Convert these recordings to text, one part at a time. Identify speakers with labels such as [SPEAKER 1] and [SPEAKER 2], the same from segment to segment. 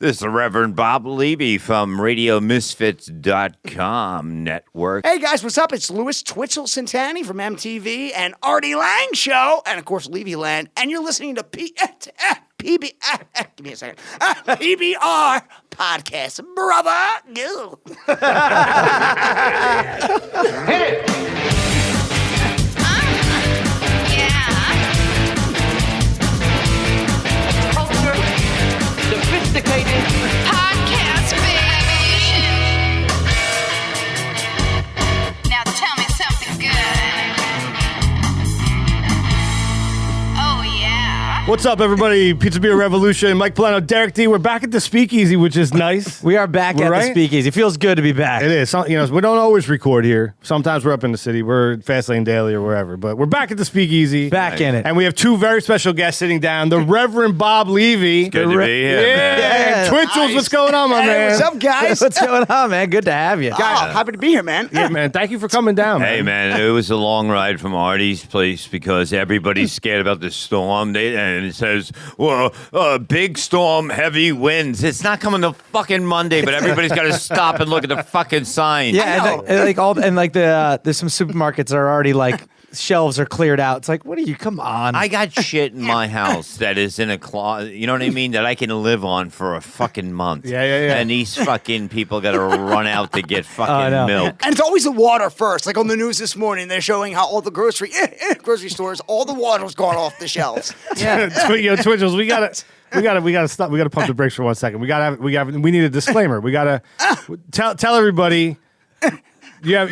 [SPEAKER 1] This is Reverend Bob Levy from RadioMisfits.com network.
[SPEAKER 2] Hey guys, what's up? It's Louis Twitchels Centanni from MTV and Artie Lange Show, and of course Levy Land, and you're listening to PBR Podcast, brother.
[SPEAKER 3] Hit it! Sophisticated
[SPEAKER 4] podcast revolution. Now tell me something good. Oh yeah.
[SPEAKER 5] What's up, everybody? Pizza Beer Revolution. Mike Polano, Derek D. We're back at the Speakeasy, which is nice.
[SPEAKER 6] We are back at the Speakeasy. It feels good to be back.
[SPEAKER 5] It is. We don't always record here. Sometimes we're up in the city. We're Fastlane Daily or wherever. But we're back at the Speakeasy.
[SPEAKER 6] Back in it.
[SPEAKER 5] And we have two very special guests sitting down. The Reverend Bob Levy.
[SPEAKER 1] Good to be here, man.
[SPEAKER 5] Yeah. Twitchels, what's going on, my man?
[SPEAKER 2] What's up, guys?
[SPEAKER 6] What's going on, man? Good to have you.
[SPEAKER 2] Happy to be here, man.
[SPEAKER 5] Yeah, man. Thank you for coming down, man.
[SPEAKER 1] Hey, man, it was a long ride from Artie's place because everybody's scared about the storm. And it says, well, big storm, heavy winds. It's not coming to fucking Monday, but everybody's got to stop and look at the fucking sign.
[SPEAKER 6] Yeah, there's some supermarkets that are already like shelves are cleared out. It's like, what are you? Come on.
[SPEAKER 1] I got shit in my house that is in a closet, you know what I mean, that I can live on for a fucking month.
[SPEAKER 5] Yeah.
[SPEAKER 1] And these fucking people got to run out to get fucking milk.
[SPEAKER 2] And it's always the water first. Like on the news this morning, they're showing how all the grocery stores, all the water's gone off the shelves.
[SPEAKER 5] Yeah. Twitchels, we gotta stop. We gotta pump the brakes for 1 second. We need a disclaimer. We gotta tell everybody. You have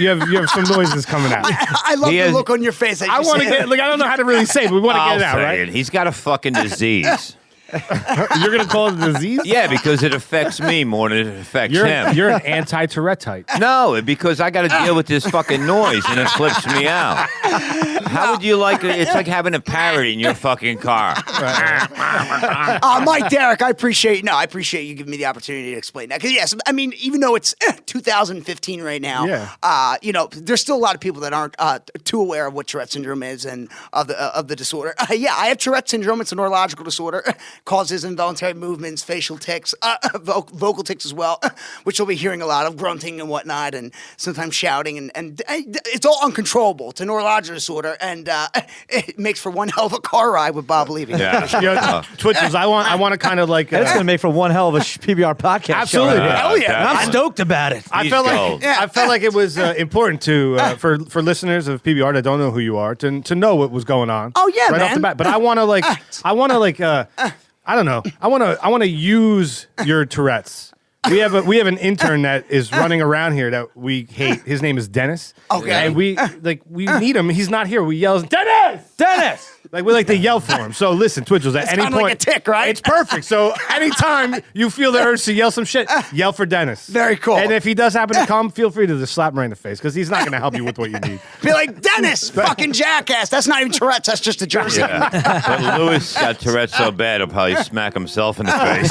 [SPEAKER 5] some noises coming out.
[SPEAKER 2] I love the look on your face.
[SPEAKER 5] I want to get. I don't know how to really say it, but we want to get it out, right?
[SPEAKER 1] He's got a fucking disease.
[SPEAKER 5] You're gonna call it a disease?
[SPEAKER 1] Yeah, because it affects me more than it affects him.
[SPEAKER 5] You're an anti-Tourette type.
[SPEAKER 1] No, because I got to deal with this fucking noise and it flips me out. How would you like it? It's like having a parrot in your fucking car.
[SPEAKER 2] Mike, Derek, I appreciate you giving me the opportunity to explain that. Because yes, I mean, even though it's 2015 right now, there's still a lot of people that aren't too aware of what Tourette syndrome is and of the disorder. I have Tourette syndrome. It's a neurological disorder. Causes involuntary movements, facial tics, vocal tics as well, which you'll be hearing a lot of, grunting and whatnot, and sometimes shouting, and it's all uncontrollable. It's a neurological disorder, and it makes for one hell of a car ride with Bob Levy.
[SPEAKER 1] Yeah.
[SPEAKER 5] Twitchels, I want to kind of like...
[SPEAKER 6] That's going to make for one hell of a PBR podcast.
[SPEAKER 5] Absolutely.
[SPEAKER 2] Hell yeah.
[SPEAKER 6] And I'm stoked about it.
[SPEAKER 5] I felt like it was important to for listeners of PBR that don't know who you are to know what was going on.
[SPEAKER 2] Oh yeah,
[SPEAKER 5] right
[SPEAKER 2] man.
[SPEAKER 5] off the bat. But I want to I don't know. I want to use your Tourette's. We have an intern that is running around here that we hate. His name is Dennis.
[SPEAKER 2] Okay.
[SPEAKER 5] And we need him. He's not here. We yell, Dennis! Like we like to yell for him. So listen, Twitchels, at any point,
[SPEAKER 2] like a tick, right?
[SPEAKER 5] It's perfect. So anytime you feel the urge to yell some shit, yell for Dennis.
[SPEAKER 2] Very cool.
[SPEAKER 5] And if he does happen to come, feel free to just slap him right in the face because he's not going to help you with what you need.
[SPEAKER 2] Be like, Dennis, fucking jackass. That's not even Tourette's. That's just a jersey.
[SPEAKER 1] Yeah. But Louis got Tourette's so bad he'll probably smack himself in the face.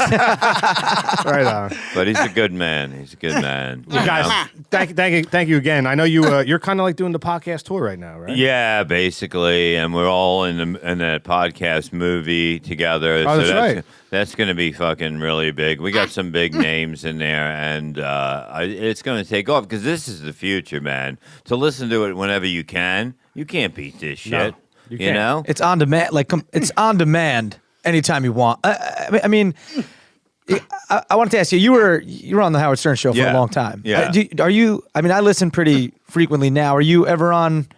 [SPEAKER 5] Right on.
[SPEAKER 1] But he's a good man. He's a good man.
[SPEAKER 5] Well, guys, thank you again. I know you're kind of like doing the podcast tour right now, right?
[SPEAKER 1] Yeah, basically, and we're all in that podcast movie together.
[SPEAKER 5] Oh, that's right.
[SPEAKER 1] That's going to be fucking really big. We got some big names in there, and it's going to take off because this is the future, man. To listen to it whenever you can't beat this shit.
[SPEAKER 5] No, you can't.
[SPEAKER 1] Know?
[SPEAKER 6] It's on demand. It's on demand anytime you want. I mean, I wanted to ask you. You were on the Howard Stern show for a long time.
[SPEAKER 1] Yeah.
[SPEAKER 6] Are you? I mean, I listen pretty frequently now. Are you ever on?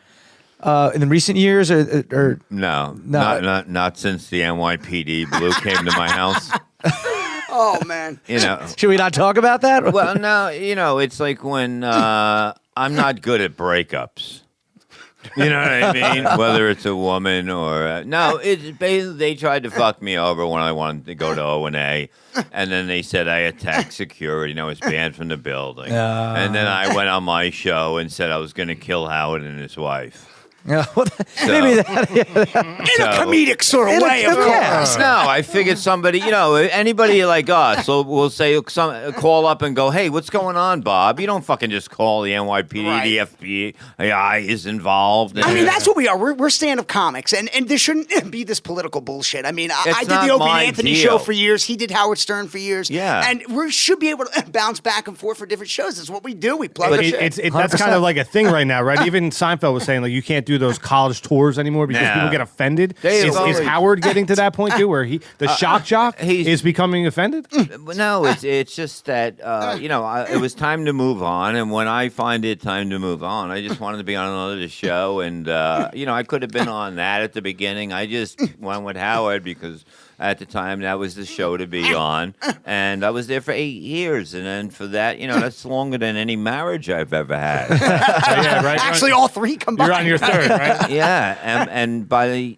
[SPEAKER 6] In the recent years, or
[SPEAKER 1] No, not since the NYPD Blue came to my house.
[SPEAKER 2] Oh man,
[SPEAKER 6] should we not talk about that?
[SPEAKER 1] Well, no, it's like when I'm not good at breakups. You know what I mean? Whether it's a woman or no, it's basically they tried to fuck me over when I wanted to go to O&A, and then they said I attacked security and I was banned from the building, and then I went on my show and said I was going to kill Howard and his wife.
[SPEAKER 6] Yeah, maybe that.
[SPEAKER 2] In a comedic sort of way, of course.
[SPEAKER 1] No, I figured somebody, anybody like us will say, call up and go, hey, what's going on, Bob? You don't fucking just call the NYPD,
[SPEAKER 2] Right.
[SPEAKER 1] the FBI is involved.
[SPEAKER 2] I mean, that's what we are. We're stand-up comics, and there shouldn't be this political bullshit. I mean, I did the Opie and Anthony show for years. He did Howard Stern for years.
[SPEAKER 1] Yeah.
[SPEAKER 2] And we should be able to bounce back and forth for different shows. That's what we do. We plug our shit.
[SPEAKER 5] That's kind of like a thing right now, right? Even Seinfeld was saying, like, you can't do those college tours anymore because
[SPEAKER 1] Nah.
[SPEAKER 5] people get offended.
[SPEAKER 1] They've
[SPEAKER 5] Is
[SPEAKER 1] always-
[SPEAKER 5] Howard getting to that point too, where the shock jock is becoming offended?
[SPEAKER 1] No, it's just that it was time to move on, and when I find it time to move on, I just wanted to be on another show, and I could have been on that at the beginning. I just went with Howard because at the time that was the show to be on, and I was there for 8 years, and then for that, that's longer than any marriage I've ever had.
[SPEAKER 5] Yeah, right.
[SPEAKER 2] Actually, all three combined.
[SPEAKER 5] You're on your third, right?
[SPEAKER 1] Yeah, and by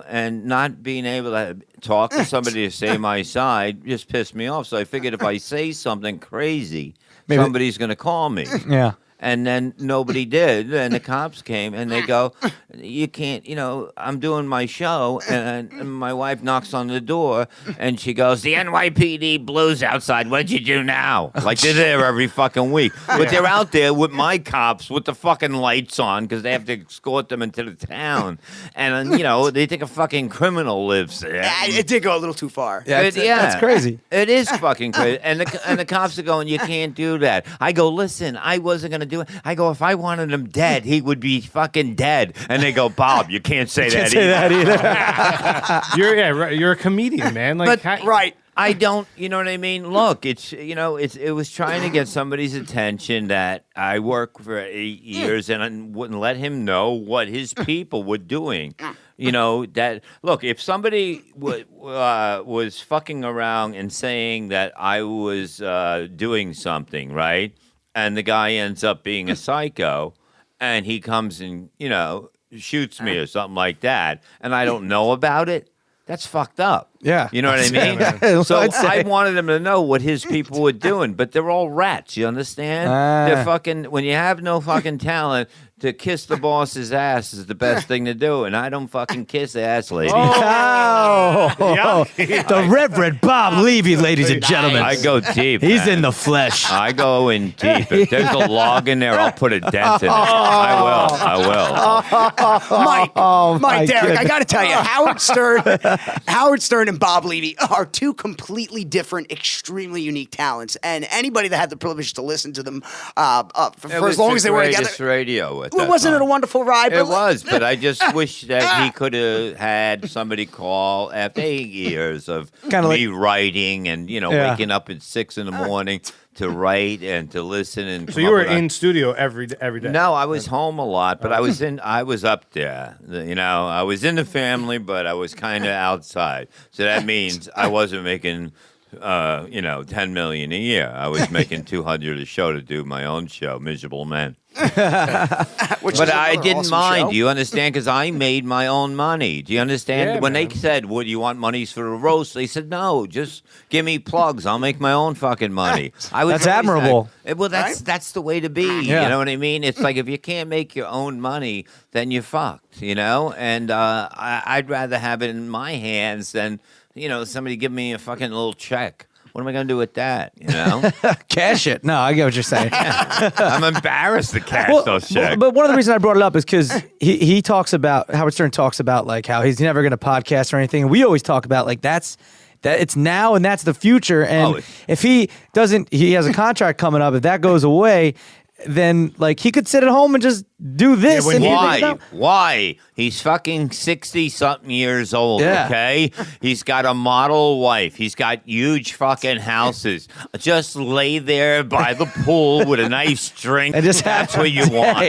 [SPEAKER 1] and not being able to talk to somebody to say my side just pissed me off. So I figured if I say something crazy, somebody's going to call me.
[SPEAKER 6] Yeah.
[SPEAKER 1] And then nobody did. And the cops came and they go, you can't, I'm doing my show. And my wife knocks on the door and she goes, the NYPD Blues outside. What'd you do now? Like they're there every fucking week. But they're out there with my cops with the fucking lights on because they have to escort them into the town. And, they think a fucking criminal lives there.
[SPEAKER 2] Yeah, it did go a little too far.
[SPEAKER 6] Yeah, that's crazy.
[SPEAKER 1] It is fucking crazy. And the cops are going, you can't do that. I go, listen, I wasn't going to do it. I go, if I wanted him dead, he would be fucking dead. And they go, Bob, you can't say that
[SPEAKER 6] either.
[SPEAKER 5] You're a comedian, man. Like,
[SPEAKER 2] Right.
[SPEAKER 1] I don't, you know what I mean? Look, it was trying to get somebody's attention that I worked for 8 years and I wouldn't let him know what his people were doing. Look, if somebody was fucking around and saying that I was doing something, right? And the guy ends up being a psycho and he comes and, shoots me or something like that, and I don't know about it, that's fucked up.
[SPEAKER 6] Yeah.
[SPEAKER 1] You know what I mean?
[SPEAKER 6] Yeah,
[SPEAKER 1] So
[SPEAKER 6] I'd say.
[SPEAKER 1] I wanted him to know what his people were doing, but they're all rats, you understand? They're fucking, when you have no fucking talent, to kiss the boss's ass is the best thing to do, and I don't fucking kiss ass, ladies.
[SPEAKER 6] The Reverend Bob Levy, ladies and gentlemen.
[SPEAKER 1] I go deep.
[SPEAKER 6] He's
[SPEAKER 1] man.
[SPEAKER 6] in the flesh.
[SPEAKER 1] I go in deep. If there's a log in there, I'll put a dent in it. I will.
[SPEAKER 2] Mike, Derek, I got to tell you, Howard Stern and Bob Levy are two completely different, extremely unique talents. And anybody that had the privilege to listen to them for as long as they were together,
[SPEAKER 1] radio.
[SPEAKER 2] Wasn't it a wonderful ride?
[SPEAKER 1] It was, but I just wish that he could have had somebody call after 8 years of me writing and waking up at 6 in the morning to write and to listen and.
[SPEAKER 5] So you were in studio every day?
[SPEAKER 1] No, I was home a lot, but I was up there. I was in the family, but I was kind of outside. So that means I wasn't making. $10 million a year. I was making $200 a show to do my own show, Miserable Men. But I didn't mind. Do you understand? Because I made my own money. Do you understand?
[SPEAKER 5] Yeah,
[SPEAKER 1] when
[SPEAKER 5] man.
[SPEAKER 1] they said, "Would you want monies for a roast?" They said, "No, just give me plugs. I'll make my own fucking money."
[SPEAKER 6] That's admirable.
[SPEAKER 1] Well, that's the way to be.
[SPEAKER 6] Yeah.
[SPEAKER 1] You know what I mean? It's like if you can't make your own money, then you're fucked. And I'd rather have it in my hands than. Somebody give me a fucking little check. What am I going to do with that?
[SPEAKER 6] Cash it. No, I get what you're saying.
[SPEAKER 1] I'm embarrassed to cash those checks.
[SPEAKER 6] But one of the reasons I brought it up is because he talks about, Howard Stern talks about like how he's never going to podcast or anything. And we always talk about like that it's now and that's the future. And if he has a contract coming up, if that goes away, then like he could sit at home and just do this.
[SPEAKER 1] Why? He's fucking 60-something years old,
[SPEAKER 6] Yeah.
[SPEAKER 1] okay? He's got a model wife. He's got huge fucking houses. Just lay there by the pool with a nice drink.
[SPEAKER 6] And just
[SPEAKER 1] That's what you want.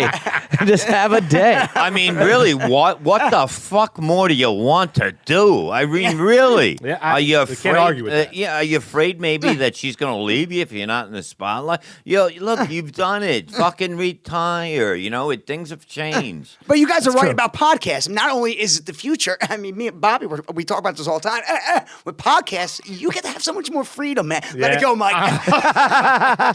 [SPEAKER 6] And just have a day.
[SPEAKER 1] I mean, really, what the fuck more do you want to do? I mean, really?
[SPEAKER 5] Yeah,
[SPEAKER 1] Are you
[SPEAKER 5] we
[SPEAKER 1] afraid?
[SPEAKER 5] can't argue with that.
[SPEAKER 1] Yeah, are you afraid maybe that she's going to leave you if you're not in the spotlight? Look, you've done it. Fucking retire. Things have changed.
[SPEAKER 2] But you guys are right about podcasts. Not only is it the future, I mean, me and Bobby, we talk about this all the time. With podcasts, you get to have so much more freedom, man. Let it go, Mike.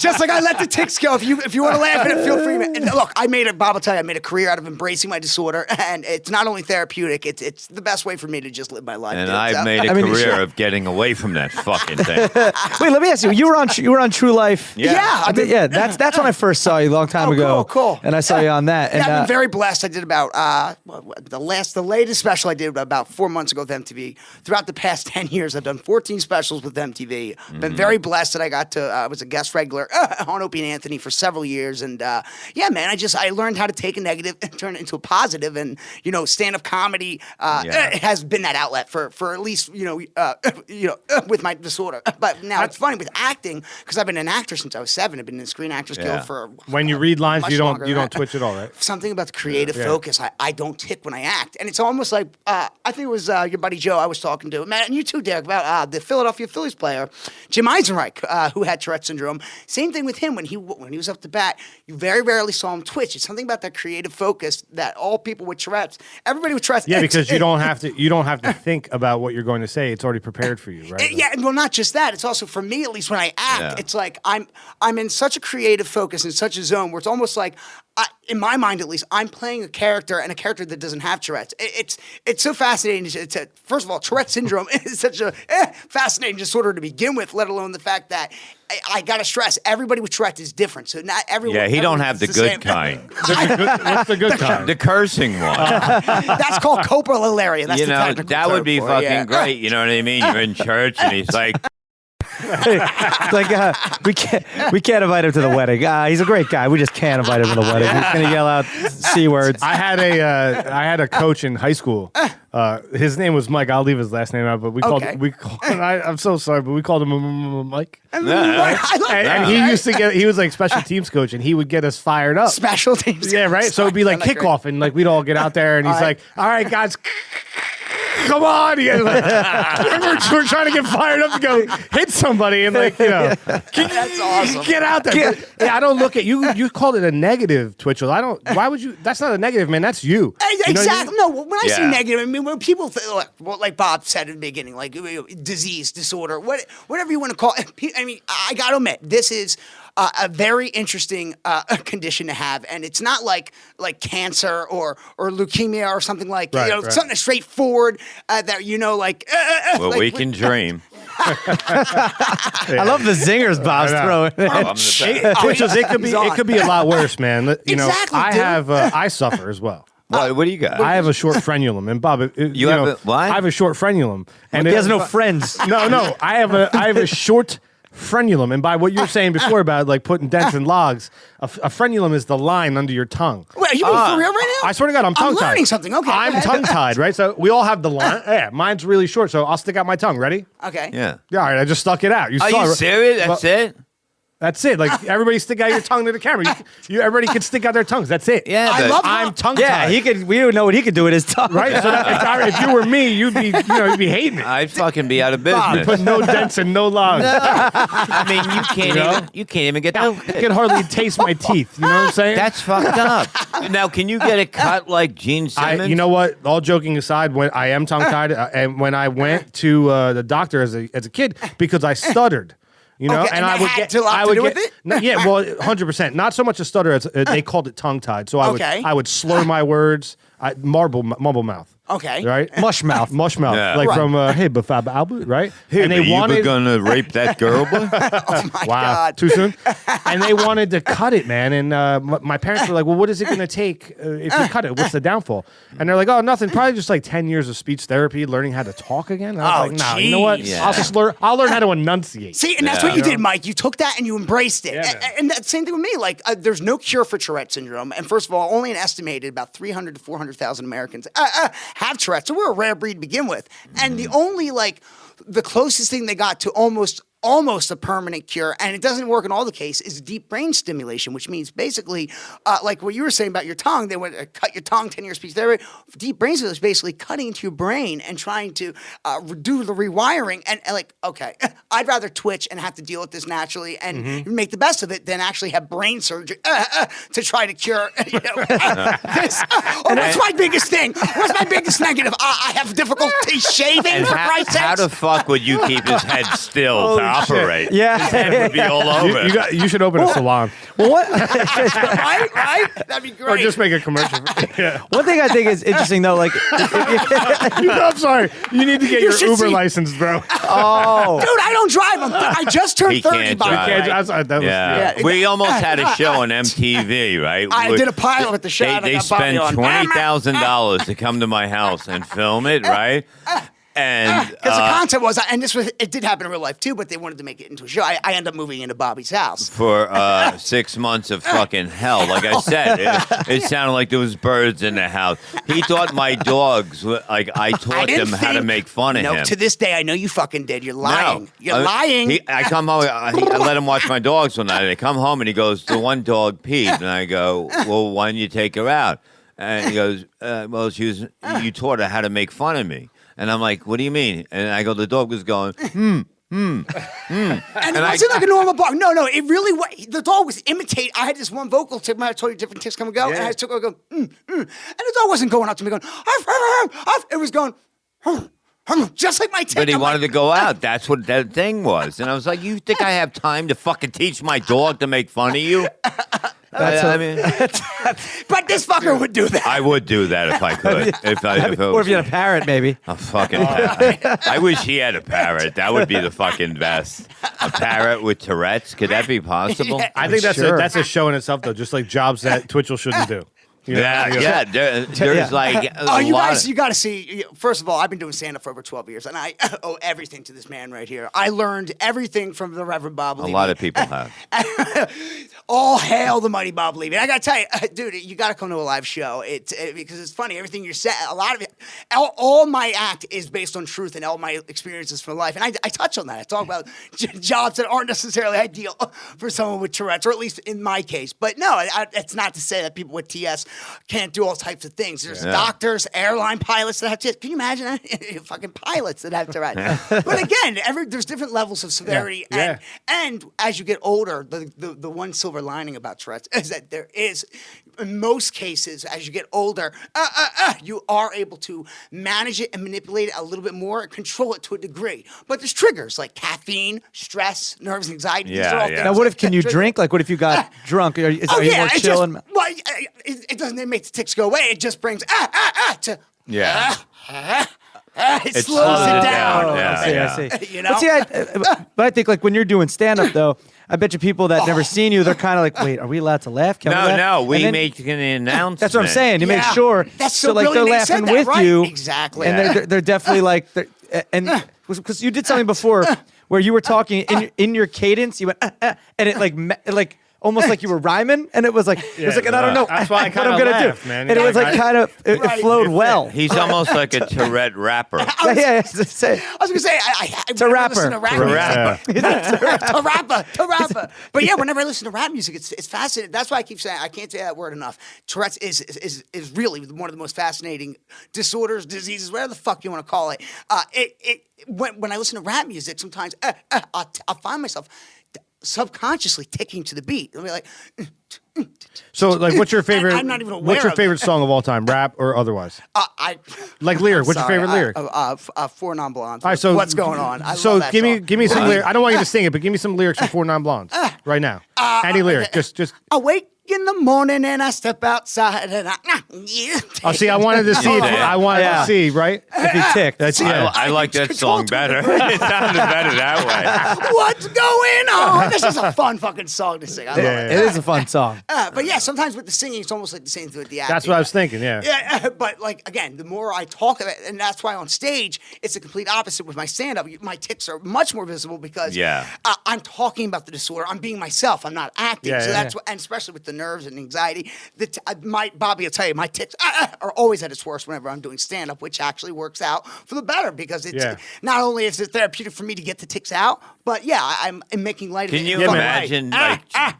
[SPEAKER 2] Just like I let the ticks go. If you want to laugh at it, feel free, man. And look, I made it, Bob will tell tell you, I made a career out of embracing my disorder, and it's not only therapeutic, it's the best way for me to just live my life.
[SPEAKER 1] And
[SPEAKER 2] dude.
[SPEAKER 1] I've made a career of getting away from that fucking thing.
[SPEAKER 6] Wait, let me ask you. You were on True Life.
[SPEAKER 2] Yeah.
[SPEAKER 6] That's when I first saw you a long time ago.
[SPEAKER 2] Cool.
[SPEAKER 6] And I saw you on that. And,
[SPEAKER 2] I've been very blessed. I did about the latest special I did about 4 months ago with MTV. Throughout the past 10 years, I've done 14 specials with MTV. Been very blessed that I got to. I was a guest regular on Opie and Anthony for several years, and yeah, man, I learned how to take a negative and turn it into a positive, and stand-up comedy has been that outlet for at least with my disorder. But now it's funny with acting because I've been an actor since I was 7. I've been in the Screen Actors Guild for.
[SPEAKER 5] When you read lines, you don't twitch at all, right?
[SPEAKER 2] Something about the creative focus. I don't tick when I act, and it's almost like I think it was your buddy Joe I was talking to, Matt, and you too, Derek, about the Philadelphia Phillies player Jim Eisenreich, who had Tourette's syndrome. Same thing with him when he was up to bat. You very rarely saw him twitch. It's something about that creative focus that all people with Tourette's, everybody with Tourette's.
[SPEAKER 5] Yeah, because you don't have to think about what you're going to say. It's already prepared for you, right?
[SPEAKER 2] Yeah, well, not just that. It's also for me, at least when I act, it's like I'm in such a creative focus in such a zone where it's almost like. In my mind, at least, I'm playing a character and a character that doesn't have Tourette's. It's so fascinating. First of all, Tourette's syndrome is such a fascinating disorder to begin with, let alone the fact that I got to stress, everybody with Tourette's is different. So not everyone.
[SPEAKER 1] Yeah, he don't have the good
[SPEAKER 2] same.
[SPEAKER 1] kind.
[SPEAKER 5] What's the good kind?
[SPEAKER 1] The cursing one.
[SPEAKER 2] That's called coprolalia. That's the technical
[SPEAKER 1] that
[SPEAKER 2] term
[SPEAKER 1] would be
[SPEAKER 2] for it,
[SPEAKER 1] fucking great. You know what I mean? You're in church and he's like.
[SPEAKER 6] we can't invite him to the wedding. He's a great guy. We just can't invite him to the wedding. He's gonna yell out C words.
[SPEAKER 5] I had a coach in high school. His name was Mike. I'll leave his last name out, but I'm so sorry, but we called him Mike. And he used to he was like special teams coach, and he would get us fired up.
[SPEAKER 2] Special teams.
[SPEAKER 5] Yeah, right. So it'd be like kickoff, and like we'd all get out there, and he's like, "All right, guys." Come on! We're trying to get fired up to go hit somebody, and that's
[SPEAKER 2] awesome.
[SPEAKER 5] Get out there. But, I don't look at you. You called it a negative, Twitchels. I don't. Why would you? That's not a negative, man. That's you.
[SPEAKER 2] Exactly. No, when I say negative, I mean when people like Bob said in the beginning, like disease, disorder, whatever you want to call it. I mean, I got to admit, this is. A very interesting condition to have, and it's not like cancer or leukemia or something like something straightforward that
[SPEAKER 1] Well, we can dream.
[SPEAKER 6] I love the zingers Bob's throwing.
[SPEAKER 5] It could be a lot worse, man.
[SPEAKER 2] Exactly,
[SPEAKER 5] I suffer as well.
[SPEAKER 1] What do you got?
[SPEAKER 5] I have a short frenulum, and Bob,
[SPEAKER 1] you have what?
[SPEAKER 5] I have a short frenulum, and
[SPEAKER 6] he has no friends.
[SPEAKER 5] No, I have a short frenulum, and by what you were saying before about like putting dents in logs, a frenulum is the line under your tongue.
[SPEAKER 2] Wait, are you being for real right now?
[SPEAKER 5] I swear to God, I'm tongue-tied.
[SPEAKER 2] I'm learning something. Okay,
[SPEAKER 5] I'm tongue-tied, right? So we all have the line. Yeah, mine's really short, so I'll stick out my tongue. Ready?
[SPEAKER 2] Okay.
[SPEAKER 1] Yeah.
[SPEAKER 5] Yeah, all right, I just stuck it out.
[SPEAKER 1] Are you serious? That's it?
[SPEAKER 5] That's it. Like everybody stick out your tongue to the camera. Everybody can stick out their tongues. That's it.
[SPEAKER 1] Yeah,
[SPEAKER 5] I'm tongue-tied.
[SPEAKER 6] Yeah, he could. We would know what he could do with his tongue,
[SPEAKER 5] right? So if you were me, you'd be hating it.
[SPEAKER 1] I'd fucking be out of business.
[SPEAKER 5] You put no dents and no logs.
[SPEAKER 1] No. I mean, you can't even get that.
[SPEAKER 5] I can hardly taste my teeth. You know what I'm saying?
[SPEAKER 1] That's fucked up. Now, can you get it cut like Gene Simmons?
[SPEAKER 5] You know what? All joking aside, when I am tongue-tied, and when I went to the doctor as a kid because I stuttered.
[SPEAKER 2] And I would get to do with it?
[SPEAKER 5] Yeah, well, 100%. Not so much a stutter as they called it tongue-tied. So I would slur my words, mumble mouth.
[SPEAKER 2] Okay.
[SPEAKER 5] Right?
[SPEAKER 6] Mush mouth.
[SPEAKER 5] Yeah. From hey, Bafab Albert, right?
[SPEAKER 1] Hey, and you were gonna rape that girl, boy?
[SPEAKER 2] Oh my God.
[SPEAKER 5] Too soon? And they wanted to cut it, man. And my parents were like, well, what is it gonna take if you cut it? What's the downfall? And they're like, oh, nothing. Probably just like 10 years of speech therapy, learning how to talk again. And I was like, nah, you know what?
[SPEAKER 1] Yeah.
[SPEAKER 5] I'll learn how to enunciate.
[SPEAKER 2] See, and that's what you did, Mike. You took that and you embraced it.
[SPEAKER 5] Yeah,
[SPEAKER 2] and that same thing with me. Like, there's no cure for Tourette's syndrome. And first of all, only an estimated about 300 to 400,000 Americans have Tourette's. So we're a rare breed to begin with. And the only, the closest thing they got to almost a permanent cure, and it doesn't work in all the cases, is deep brain stimulation, which means basically, like what you were saying about your tongue, they would cut your tongue, 10-year speech therapy. Deep brain stimulation is basically cutting into your brain and trying to do the rewiring. And okay, I'd rather twitch and have to deal with this naturally and make the best of it than actually have brain surgery to try to cure this. What's my biggest thing? What's my biggest negative? I have difficulty shaving, for Christ's sakes.
[SPEAKER 1] How the fuck would you keep his head still, Tom? operate.
[SPEAKER 6] Yeah.
[SPEAKER 1] His head would be all over.
[SPEAKER 5] You should open a salon.
[SPEAKER 6] Well, what?
[SPEAKER 2] right? That'd be great.
[SPEAKER 5] Or just make a commercial. Yeah.
[SPEAKER 6] One thing I think is interesting though, like,
[SPEAKER 5] I'm sorry. You need to get your
[SPEAKER 2] should
[SPEAKER 5] Uber
[SPEAKER 2] see-
[SPEAKER 5] license, bro.
[SPEAKER 2] Dude, I don't drive. I just turned
[SPEAKER 1] He
[SPEAKER 2] 30.
[SPEAKER 1] can't
[SPEAKER 2] by the
[SPEAKER 1] drive.
[SPEAKER 2] way.
[SPEAKER 5] That was,
[SPEAKER 1] Yeah. We almost had a show on MTV, right?
[SPEAKER 2] I did a pilot with the show.
[SPEAKER 1] They spent $20,000 to come to my house and film it, right? And
[SPEAKER 2] Because the concept was, and it did happen in real life too, but they wanted to make it into a show. I ended up moving into Bobby's house.
[SPEAKER 1] for 6 months of fucking hell. Like I said, it sounded like there was birds in the house. He thought my dogs, like I taught them how to make fun of him.
[SPEAKER 2] To this day, I know you fucking did. You're lying.
[SPEAKER 1] No.
[SPEAKER 2] You're lying.
[SPEAKER 1] I come home. I let him watch my dogs one night. I come home and he goes, "The one dog peed," and I go, "Well, why don't you take her out?" And he goes, "Well, you taught her how to make fun of me." And I'm like, "What do you mean?" And I go, "The dog was going,
[SPEAKER 2] And it wasn't like a normal bark. No, it really was. The dog was imitating. I had this one vocal tip. I told you different ticks come and go. And I took her go, And the dog wasn't going up to me going, arf, arf, arf, arf. It was going, just like my tick.
[SPEAKER 1] But he
[SPEAKER 2] I'm
[SPEAKER 1] wanted
[SPEAKER 2] like,
[SPEAKER 1] to go out. That's what that thing was. And I was like, "You think I have time to fucking teach my dog to make fun of you?" I mean,
[SPEAKER 2] But this fucker would do that.
[SPEAKER 1] I would do that if I could.
[SPEAKER 6] or if you had a parrot, maybe.
[SPEAKER 1] A fucking parrot. I wish he had a parrot. That would be the fucking best. A parrot with Tourette's. Could that be possible?
[SPEAKER 2] Yeah.
[SPEAKER 5] I think
[SPEAKER 6] Sure.
[SPEAKER 5] that's a show in itself, though. Just like jobs that Twitchell shouldn't do. You know?
[SPEAKER 1] Yeah. There's like a
[SPEAKER 2] You
[SPEAKER 1] lot
[SPEAKER 2] guys,
[SPEAKER 1] of-
[SPEAKER 2] you got to see. First of all, I've been doing stand-up for over 12 years, and I owe everything to this man right here. I learned everything from the Reverend Bob Levy.
[SPEAKER 1] a lot of people have.
[SPEAKER 2] All hail the mighty Bob Levy. And I got to tell you, dude, you got to come to a live show. Because it's funny. Everything you're saying, a lot of it, all my act is based on truth and all my experiences from life. And I touch on that. I talk about jobs that aren't necessarily ideal for someone with Tourette's, or at least in my case. But no, it's not to say that people with TS can't do all types of things. There's doctors, airline pilots that have TS. Can you imagine that? Fucking pilots that have Tourette's. But again, there's different levels of severity.
[SPEAKER 5] Yeah.
[SPEAKER 2] And as you get older, the one silver lining about Tourette's is that there is, in most cases, as you get older, you are able to manage it and manipulate it a little bit more and control it to a degree. But there's triggers like caffeine, stress, nerves, anxiety. These are all things
[SPEAKER 6] Now, what if,
[SPEAKER 2] that
[SPEAKER 6] can you
[SPEAKER 2] trigger.
[SPEAKER 6] drink? Like, what if you got drunk? Are you more
[SPEAKER 2] it
[SPEAKER 6] chill?
[SPEAKER 2] just, well, it doesn't make the tics go away. It just brings to it slows it down.
[SPEAKER 1] Yeah.
[SPEAKER 6] I see.
[SPEAKER 2] You know?
[SPEAKER 6] But see, but I think like when you're doing stand up though, I bet you people that never seen you, they're kind of like, wait, are we allowed to laugh? Can we laugh?
[SPEAKER 1] No, we
[SPEAKER 6] And then-
[SPEAKER 1] make an announcement.
[SPEAKER 6] That's what I'm saying. You make
[SPEAKER 2] Yeah.
[SPEAKER 6] sure.
[SPEAKER 2] That's
[SPEAKER 6] so
[SPEAKER 2] so
[SPEAKER 6] like they're
[SPEAKER 2] brilliant they
[SPEAKER 6] laughing
[SPEAKER 2] said that,
[SPEAKER 6] with
[SPEAKER 2] right?
[SPEAKER 6] you.
[SPEAKER 2] Exactly.
[SPEAKER 6] And they're definitely like, and because you did something before where you were talking in your cadence, you went, and it like almost like you were rhyming, and it was like, and I don't know
[SPEAKER 5] That's why I
[SPEAKER 6] what
[SPEAKER 5] kinda
[SPEAKER 6] I'm gonna
[SPEAKER 5] laughed,
[SPEAKER 6] do,
[SPEAKER 5] man.
[SPEAKER 6] and it was like kind of it flowed well.
[SPEAKER 1] He's almost like a Tourette rapper.
[SPEAKER 6] Yeah, say.
[SPEAKER 2] I was gonna say,
[SPEAKER 6] To rapper.
[SPEAKER 2] listen to rap to rapper. But yeah, whenever I listen to rap music, it's fascinating. That's why I keep saying I can't say that word enough. Tourette's is really one of the most fascinating disorders, diseases, whatever the fuck you want to call it. When I listen to rap music, sometimes I'll find myself subconsciously ticking to the beat. I'll be like.
[SPEAKER 5] So, like, what's your favorite?
[SPEAKER 2] I'm not even aware
[SPEAKER 5] What's your
[SPEAKER 2] of
[SPEAKER 5] favorite song of all time, rap or otherwise?
[SPEAKER 2] Like
[SPEAKER 5] lyric. What's your favorite lyric?
[SPEAKER 2] Four Non-Blondes.
[SPEAKER 5] All right, so
[SPEAKER 2] what's going on? I
[SPEAKER 5] so
[SPEAKER 2] love that
[SPEAKER 5] give
[SPEAKER 2] song.
[SPEAKER 5] me some lyrics. I don't want you to sing it, but give me some lyrics from Four Non-Blondes right now. Any lyric, just.
[SPEAKER 2] Awake in the morning and I step outside and
[SPEAKER 5] Oh, see, I wanted to see. I wanted to see, right?
[SPEAKER 6] If you tick,
[SPEAKER 5] That's
[SPEAKER 1] I like that song better. It sounded better that way.
[SPEAKER 2] What's going on? This is a fun fucking song to sing. I love it.
[SPEAKER 6] it is a fun song.
[SPEAKER 2] But yeah, sometimes with the singing, it's almost like the same thing with the acting.
[SPEAKER 5] That's what I was thinking. Yeah.
[SPEAKER 2] Yeah, but like again, the more I talk about it, and that's why on stage it's the complete opposite with my stand-up. My tics are much more visible because I'm talking about the disorder. I'm being myself. I'm not acting.
[SPEAKER 5] Yeah,
[SPEAKER 2] so
[SPEAKER 5] yeah.
[SPEAKER 2] that's what, and especially with the nerves and anxiety. Bobby will tell you, my tics are always at its worst whenever I'm doing stand-up, which actually works out for the better because it's not only is it therapeutic for me to get the tics out, but yeah, I'm making light of it.
[SPEAKER 1] Can you
[SPEAKER 2] in a fun way.
[SPEAKER 1] imagine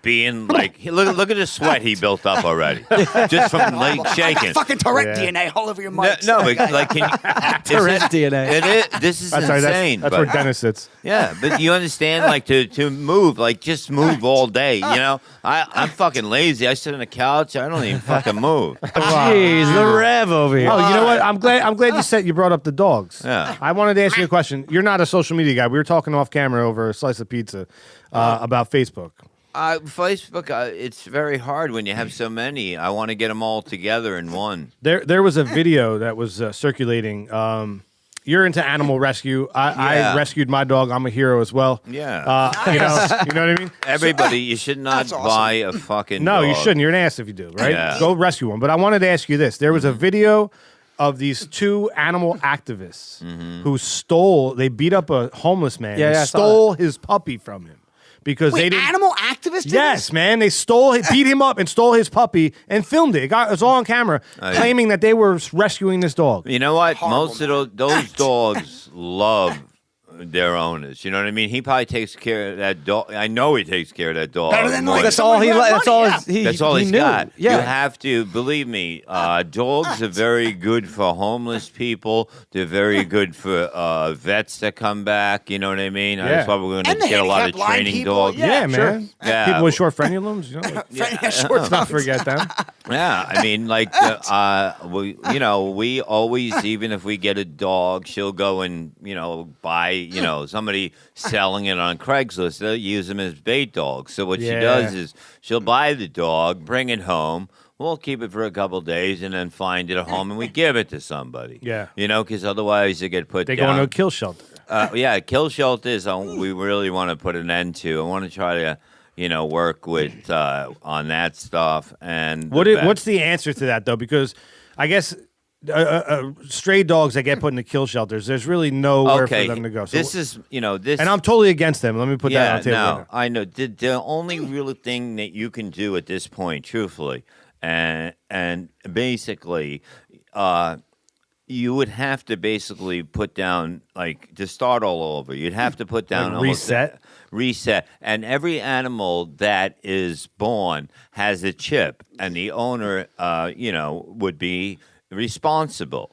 [SPEAKER 1] being like, look at the sweat he built up already, just from like
[SPEAKER 2] I
[SPEAKER 1] shaking.
[SPEAKER 2] got fucking Tourette DNA all over your mics.
[SPEAKER 1] No, but like, can you,
[SPEAKER 6] Tourette DNA.
[SPEAKER 1] It is. This is
[SPEAKER 5] That's right.
[SPEAKER 1] insane.
[SPEAKER 5] That's
[SPEAKER 1] but,
[SPEAKER 5] where Dennis sits.
[SPEAKER 1] yeah, but you understand, like to move, like just move all day. day. You know, I'm fucking lazy. I sit on the couch. I don't even fucking move.
[SPEAKER 6] Jeez, the Rev over here.
[SPEAKER 5] Oh, you know what? I'm glad you brought up the dogs.
[SPEAKER 1] Yeah.
[SPEAKER 5] I wanted to ask you a question. You're not a social media guy. We were talking off camera over a slice of pizza about Facebook.
[SPEAKER 1] Facebook, it's very hard when you have so many. I want to get them all together in one.
[SPEAKER 5] There was a video that was circulating. You're into animal rescue. I rescued my dog. I'm a hero as well.
[SPEAKER 1] Yeah.
[SPEAKER 5] You know what I mean?
[SPEAKER 1] Everybody, you should not buy a fucking
[SPEAKER 5] No,
[SPEAKER 1] dog.
[SPEAKER 5] you shouldn't. You're an ass if you do, right?
[SPEAKER 1] Yeah.
[SPEAKER 5] Go rescue one. But I wanted to ask you this. There was a video of these two animal activists who they beat up a homeless man and stole his puppy from him. Because they didn't.
[SPEAKER 2] Animal activists?
[SPEAKER 5] Yes, man. They beat him up and stole his puppy and filmed it. It was all on camera, claiming that they were rescuing this dog.
[SPEAKER 1] You know what?
[SPEAKER 2] Horrible,
[SPEAKER 1] Most of those dogs love their owners. You know what I mean? He probably takes care of that dog. I know he takes care of that dog.
[SPEAKER 2] Better than
[SPEAKER 1] more
[SPEAKER 6] That's all he. That's all.
[SPEAKER 1] That's all he's
[SPEAKER 6] knew.
[SPEAKER 1] got.
[SPEAKER 6] Yeah.
[SPEAKER 1] You have to believe me. Dogs are very good for homeless people. They're very good for vets that come back. You know what I mean?
[SPEAKER 5] Yeah.
[SPEAKER 1] That's why we're going
[SPEAKER 2] And
[SPEAKER 1] to
[SPEAKER 2] the
[SPEAKER 1] get a lot of
[SPEAKER 2] handicapped blind
[SPEAKER 1] training
[SPEAKER 2] people,
[SPEAKER 1] dogs.
[SPEAKER 5] Yeah, man.
[SPEAKER 1] Yeah.
[SPEAKER 5] People with short frenulums, you know.
[SPEAKER 2] Short
[SPEAKER 5] Not forget them.
[SPEAKER 1] Yeah, I mean, like, we always, even if we get a dog, she'll go and, buy, somebody selling it on Craigslist. They'll use them as bait dogs. So what she does is she'll buy the dog, bring it home. We'll keep it for a couple of days and then find it at home and we give it to somebody.
[SPEAKER 5] Yeah.
[SPEAKER 1] Because otherwise they get put
[SPEAKER 5] They
[SPEAKER 1] down.
[SPEAKER 5] go into a kill shelter.
[SPEAKER 1] Kill shelters we really want to put an end to. I want to try to work with on that stuff. And
[SPEAKER 5] What's the answer to that though? Because I guess stray dogs that get put into kill shelters, there's really nowhere for them to go. So
[SPEAKER 1] this is this,
[SPEAKER 5] and I'm totally against them. Let me put that on the table.
[SPEAKER 1] No, I know. The only real thing that you can do at this point, truthfully, and basically, you would have to basically put down, like, to start all over. You'd have to put down
[SPEAKER 5] like
[SPEAKER 1] reset. And every animal that is born has a chip, and the owner, would be responsible.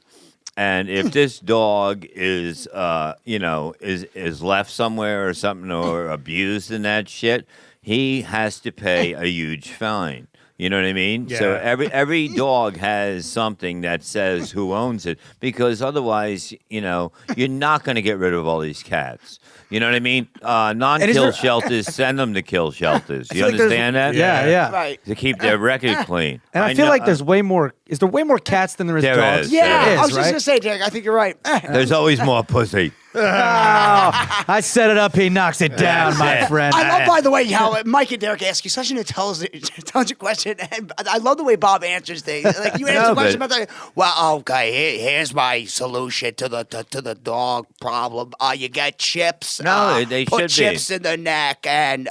[SPEAKER 1] And if this dog is, is left somewhere or something or abused in that shit, he has to pay a huge fine. You know what I mean?
[SPEAKER 5] Yeah.
[SPEAKER 1] So every dog has something that says who owns it, because otherwise, you're not going to get rid of all these cats. You know what I mean? Non-kill shelters, send them to kill shelters. You understand that?
[SPEAKER 6] Yeah.
[SPEAKER 2] Right.
[SPEAKER 1] To keep their record clean.
[SPEAKER 6] And I feel like there's way more. Is there way more cats than there is
[SPEAKER 1] There
[SPEAKER 6] dogs?
[SPEAKER 1] is.
[SPEAKER 2] Yeah,
[SPEAKER 1] There
[SPEAKER 2] I was just
[SPEAKER 6] right?
[SPEAKER 2] going to say, Derek, I think you're right.
[SPEAKER 1] There's always more pussy.
[SPEAKER 6] Oh, I set it up. He knocks it down, my friend.
[SPEAKER 2] I love, by the way, how Mike and Derek ask you such an intelligent question. And I love the way Bob answers things. Like you answer a question about that. Well, okay, here's my solution to the dog problem. You get chips.
[SPEAKER 1] No, they
[SPEAKER 2] put
[SPEAKER 1] should
[SPEAKER 2] chips
[SPEAKER 1] be.
[SPEAKER 2] in the neck and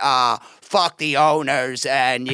[SPEAKER 2] fuck the owners and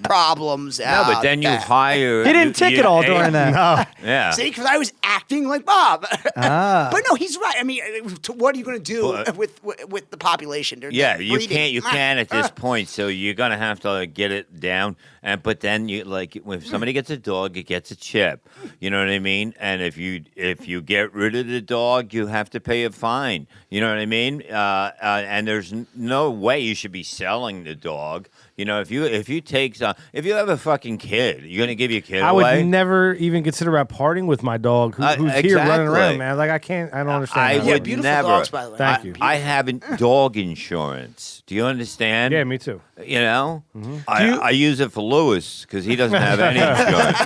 [SPEAKER 2] problems.
[SPEAKER 1] No, but then you hire.
[SPEAKER 6] He didn't tick it all during that.
[SPEAKER 5] No.
[SPEAKER 1] Yeah.
[SPEAKER 2] See, because I was acting like Bob. But no, he's right. I mean, what are you going to do with the population? They're
[SPEAKER 1] You
[SPEAKER 2] breeding.
[SPEAKER 1] can't at this point. So you're gonna have to get it down. But then if somebody gets a dog, it gets a chip. You know what I mean? And if you get rid of the dog, you have to pay a fine. You know what I mean? And there's no way you should be selling the dog. If you have a fucking kid, you're gonna give your kid
[SPEAKER 5] I
[SPEAKER 1] away?
[SPEAKER 5] would never even consider about parting with my dog who's here running around, man. Like, I don't understand.
[SPEAKER 1] I
[SPEAKER 5] that.
[SPEAKER 1] would
[SPEAKER 2] beautiful
[SPEAKER 1] never.
[SPEAKER 2] dogs, by the way.
[SPEAKER 5] Thank you.
[SPEAKER 1] I have dog insurance. Do you understand?
[SPEAKER 5] Yeah, me too.
[SPEAKER 1] I use it for Lewis because he doesn't have any insurance.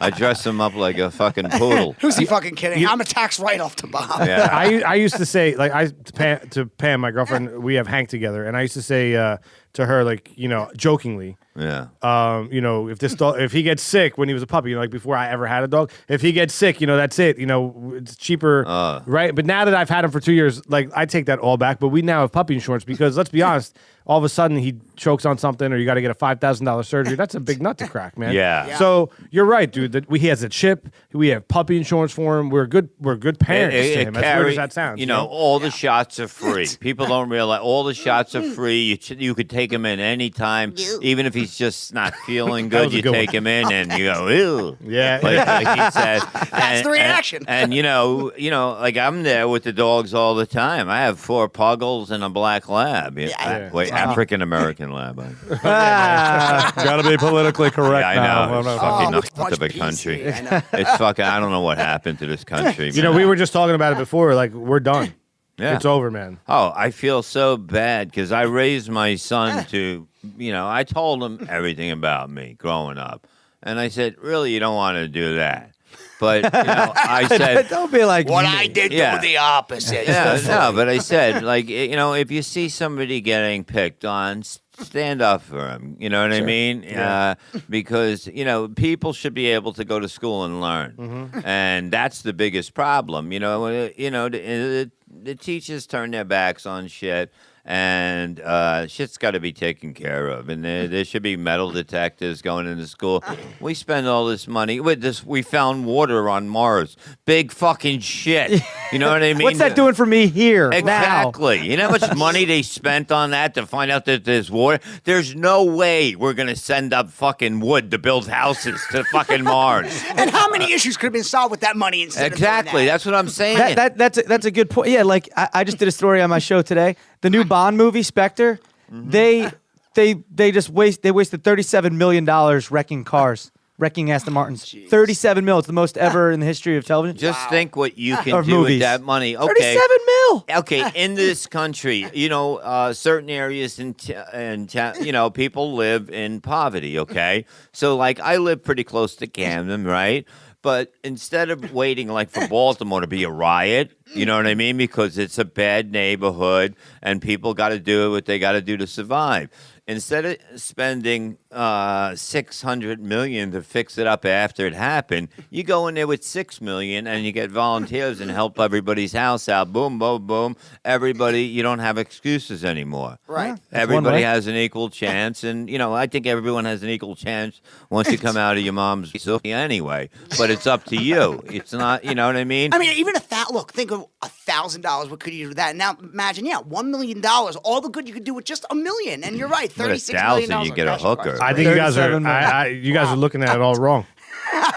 [SPEAKER 1] I dress him up like a fucking poodle.
[SPEAKER 2] Who's he fucking kidding? I'm a tax write-off to Bob.
[SPEAKER 1] Yeah.
[SPEAKER 5] I used to say, like, to Pam, my girlfriend, we have Hank together, and I used to say to her, like, jokingly,
[SPEAKER 1] Yeah.
[SPEAKER 5] if this dog, if he gets sick when he was a puppy, like before I ever had a dog, if he gets sick, that's it. It's cheaper, right? But now that I've had him for 2 years, like, I take that all back. But we now have puppy insurance because, let's be honest, all of a sudden he chokes on something or you got to get a $5,000 surgery. That's a big nut to crack, man.
[SPEAKER 1] Yeah.
[SPEAKER 5] So you're right, dude. He has a chip. We have puppy insurance for him. We're good parents to him. As weird as that sounds.
[SPEAKER 1] All the shots are free. People don't realize all the shots are free. You could take him in any time, even if he's just not feeling good, you take him in and you go, ew.
[SPEAKER 5] Yeah.
[SPEAKER 1] Like he said.
[SPEAKER 2] That's the reaction.
[SPEAKER 1] And you know, like I'm there with the dogs all the time. I have 4 puggles and a black lab. Wait, African American lab.
[SPEAKER 7] Gotta be politically correct.
[SPEAKER 1] Yeah, I know.
[SPEAKER 7] now.
[SPEAKER 1] It's fucking nuts of a country. It's fucking. I don't know what happened to this country.
[SPEAKER 5] You know, we were just talking about it before. Like, we're done.
[SPEAKER 1] Yeah.
[SPEAKER 5] It's over, man.
[SPEAKER 1] Oh, I feel so bad because I raised my son to, I told him everything about me growing up. And I said, really, you don't want to do that. But, I said...
[SPEAKER 6] Don't be like
[SPEAKER 2] what
[SPEAKER 6] me.
[SPEAKER 2] I did do the opposite.
[SPEAKER 1] Yeah, no, but I said, like, if you see somebody getting picked on, stand up for him. You know what I mean? Yeah. Because, people should be able to go to school and learn. Mm-hmm. And that's the biggest problem. The teachers turn their backs on shit, and shit's got to be taken care of. And there should be metal detectors going into school. We spend all this money. We found water on Mars. Big fucking shit. You know what I mean?
[SPEAKER 6] What's that doing for me here?
[SPEAKER 1] Exactly.
[SPEAKER 6] Now?
[SPEAKER 1] You know how much money they spent on that to find out that there's water? There's no way we're going to send up fucking wood to build houses to fucking Mars.
[SPEAKER 2] And how many issues could have been solved with that money instead
[SPEAKER 1] Exactly.
[SPEAKER 2] of
[SPEAKER 1] That's what I'm saying.
[SPEAKER 6] That's a good point. Yeah, like I just did a story on my show today. The new Bond movie, Spectre, they wasted $37 million wrecking Aston Martins.
[SPEAKER 2] Jeez.
[SPEAKER 6] 37 mil. It's the most ever in the history of television.
[SPEAKER 1] Just think what you can
[SPEAKER 6] Of
[SPEAKER 1] do
[SPEAKER 6] movies.
[SPEAKER 1] with that money. Okay.
[SPEAKER 6] 37 mil.
[SPEAKER 1] Okay, in this country, certain areas in town, people live in poverty, okay? So, like, I live pretty close to Camden, right? But instead of waiting, like, for Baltimore to be a riot, you know what I mean? Because it's a bad neighborhood and people got to do what they got to do to survive. Instead of spending $600 million to fix it up after it happened, you go in there with $6 million and you get volunteers and help everybody's house out. Boom, boom, boom. Everybody, you don't have excuses anymore.
[SPEAKER 2] Right.
[SPEAKER 1] Everybody has an equal chance, and I think everyone has an equal chance once you come out of your mom's anyway. But it's up to you. It's not, you know what I mean?
[SPEAKER 2] I mean, even think of $1,000. What could you do with that? Now imagine, $1 million. All the good you could do with just $1 million, and you're right, $36 million.
[SPEAKER 1] You get a hooker.
[SPEAKER 5] I think you guys are looking at it all wrong.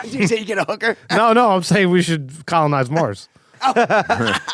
[SPEAKER 2] Did you say you get a hooker?
[SPEAKER 5] No, I'm saying we should colonize Mars.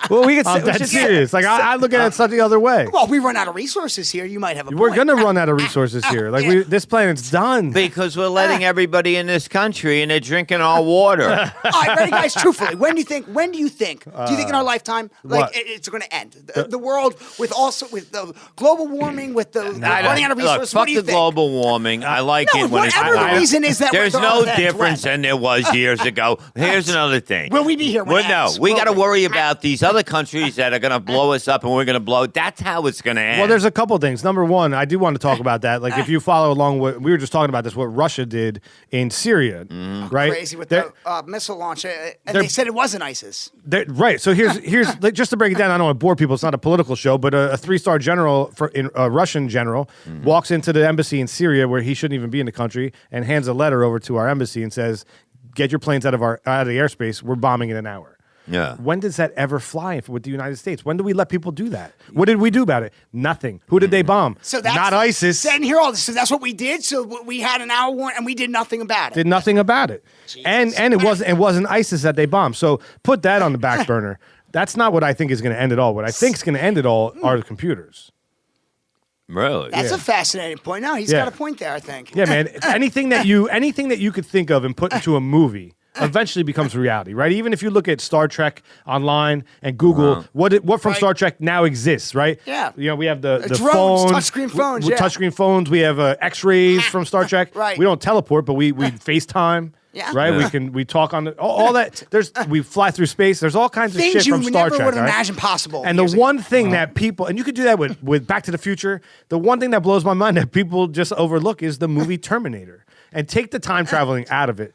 [SPEAKER 6] Well, we could.
[SPEAKER 5] I'm dead serious. Like I look at it such the other way.
[SPEAKER 2] Well, we run out of resources here. You might have a
[SPEAKER 5] We're
[SPEAKER 2] point.
[SPEAKER 5] gonna run out of resources here. Like this planet's done.
[SPEAKER 1] Because we're letting everybody in this country and they're drinking our water.
[SPEAKER 2] All right, ready, guys? Truthfully, when do you think? Do you think in our lifetime,
[SPEAKER 5] what?
[SPEAKER 2] it's going to end? The world with the global warming, with the running out of resources.
[SPEAKER 1] Fuck
[SPEAKER 2] what do you
[SPEAKER 1] the
[SPEAKER 2] think?
[SPEAKER 1] global warming. I like
[SPEAKER 2] No,
[SPEAKER 1] it when it's
[SPEAKER 2] whatever the reason is that
[SPEAKER 1] there's
[SPEAKER 2] we're
[SPEAKER 1] no
[SPEAKER 2] throwing
[SPEAKER 1] difference
[SPEAKER 2] that
[SPEAKER 1] than there was years ago. Here's another thing.
[SPEAKER 2] Will we be here when it
[SPEAKER 1] No,
[SPEAKER 2] ends?
[SPEAKER 1] we
[SPEAKER 2] Will
[SPEAKER 1] got to
[SPEAKER 2] we?
[SPEAKER 1] worry about these other countries that are going to blow us up and we're going to blow. That's how it's going to end.
[SPEAKER 5] Well, there's a couple things. Number one, I do want to talk about that. Like, if you follow along, we were just talking about this, what Russia did in Syria, right?
[SPEAKER 2] Crazy with the missile launch, and they said it wasn't ISIS.
[SPEAKER 5] Right. So here's like, just to break it down. I don't want to bore people. It's not a political show, but a 3-star general, a Russian general, walks into the embassy in Syria where he shouldn't even be in the country and hands a letter over to our embassy and says, "Get your planes out of the airspace. We're bombing in an hour."
[SPEAKER 1] Yeah.
[SPEAKER 5] When does that ever fly with the United States? When do we let people do that? What did we do about it? Nothing. Who did they bomb?
[SPEAKER 2] So that's
[SPEAKER 5] not ISIS.
[SPEAKER 2] And hear all this. So that's what we did. So we had an hour warrant, and we did nothing about it.
[SPEAKER 5] Did nothing about it. And it wasn't ISIS that they bombed. So put that on the back burner. That's not what I think is going to end it all. What I think is going to end it all are the computers.
[SPEAKER 1] Really?
[SPEAKER 2] That's a fascinating point. No, he's got a point there, I think.
[SPEAKER 5] Yeah, man. Anything that you could think of and put into a movie eventually becomes reality, right? Even if you look at Star Trek online and Google what from Star Trek now exists, right?
[SPEAKER 2] Yeah.
[SPEAKER 5] We have the
[SPEAKER 2] Drones,
[SPEAKER 5] phones,
[SPEAKER 2] touchscreen phones,
[SPEAKER 5] touchscreen phones. We have X-rays from Star Trek.
[SPEAKER 2] Right.
[SPEAKER 5] We don't teleport, but we FaceTime.
[SPEAKER 2] Yeah.
[SPEAKER 5] Right.
[SPEAKER 1] Yeah.
[SPEAKER 5] We talk on all that. We fly through space. There's all kinds of
[SPEAKER 2] Things
[SPEAKER 5] shit
[SPEAKER 2] you
[SPEAKER 5] from Star
[SPEAKER 2] never
[SPEAKER 5] Trek.
[SPEAKER 2] would have
[SPEAKER 5] right?
[SPEAKER 2] imagined possible.
[SPEAKER 5] And the one thing that people, and you could do that with Back to the Future, the one thing that blows my mind that people just overlook is the movie Terminator. And take the time traveling out of it.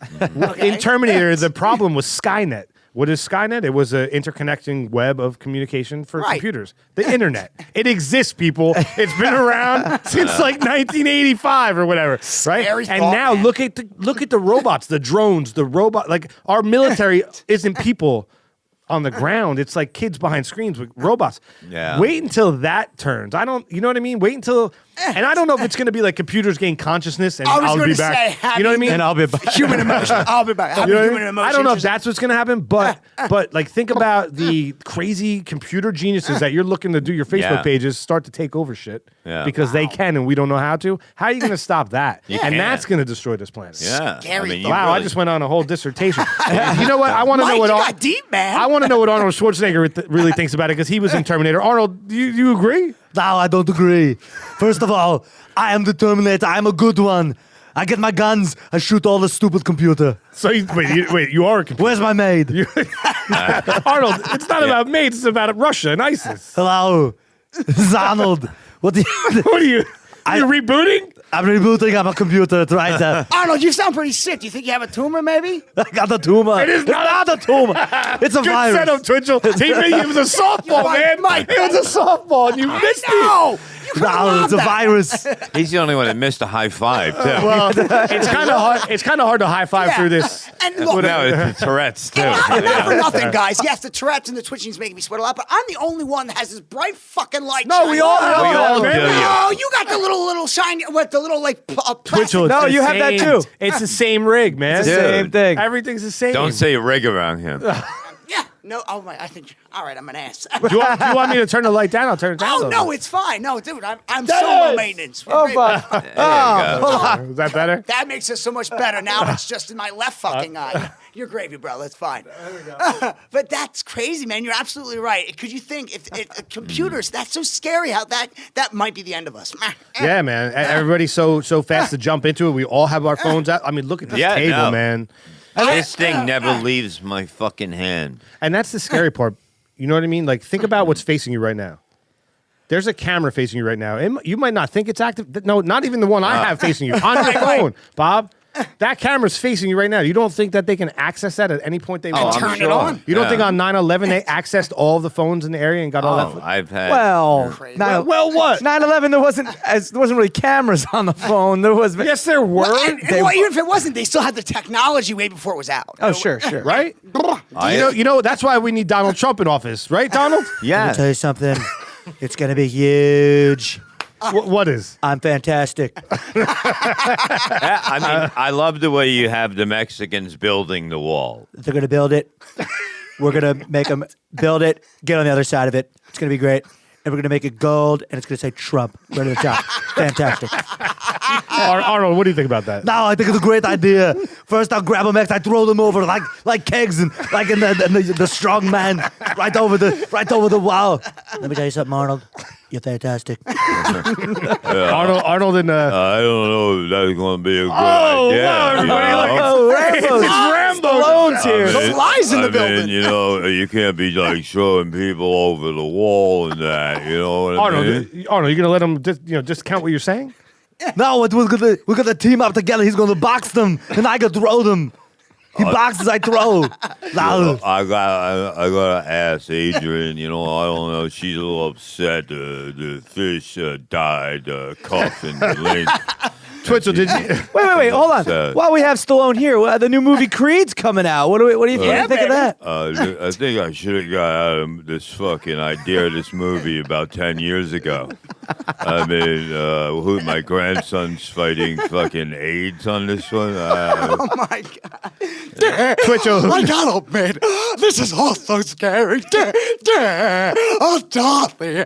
[SPEAKER 5] In Terminator, the problem was Skynet. What is Skynet? It was an interconnecting web of communication for computers. The internet. It exists, people. It's been around since like 1985 or whatever, right?
[SPEAKER 2] Scary
[SPEAKER 5] And
[SPEAKER 2] thought,
[SPEAKER 5] now
[SPEAKER 2] man.
[SPEAKER 5] look at the robots, the drones, the robot. Like our military isn't people on the ground. It's like kids behind screens with robots.
[SPEAKER 1] Yeah.
[SPEAKER 5] Wait until that turns. You know what I mean? Wait until And I don't know if it's going to be like computers gain consciousness and
[SPEAKER 2] I was
[SPEAKER 5] I'll
[SPEAKER 2] gonna
[SPEAKER 5] be back.
[SPEAKER 2] say,
[SPEAKER 5] You know what I mean?
[SPEAKER 6] And I'll be back.
[SPEAKER 2] Human emotion. I'll be back.
[SPEAKER 5] You know what I
[SPEAKER 2] Human
[SPEAKER 5] mean?
[SPEAKER 2] emotion.
[SPEAKER 5] I don't know if that's what's going to happen, but like think about the crazy computer geniuses that you're looking to do your Facebook pages start to take over shit because they can and we don't know how to. How are you going to stop that? And that's going to destroy this planet.
[SPEAKER 1] Yeah.
[SPEAKER 2] Scary thought.
[SPEAKER 5] Wow, I just went on a whole dissertation. You know what? I want to know what
[SPEAKER 2] you got deep, man.
[SPEAKER 5] I want to know what Arnold Schwarzenegger really thinks about it because he was in Terminator. Arnold, do you agree?
[SPEAKER 6] No, I don't agree. First of all, I am the Terminator. I'm a good one. I get my guns. I shoot all the stupid computer.
[SPEAKER 5] So wait, you are a computer.
[SPEAKER 6] Where's my maid?
[SPEAKER 5] Arnold, it's not about maids, it's about Russia and ISIS.
[SPEAKER 6] Hello, this is Arnold. What are you
[SPEAKER 5] rebooting?
[SPEAKER 6] I'm rebooting. I'm a computer trying to.
[SPEAKER 2] Arnold, you sound pretty sick. Do you think you have a tumor, maybe?
[SPEAKER 6] I got the tumor.
[SPEAKER 5] It is not
[SPEAKER 6] a tumor. It's a
[SPEAKER 5] Good
[SPEAKER 6] virus.
[SPEAKER 5] setup, Twitchell. It was a softball, man.
[SPEAKER 2] Mike.
[SPEAKER 5] It was a softball, and you missed it.
[SPEAKER 2] No.
[SPEAKER 6] No, it's a virus.
[SPEAKER 1] He's the only one that missed a high five, too.
[SPEAKER 5] Well, it's kind of hard. It's kind of hard to high five through this.
[SPEAKER 2] And look,
[SPEAKER 1] No, it's the Tourette's, too.
[SPEAKER 2] not for nothing, guys. Yes, the Tourette's and the twitching's making me sweat a lot, but I'm the only one that has this bright fucking light.
[SPEAKER 5] No, we all have
[SPEAKER 1] all
[SPEAKER 5] that,
[SPEAKER 1] do.
[SPEAKER 5] man.
[SPEAKER 2] No, you got the little shiny, what the little like
[SPEAKER 5] Twitchell,
[SPEAKER 6] No,
[SPEAKER 5] it's the
[SPEAKER 6] you have that
[SPEAKER 5] same-
[SPEAKER 6] too.
[SPEAKER 5] It's the same rig, man.
[SPEAKER 6] It's the same thing.
[SPEAKER 5] Everything's the same.
[SPEAKER 1] Don't say rig around him.
[SPEAKER 2] Yeah. No. Oh my. I think. All right. I'm an ass.
[SPEAKER 5] Do you want me to turn the light down? I'll turn it down. a
[SPEAKER 2] Oh
[SPEAKER 5] little
[SPEAKER 2] no,
[SPEAKER 5] bit.
[SPEAKER 2] it's fine. No, dude, I'm so low maintenance.
[SPEAKER 6] Oh, fuck.
[SPEAKER 1] There you go.
[SPEAKER 5] Is that better?
[SPEAKER 2] That makes it so much better. Now it's just in my left fucking eye. You're gravy, bro. That's fine. But that's crazy, man. You're absolutely right. Because you think if computers, that's so scary how that might be the end of us.
[SPEAKER 5] Yeah, man. Everybody's so fast to jump into it. We all have our phones out. I mean, look at this table, man.
[SPEAKER 1] This thing never leaves my fucking hand.
[SPEAKER 5] And that's the scary part. You know what I mean? Like, think about what's facing you right now. There's a camera facing you right now. You might not think it's active. No, not even the one I have facing you. On your phone, Bob. That camera's facing you right now. You don't think that they can access that at any point they want?
[SPEAKER 2] turn it on.
[SPEAKER 5] You don't think on 9/11 they accessed all of the phones in the area and got all that?
[SPEAKER 1] I've had.
[SPEAKER 6] Well,
[SPEAKER 5] Well, what?
[SPEAKER 6] 9/11, there wasn't really cameras on the phone. There was.
[SPEAKER 5] Yes, there were.
[SPEAKER 2] Well, even if it wasn't, they still had the technology way before it was out.
[SPEAKER 6] Oh, sure.
[SPEAKER 5] Right? You know, that's why we need Donald Trump in office, right, Donald?
[SPEAKER 1] Yeah.
[SPEAKER 6] Tell you something. It's gonna be huge.
[SPEAKER 5] What is?
[SPEAKER 6] I'm fantastic.
[SPEAKER 1] I mean, I love the way you have the Mexicans building the wall.
[SPEAKER 6] They're gonna build it. We're gonna make them build it. Get on the other side of it. It's gonna be great. And we're gonna make it gold, and it's gonna say Trump right at the top. Fantastic.
[SPEAKER 5] Arnold, what do you think about that?
[SPEAKER 6] No, I think it's a great idea. First, I'll grab them next. I throw them over like kegs and like in the strong man right over the wall. Let me tell you something, Arnold. You're fantastic.
[SPEAKER 5] Arnold and
[SPEAKER 1] I don't know if that's going to be a good
[SPEAKER 5] wow,
[SPEAKER 1] idea.
[SPEAKER 5] everybody,
[SPEAKER 6] Rambo.
[SPEAKER 5] It's Rambo.
[SPEAKER 6] Stallone's here.
[SPEAKER 2] Those lies in the building.
[SPEAKER 1] You know, you can't be like throwing people over the wall and that. You know what I mean?
[SPEAKER 5] Arnold, you gonna let him just count what you're saying?
[SPEAKER 6] No, we're gonna team up together. He's gonna box them, and I can throw them. He boxes, I throw. No.
[SPEAKER 1] I gotta ask Adrian. You know, I don't know. She's a little upset. The fish died, cuff and link.
[SPEAKER 5] Twitchell, did you?
[SPEAKER 6] Wait, hold on. While we have Stallone here, the new movie Creed's coming out. What do you think of that?
[SPEAKER 1] I think I should have got out of this fucking idea of this movie about 10 years ago. I mean, my grandson's fighting fucking AIDS on this one.
[SPEAKER 2] Oh my god.
[SPEAKER 5] Twitchell.
[SPEAKER 2] I gotta admit, this is all so scary. Oh, Dorothy.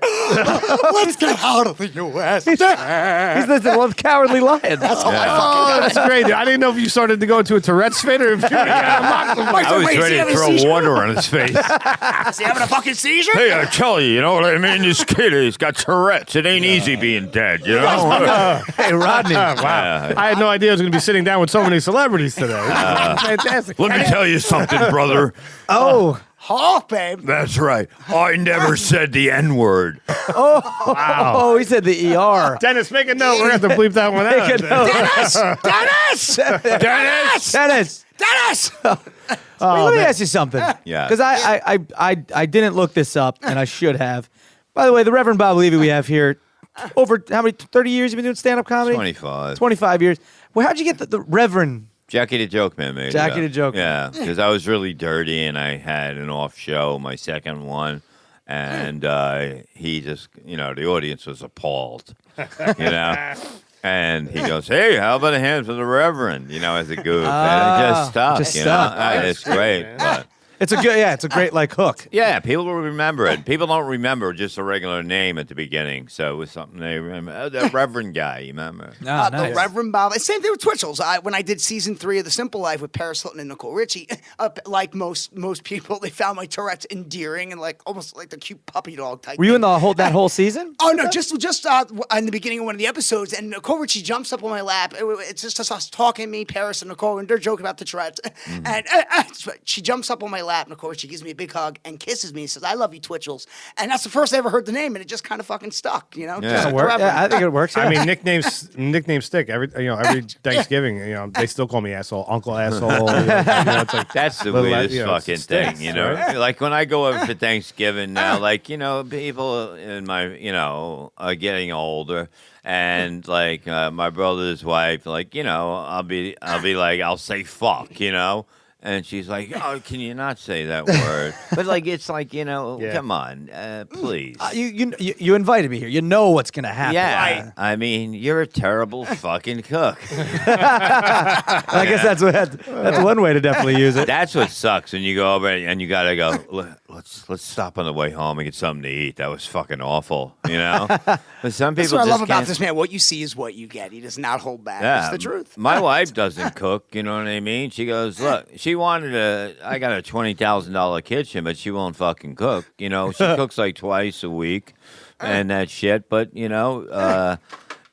[SPEAKER 2] Let's get out of the U.S.
[SPEAKER 6] He's listening to Cowardly Lion.
[SPEAKER 2] That's all I
[SPEAKER 5] Oh,
[SPEAKER 2] fucking
[SPEAKER 5] that's great. I didn't know if you started to go into a Tourette's fit or if you were
[SPEAKER 1] I was ready to throw water on his face.
[SPEAKER 2] Is he having a fucking seizure?
[SPEAKER 1] Hey, I tell you know what I mean? This kid, he's got Tourette's. It ain't easy being dead, you know?
[SPEAKER 6] Hey, Rodney.
[SPEAKER 5] Wow. I had no idea I was going to be sitting down with so many celebrities today. Fantastic.
[SPEAKER 1] Let me tell you something, brother.
[SPEAKER 6] Oh.
[SPEAKER 2] Oh, babe.
[SPEAKER 1] That's right. I never said the N-word.
[SPEAKER 6] Oh, he said the ER.
[SPEAKER 5] Dennis, make a note. We're going to have to bleep that one out.
[SPEAKER 2] Dennis!
[SPEAKER 6] Let me ask you something.
[SPEAKER 1] Yeah.
[SPEAKER 6] Because I didn't look this up, and I should have. By the way, the Reverend Bob Levy we have here, over how many, 30 years you've been doing stand-up comedy?
[SPEAKER 1] 25.
[SPEAKER 6] 25 years. Well, how'd you get the Reverend?
[SPEAKER 1] Jackie the Joke Man made
[SPEAKER 6] Jackie
[SPEAKER 1] it
[SPEAKER 6] the
[SPEAKER 1] up.
[SPEAKER 6] Joke Man.
[SPEAKER 1] Yeah, because I was really dirty and I had an off show, my second one. And he just, the audience was appalled, And he goes, "Hey, how about a hand for the Reverend?" As a goof. And it just stuck. It's great. But
[SPEAKER 6] It's a great like hook.
[SPEAKER 1] yeah, people will remember it. People don't remember just a regular name at the beginning, so it was something they remember. Oh, that Reverend guy, you remember?
[SPEAKER 6] Nice.
[SPEAKER 2] The Reverend Bob. Same thing with Twitchels. When I did season 3 of The Simple Life with Paris Hilton and Nicole Richie, like most people, they found my Tourette's endearing and like almost like the cute puppy dog type.
[SPEAKER 6] Were you in
[SPEAKER 2] thing.
[SPEAKER 6] that whole season?
[SPEAKER 2] Oh no, just in the beginning of one of the episodes, and Nicole Richie jumps up on my lap. It's just us talking, me, Paris, and Nicole, and they're joking about the Tourette's. And she jumps up on my lap. Nicole Richie gives me a big hug and kisses me and says, "I love you, Twitchels." And that's the first I ever heard the name, and it just kind of fucking stuck,
[SPEAKER 1] Yeah.
[SPEAKER 2] Just
[SPEAKER 6] I think it works. Yeah.
[SPEAKER 5] I mean, nicknames stick. Every Thanksgiving, they still call me asshole, Uncle Asshole. It's like
[SPEAKER 1] that's the weirdest fucking thing, Right? Like when I go over for Thanksgiving now, people in my, are getting older. And like my brother's wife, I'll be like, I'll say fuck, And she's like, "Oh, can you not say that word?" But it's like, come on, please.
[SPEAKER 6] You invited me here. You know what's gonna happen.
[SPEAKER 1] Yeah,
[SPEAKER 6] Right.
[SPEAKER 1] I mean, you're a terrible fucking cook.
[SPEAKER 6] I guess that's one way to definitely use it.
[SPEAKER 1] That's what sucks when you go over and you gotta go. Let's stop on the way home and get something to eat. That was fucking awful, But some people.
[SPEAKER 2] That's what I love about
[SPEAKER 1] can't...
[SPEAKER 2] this man. What you see is what you get. He does not hold back.
[SPEAKER 1] Yeah,
[SPEAKER 2] It's the truth.
[SPEAKER 1] My wife doesn't cook. You know what I mean? She goes, "Look, she wanted I got a $20,000 kitchen, but she won't fucking cook. She cooks like twice a week and that shit. But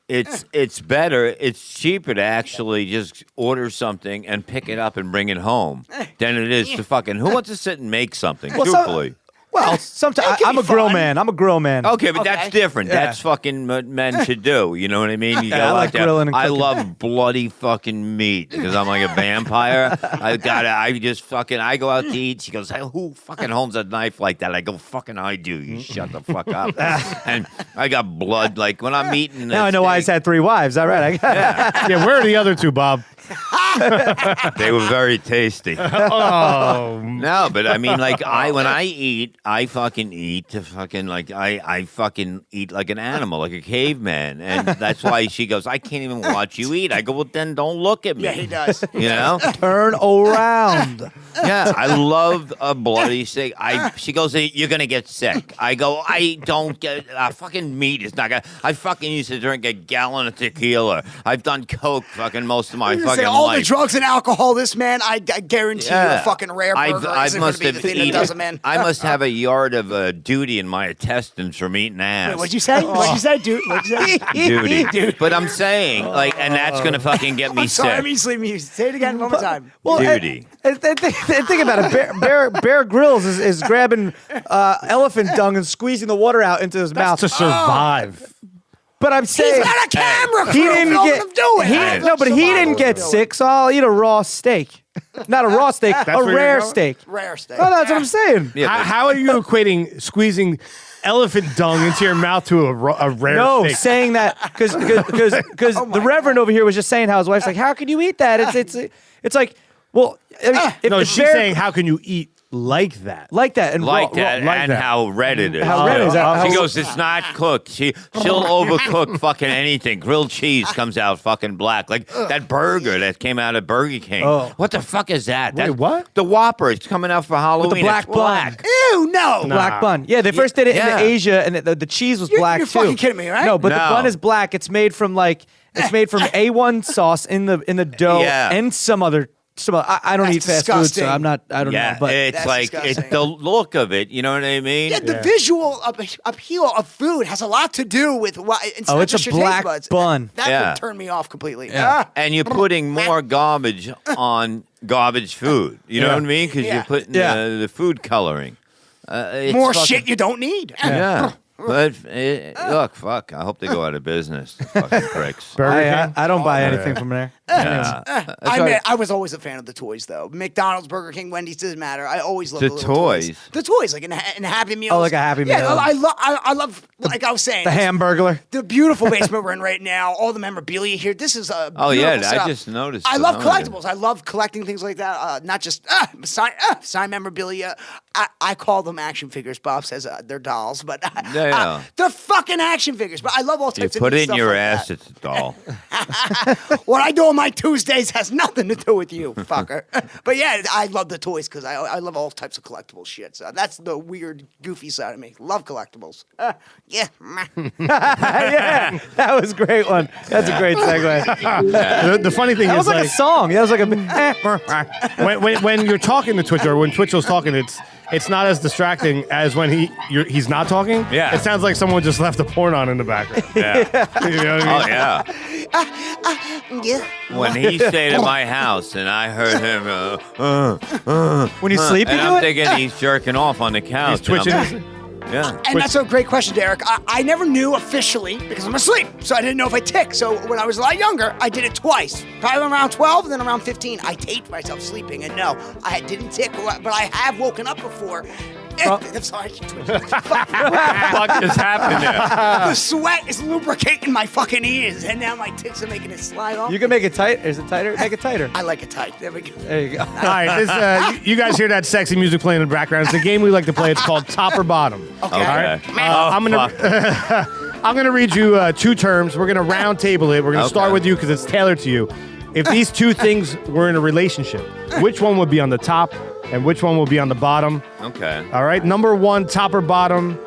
[SPEAKER 1] it's better. It's cheaper to actually just order something and pick it up and bring it home than it is to fucking. Who wants to sit and make something? Truthfully.
[SPEAKER 6] Well, sometimes I'm a grown man. I'm a grown man.
[SPEAKER 1] Okay, but that's different. Yeah. That's fucking what men should do. You know what I mean? You
[SPEAKER 6] I like grilling and
[SPEAKER 1] I
[SPEAKER 6] cooking.
[SPEAKER 1] love bloody fucking meat because I'm like a vampire. I go out to eat. She goes, "Hey, who fucking owns a knife like that?" I go, "Fucking I do. You shut the fuck up." And I got blood. Like when I'm eating.
[SPEAKER 6] Now I know why he's had 3 wives. All right.
[SPEAKER 5] yeah, where are the other 2, Bob?
[SPEAKER 1] They were very tasty.
[SPEAKER 5] Oh
[SPEAKER 1] no, but I mean, when I eat, I fucking eat to fucking I fucking eat like an animal, like a caveman, and that's why she goes, "I can't even watch you eat." I go, "Well, then don't look at me."
[SPEAKER 2] Yeah, he does.
[SPEAKER 6] Turn around.
[SPEAKER 1] Yeah, I love a bloody steak. She goes, "You're gonna get sick." I go, "I don't get fucking meat is not gonna." I fucking used to drink a gallon of tequila. I've done coke fucking most of my fucking
[SPEAKER 2] all
[SPEAKER 1] life.
[SPEAKER 2] the drugs and alcohol, this man, I guarantee you a fucking rare burger isn't going to be the thing that does it, man.
[SPEAKER 1] I must have a yard of duty in my intestines from eating ass.
[SPEAKER 2] Wait, what'd you say? What'd you say, dude? What'd you say?
[SPEAKER 1] Duty.
[SPEAKER 2] Dude.
[SPEAKER 1] But I'm saying, and that's going to fucking get me
[SPEAKER 2] I'm sorry,
[SPEAKER 1] sick.
[SPEAKER 2] I mean, sleep music. Say it again one more time.
[SPEAKER 6] Well,
[SPEAKER 1] Duty.
[SPEAKER 6] Think about it. Bear Grylls is grabbing elephant dung and squeezing the water out into his mouth
[SPEAKER 5] to survive.
[SPEAKER 6] But I'm saying
[SPEAKER 2] He's got a camera crew.
[SPEAKER 6] he didn't
[SPEAKER 2] get
[SPEAKER 6] get. But he didn't get sick. So I'll eat a raw steak. Not a raw steak, a rare steak.
[SPEAKER 2] Rare steak.
[SPEAKER 6] Oh, that's what I'm saying.
[SPEAKER 1] Yeah,
[SPEAKER 5] How are you equating squeezing elephant dung into your mouth to a rare steak?
[SPEAKER 6] Saying that because the Reverend over here was just saying how his wife's like, "How can you eat that?" It's like, well,
[SPEAKER 5] she's saying, "How can you eat like that?"
[SPEAKER 6] and
[SPEAKER 1] how red it is.
[SPEAKER 6] How red is that?
[SPEAKER 1] She goes, "It's not cooked." She'll overcook fucking anything. Grilled cheese comes out fucking black. Like that burger that came out of Burger King.
[SPEAKER 6] Oh.
[SPEAKER 1] What the fuck is that?
[SPEAKER 5] Wait, what?
[SPEAKER 1] The Whopper. It's coming out for Halloween.
[SPEAKER 6] With the black
[SPEAKER 1] it's black.
[SPEAKER 6] bun.
[SPEAKER 2] Ew, no.
[SPEAKER 6] Black bun. Yeah, they first did it in Asia, and the cheese was black
[SPEAKER 2] you're
[SPEAKER 6] too.
[SPEAKER 2] fucking kidding me, right?
[SPEAKER 6] No, but
[SPEAKER 1] No.
[SPEAKER 6] the bun is black. It's made from A1 sauce in the dough and some other. I don't
[SPEAKER 2] That's
[SPEAKER 6] eat fast
[SPEAKER 2] disgusting.
[SPEAKER 6] food, so I'm not. I don't know. But
[SPEAKER 1] it's
[SPEAKER 2] That's
[SPEAKER 1] like
[SPEAKER 2] disgusting.
[SPEAKER 1] the look of it. You know what I mean?
[SPEAKER 2] Yeah, the visual appeal of food has a lot to do with what. It's not
[SPEAKER 6] it's
[SPEAKER 2] just
[SPEAKER 6] a
[SPEAKER 2] your
[SPEAKER 6] black
[SPEAKER 2] taste buds.
[SPEAKER 6] bun.
[SPEAKER 2] That would turn me off completely.
[SPEAKER 6] Yeah.
[SPEAKER 1] And you're putting more garbage on garbage food. You know what I mean? Because you're putting the food coloring. It's
[SPEAKER 2] More
[SPEAKER 1] fucking-
[SPEAKER 2] shit you don't need.
[SPEAKER 1] Yeah. But look, fuck. I hope they go out of business. The fucking pricks.
[SPEAKER 6] I don't buy anything from there.
[SPEAKER 2] I was always a fan of the toys, though. McDonald's, Burger King, Wendy's, doesn't matter. I always loved
[SPEAKER 1] The
[SPEAKER 2] the little toys.
[SPEAKER 1] toys?
[SPEAKER 2] The toys, like in Happy Meals.
[SPEAKER 6] Oh, like a Happy
[SPEAKER 2] Yeah,
[SPEAKER 6] Meal.
[SPEAKER 2] I love, like I was saying.
[SPEAKER 6] The Hamburgler.
[SPEAKER 2] The beautiful basement we're in right now, all the memorabilia here. This is a
[SPEAKER 1] Oh, yeah.
[SPEAKER 2] beautiful setup.
[SPEAKER 1] I just noticed.
[SPEAKER 2] I
[SPEAKER 1] it.
[SPEAKER 2] love
[SPEAKER 1] Oh, yeah.
[SPEAKER 2] collectibles. I love collecting things like that. Not just signed memorabilia. I call them action figures. Bob says they're dolls, but
[SPEAKER 1] Yeah.
[SPEAKER 2] they're fucking action figures. But I love all
[SPEAKER 1] You
[SPEAKER 2] types of
[SPEAKER 1] put it in
[SPEAKER 2] stuff
[SPEAKER 1] your
[SPEAKER 2] like
[SPEAKER 1] ass,
[SPEAKER 2] that.
[SPEAKER 1] it's a doll.
[SPEAKER 2] What I do on my Tuesdays has nothing to do with you, fucker. But yeah, I love the toys because I love all types of collectible shit. So that's the weird, goofy side of me. Love collectibles. Yeah.
[SPEAKER 6] Yeah, that was a great one. That's a great segue.
[SPEAKER 5] The funny thing
[SPEAKER 6] That
[SPEAKER 5] is,
[SPEAKER 6] was like a song. That was like a.
[SPEAKER 5] when you're talking to Twitch or when Twitchel's talking, it's not as distracting as when he's not talking.
[SPEAKER 1] Yeah.
[SPEAKER 5] It sounds like someone just left the porn on in the background.
[SPEAKER 1] Yeah.
[SPEAKER 5] You know what I mean?
[SPEAKER 1] Oh, yeah.
[SPEAKER 2] Yeah.
[SPEAKER 1] When he stayed at my house and I heard him,
[SPEAKER 6] When you sleep, you
[SPEAKER 1] and
[SPEAKER 6] do
[SPEAKER 1] I'm
[SPEAKER 6] it?
[SPEAKER 1] thinking he's jerking off on the couch.
[SPEAKER 5] He's twitching.
[SPEAKER 1] and Yeah.
[SPEAKER 2] And that's a great question, Derek. I never knew officially because I'm asleep, so I didn't know if I tick. So when I was a lot younger, I did it twice. Probably around 12, and then around 15, I taped myself sleeping. And no, I didn't tick, but I have woken up before. I'm sorry.
[SPEAKER 1] What the fuck just happened there?
[SPEAKER 2] The sweat is lubricating my fucking ears, and now my ticks are making it slide off.
[SPEAKER 6] You can make it tight. Is it tighter? Make it tighter.
[SPEAKER 2] I like it tight. There we go.
[SPEAKER 6] There you go.
[SPEAKER 5] All right, you guys hear that sexy music playing in the background? It's a game we like to play. It's called Top or Bottom.
[SPEAKER 2] Okay.
[SPEAKER 5] All right.
[SPEAKER 1] Fuck.
[SPEAKER 5] I'm gonna read you 2 terms. We're gonna round table it. We're gonna start with you because it's tailored to you. If these 2 things were in a relationship, which one would be on the top and which one will be on the bottom?
[SPEAKER 1] Okay.
[SPEAKER 5] All right. Number 1, top or bottom,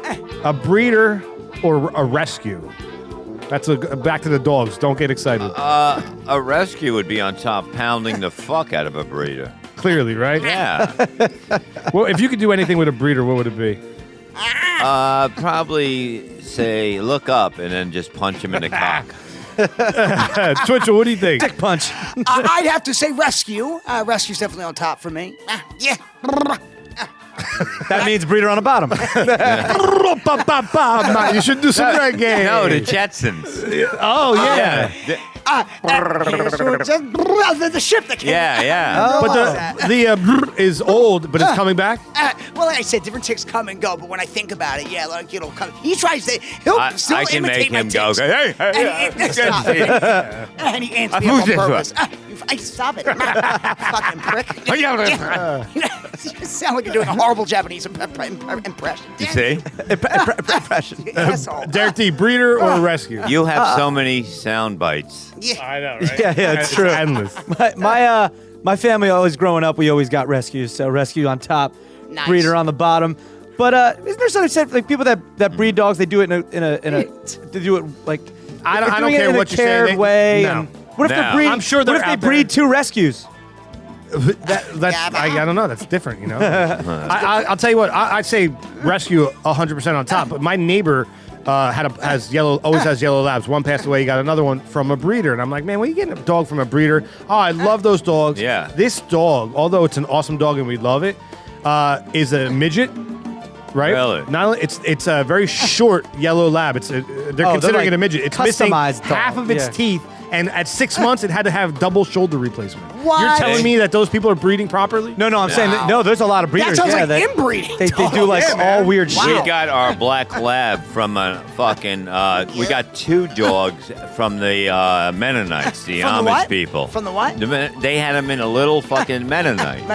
[SPEAKER 5] a breeder or a rescue. That's back to the dogs. Don't get excited.
[SPEAKER 1] A rescue would be on top, pounding the fuck out of a breeder.
[SPEAKER 5] Clearly, right?
[SPEAKER 1] Yeah.
[SPEAKER 5] Well, if you could do anything with a breeder, what would it be?
[SPEAKER 1] Probably say, look up, and then just punch him in the cock.
[SPEAKER 5] Twitchell, what do you think?
[SPEAKER 6] Dick punch.
[SPEAKER 2] I'd have to say rescue. Rescue's definitely on top for me. Yeah.
[SPEAKER 6] That means breeder on the bottom.
[SPEAKER 5] You should do some reggae.
[SPEAKER 1] No, the Jetsons.
[SPEAKER 5] Oh, yeah.
[SPEAKER 2] The ship that came.
[SPEAKER 1] Yeah.
[SPEAKER 5] But the is old, but it's coming back?
[SPEAKER 2] Well, like I said, different ticks come and go, but when I think about it, yeah, like it'll come. He tries to, he'll still
[SPEAKER 1] I can
[SPEAKER 2] imitate
[SPEAKER 1] make him go,
[SPEAKER 2] ticks.
[SPEAKER 1] hey,
[SPEAKER 2] Stop it. And he ants me up on purpose. Stop it. Fucking prick. You sound like you're doing a horrible Japanese impression.
[SPEAKER 1] You see?
[SPEAKER 6] Impression.
[SPEAKER 2] Asshole.
[SPEAKER 5] Derek D, breeder or rescue?
[SPEAKER 1] You have so many sound bites.
[SPEAKER 2] Yeah.
[SPEAKER 5] I know, right?
[SPEAKER 6] Yeah, it's true.
[SPEAKER 5] Endless.
[SPEAKER 6] My family always growing up, we always got rescues. So rescue on top,
[SPEAKER 2] Nice.
[SPEAKER 6] breeder on the bottom. But isn't there something said like people that breed dogs? They do it in a they do it like
[SPEAKER 5] I don't
[SPEAKER 6] doing it
[SPEAKER 5] care
[SPEAKER 6] in
[SPEAKER 5] what
[SPEAKER 6] a
[SPEAKER 5] you say.
[SPEAKER 6] cared way.
[SPEAKER 5] No.
[SPEAKER 6] And what if
[SPEAKER 1] No.
[SPEAKER 6] they breed?
[SPEAKER 5] I'm sure they're
[SPEAKER 6] What if they
[SPEAKER 5] out there.
[SPEAKER 6] breed 2 rescues?
[SPEAKER 5] I don't know. That's different, you know. I'll tell you what. I'd say rescue 100% on top. But my neighbor always has yellow labs. One passed away. He got another one from a breeder, and I'm like, man, when you getting a dog from a breeder? Oh, I love those dogs.
[SPEAKER 1] Yeah.
[SPEAKER 5] This dog, although it's an awesome dog and we love it, is a midget. Right?
[SPEAKER 1] Really?
[SPEAKER 5] Not only it's a very short yellow lab. They're considering
[SPEAKER 6] like
[SPEAKER 5] it a midget. It's missing
[SPEAKER 6] customized
[SPEAKER 5] half
[SPEAKER 6] dog,
[SPEAKER 5] of its
[SPEAKER 6] yeah.
[SPEAKER 5] teeth, and at 6 months it had to have double shoulder replacement.
[SPEAKER 2] What?
[SPEAKER 5] You're telling me that those people are breeding properly?
[SPEAKER 6] No, I'm saying that, no. There's a lot of breeders.
[SPEAKER 2] That sounds
[SPEAKER 6] yeah,
[SPEAKER 2] like inbreeding.
[SPEAKER 6] They do like
[SPEAKER 2] dogs.
[SPEAKER 6] all weird
[SPEAKER 1] We
[SPEAKER 6] shit.
[SPEAKER 1] got our black lab from a fucking. We got 2 dogs from the Mennonites, the
[SPEAKER 2] From the
[SPEAKER 1] Amish
[SPEAKER 2] what?
[SPEAKER 1] people.
[SPEAKER 2] From the what?
[SPEAKER 1] They had them in a little fucking Mennonite.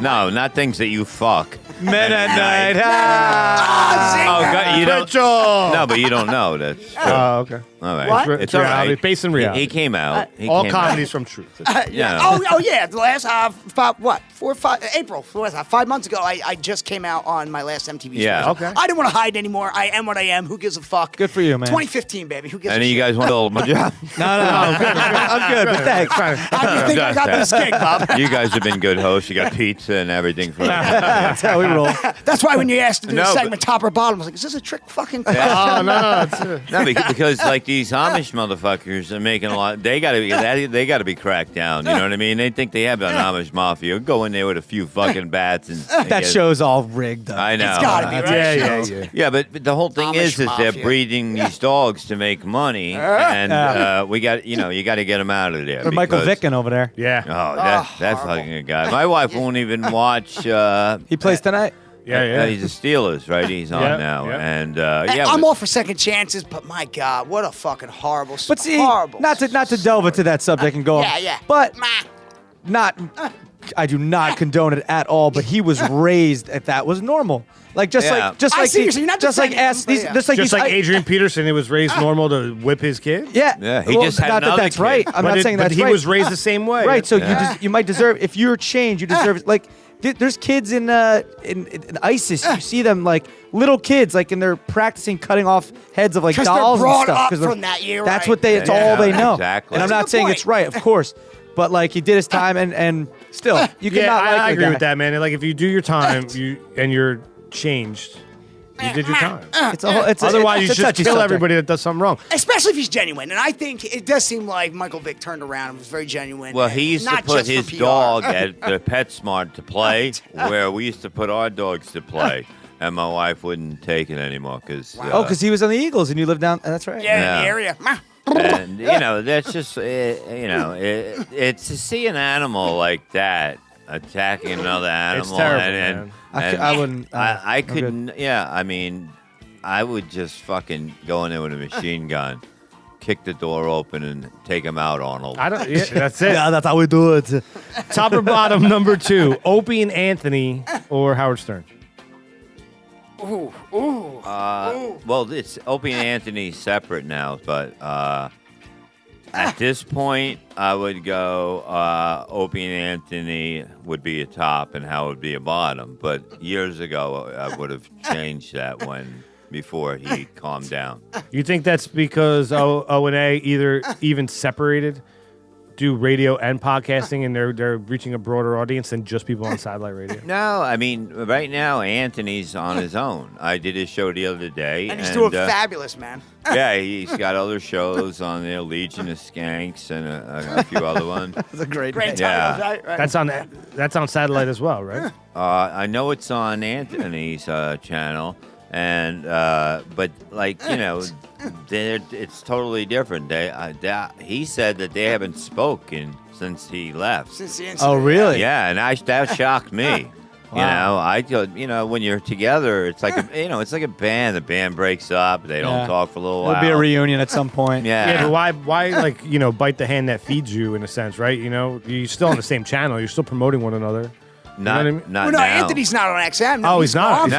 [SPEAKER 1] No, not things that you fuck.
[SPEAKER 6] Mennonite.
[SPEAKER 1] Oh, God, you don't.
[SPEAKER 5] Twitchell!
[SPEAKER 1] No, but you don't know. That's true.
[SPEAKER 5] Oh, okay.
[SPEAKER 1] All right.
[SPEAKER 2] What?
[SPEAKER 1] It's all
[SPEAKER 5] reality,
[SPEAKER 1] right.
[SPEAKER 5] based in reality.
[SPEAKER 1] He came out.
[SPEAKER 5] All comedies from truth.
[SPEAKER 1] Yeah.
[SPEAKER 2] Oh yeah. The last 5 months ago, I just came out on my last MTV
[SPEAKER 1] Yeah.
[SPEAKER 2] special.
[SPEAKER 5] Okay.
[SPEAKER 2] I didn't want to hide anymore. I am what I am. Who gives a fuck?
[SPEAKER 6] Good for you, man.
[SPEAKER 2] 2015, baby. Who gives
[SPEAKER 1] Any
[SPEAKER 2] a
[SPEAKER 1] of you
[SPEAKER 2] shit?
[SPEAKER 1] guys want to hold my job?
[SPEAKER 6] No. I'm good, but thanks.
[SPEAKER 2] How do you think I got this gig, Bob?
[SPEAKER 1] You guys have been good hosts. You got pizza and everything for
[SPEAKER 6] That's how we roll.
[SPEAKER 2] That's why when you asked to do the
[SPEAKER 1] No,
[SPEAKER 2] segment top or bottom, I was like, is this a trick fucking question?
[SPEAKER 5] Oh, no.
[SPEAKER 1] No, because like these Amish motherfuckers are making a lot. They got to be cracked down. You know what I mean? They think they have an Amish mafia. Go in there with a few fucking bats and
[SPEAKER 6] That show's all rigged, though.
[SPEAKER 1] I know.
[SPEAKER 2] It's gotta be, right?
[SPEAKER 5] Yeah.
[SPEAKER 1] Yeah, but the whole thing
[SPEAKER 2] Amish
[SPEAKER 1] is they're
[SPEAKER 2] mafia.
[SPEAKER 1] breeding these dogs to make money, and we got you got to get them out of there.
[SPEAKER 6] Or Michael
[SPEAKER 1] because-
[SPEAKER 6] Vicken over there.
[SPEAKER 5] Yeah.
[SPEAKER 1] Oh, that fucking guy. My wife won't even watch.
[SPEAKER 6] He plays tonight.
[SPEAKER 5] Yeah.
[SPEAKER 1] He's the Steelers, right? He's on
[SPEAKER 5] Yeah,
[SPEAKER 1] now,
[SPEAKER 5] yeah.
[SPEAKER 1] and
[SPEAKER 2] I'm all for second chances, but my God, what a fucking horrible.
[SPEAKER 6] But see,
[SPEAKER 2] horrible.
[SPEAKER 6] not to delve into that subject and go.
[SPEAKER 2] Yeah.
[SPEAKER 6] But
[SPEAKER 2] Meh.
[SPEAKER 6] not I do not condone it at all. But he was raised that was normal. Like just like
[SPEAKER 5] Adrian Peterson, he was raised normal to whip his kid.
[SPEAKER 6] Yeah,
[SPEAKER 1] he just had
[SPEAKER 6] not
[SPEAKER 1] another
[SPEAKER 6] that's
[SPEAKER 1] kid.
[SPEAKER 6] right. I'm not saying that's
[SPEAKER 5] he
[SPEAKER 6] right.
[SPEAKER 5] was raised the same way,
[SPEAKER 6] right? So you might deserve if you're changed, you deserve like. There's kids in ISIS. You see them like little kids, like, and they're practicing cutting off heads of like dolls and stuff.
[SPEAKER 2] Because from that year,
[SPEAKER 6] that's what they. It's all they know.
[SPEAKER 1] Exactly.
[SPEAKER 6] And I'm not saying it's right, of course, but like he did his time, and still you cannot.
[SPEAKER 5] I agree with that, man. Like if you do your time, you're changed. You did your time. Otherwise, you should kill everybody that does something wrong.
[SPEAKER 2] Especially if he's genuine. And I think it does seem like Michael Vick turned around and was very genuine.
[SPEAKER 1] Well, he used to put his dog at the PetSmart to play, where we used to put our dogs to play. And my wife wouldn't take it anymore because
[SPEAKER 6] because he was on the Eagles and you lived down. That's right.
[SPEAKER 2] Yeah, in the area.
[SPEAKER 1] And that's just it's to see an animal like that attacking another animal.
[SPEAKER 5] It's terrible, man.
[SPEAKER 6] I wouldn't.
[SPEAKER 1] I couldn't. Yeah, I mean, I would just fucking go in there with a machine gun, kick the door open, and take him out, Arnold.
[SPEAKER 5] That's it.
[SPEAKER 6] Yeah, that's how we do it.
[SPEAKER 5] Top or bottom, number 2, Opie and Anthony or Howard Stern?
[SPEAKER 1] Well, it's Opie and Anthony separate now, but at this point, I would go Opie and Anthony would be a top and Howard would be a bottom. But years ago, I would have changed that before he calmed down.
[SPEAKER 5] You think that's because O and A even separated, do radio and podcasting, and they're reaching a broader audience than just people on satellite radio?
[SPEAKER 1] No, I mean, right now, Anthony's on his own. I did his show the other day.
[SPEAKER 2] And he's doing fabulous, man.
[SPEAKER 1] Yeah, he's got other shows on there, Legion of Skanks and a few other ones.
[SPEAKER 6] That's a great
[SPEAKER 2] Great
[SPEAKER 1] Yeah.
[SPEAKER 2] titles, right?
[SPEAKER 5] That's on satellite as well, right?
[SPEAKER 1] I know it's on Anthony's channel, and but like it's totally different. He said that they haven't spoken since he left.
[SPEAKER 2] Since the incident.
[SPEAKER 6] Oh, really?
[SPEAKER 1] Yeah, and that shocked me.
[SPEAKER 6] Wow.
[SPEAKER 1] I thought, when you're together, it's like it's like a band. The band breaks up, they don't talk for a little while.
[SPEAKER 6] There'll be a reunion at some point.
[SPEAKER 1] Yeah,
[SPEAKER 5] but why bite the hand that feeds you in a sense, right? You're still on the same channel. You're still promoting one another.
[SPEAKER 1] Not
[SPEAKER 2] well, no,
[SPEAKER 1] now.
[SPEAKER 2] Anthony's not on XM.
[SPEAKER 5] No, he's not.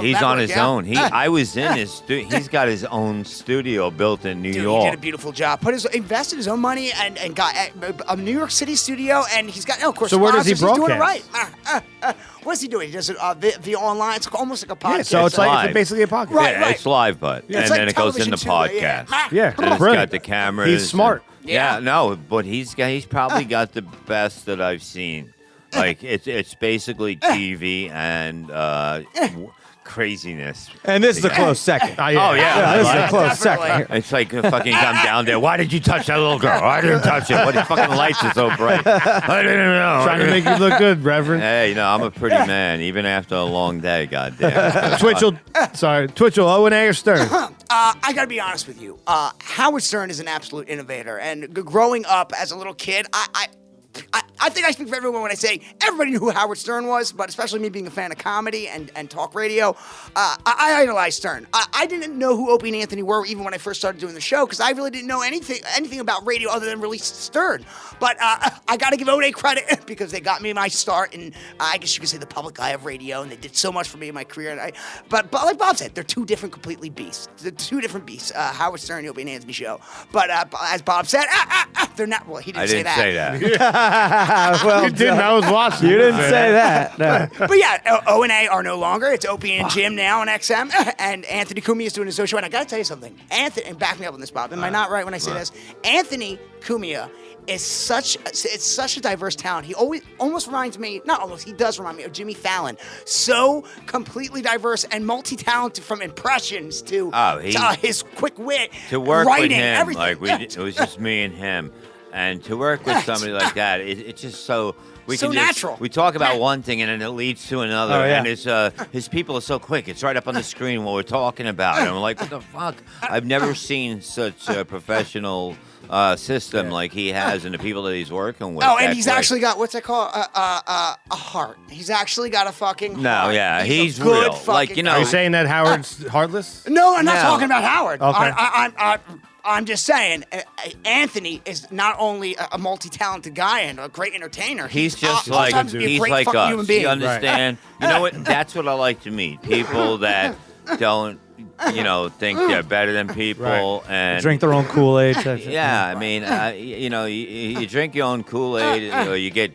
[SPEAKER 1] He's on his own. I was in his he's got his own studio built in New York.
[SPEAKER 2] He did a beautiful job. Invested his own money and got a New York City studio, and he's got of course.
[SPEAKER 5] So where does he
[SPEAKER 2] sponsors.
[SPEAKER 5] broadcast?
[SPEAKER 2] He's doing it right. What is he doing? He does it via online. It's almost like a podcast.
[SPEAKER 5] Yeah, so it's
[SPEAKER 1] live.
[SPEAKER 5] basically a podcast.
[SPEAKER 2] Right,
[SPEAKER 1] Yeah, it's live, and
[SPEAKER 2] like
[SPEAKER 1] then it goes
[SPEAKER 2] television
[SPEAKER 1] into
[SPEAKER 2] too,
[SPEAKER 1] podcast.
[SPEAKER 5] Yeah,
[SPEAKER 1] And it's
[SPEAKER 5] brilliant.
[SPEAKER 1] got the cameras.
[SPEAKER 5] He's smart.
[SPEAKER 1] Yeah, no, but he's probably got the best that I've seen. Like it's basically TV and craziness.
[SPEAKER 6] And this is a close second.
[SPEAKER 1] Oh yeah,
[SPEAKER 6] This is a close second.
[SPEAKER 1] It's like fucking come down there. Why did you touch that little girl? I didn't touch it. What the fucking lights are so bright? I didn't know.
[SPEAKER 5] Trying to make you look good, Reverend.
[SPEAKER 1] Hey, I'm a pretty man, even after a long day. Goddamn.
[SPEAKER 5] Twitchell, O and A or Stern?
[SPEAKER 2] I got to be honest with you. Howard Stern is an absolute innovator, and growing up as a little kid, I think I speak for everyone when I say everybody knew who Howard Stern was, but especially me being a fan of comedy and talk radio, I idolized Stern. I didn't know who Opie and Anthony were even when I first started doing the show because I really didn't know anything about radio other than release Stern. But I got to give O&A credit because they got me my start in, I guess you could say, the public eye of radio, and they did so much for me in my career. And but like Bob said, they're two different completely beasts. They're two different beasts, Howard Stern and the Opie and Anthony show. But as Bob said, they're not, well, he didn't say that.
[SPEAKER 1] I didn't say that.
[SPEAKER 6] Well,
[SPEAKER 5] You didn't. I was watching.
[SPEAKER 6] You didn't say that. No.
[SPEAKER 2] But yeah, O&A are no longer. It's Opie and Jim now on XM, and Anthony Cumia is doing his social. And I got to tell you something. Anthony, and back me up on this, Bob. Am I not right when I say this? Anthony Cumia is such a diverse talent. He almost reminds me, not almost, he does remind me of Jimmy Fallon. So completely diverse and multi-talented, from impressions to his quick wit,
[SPEAKER 1] To work
[SPEAKER 2] writing,
[SPEAKER 1] with him,
[SPEAKER 2] everything.
[SPEAKER 1] it was just me and him. And to work with somebody like that, it's just so...
[SPEAKER 2] So natural.
[SPEAKER 1] We talk about one thing and then it leads to another.
[SPEAKER 6] Oh, yeah.
[SPEAKER 1] And his people are so quick. It's right up on the screen what we're talking about. And I'm like, what the fuck? I've never seen such a professional system like he has and the people that he's working with.
[SPEAKER 2] Oh, and he's actually got, what's that called? A heart. He's actually got a fucking heart.
[SPEAKER 1] No, yeah, he's
[SPEAKER 2] a good
[SPEAKER 1] real.
[SPEAKER 2] fucking
[SPEAKER 1] Like,
[SPEAKER 5] Are you saying that Howard's heartless?
[SPEAKER 2] No, I'm not
[SPEAKER 1] No.
[SPEAKER 2] talking about Howard.
[SPEAKER 5] Okay.
[SPEAKER 2] I'm just saying, Anthony is not only a multi-talented guy and a great entertainer.
[SPEAKER 1] He's just like
[SPEAKER 2] he's like us.
[SPEAKER 1] Human being. You understand? Right. You know what? That's what I like to meet. People that don't, think they're better than people and
[SPEAKER 6] drink their own Kool-Aid.
[SPEAKER 1] Yeah, I mean, you drink your own Kool-Aid, or you get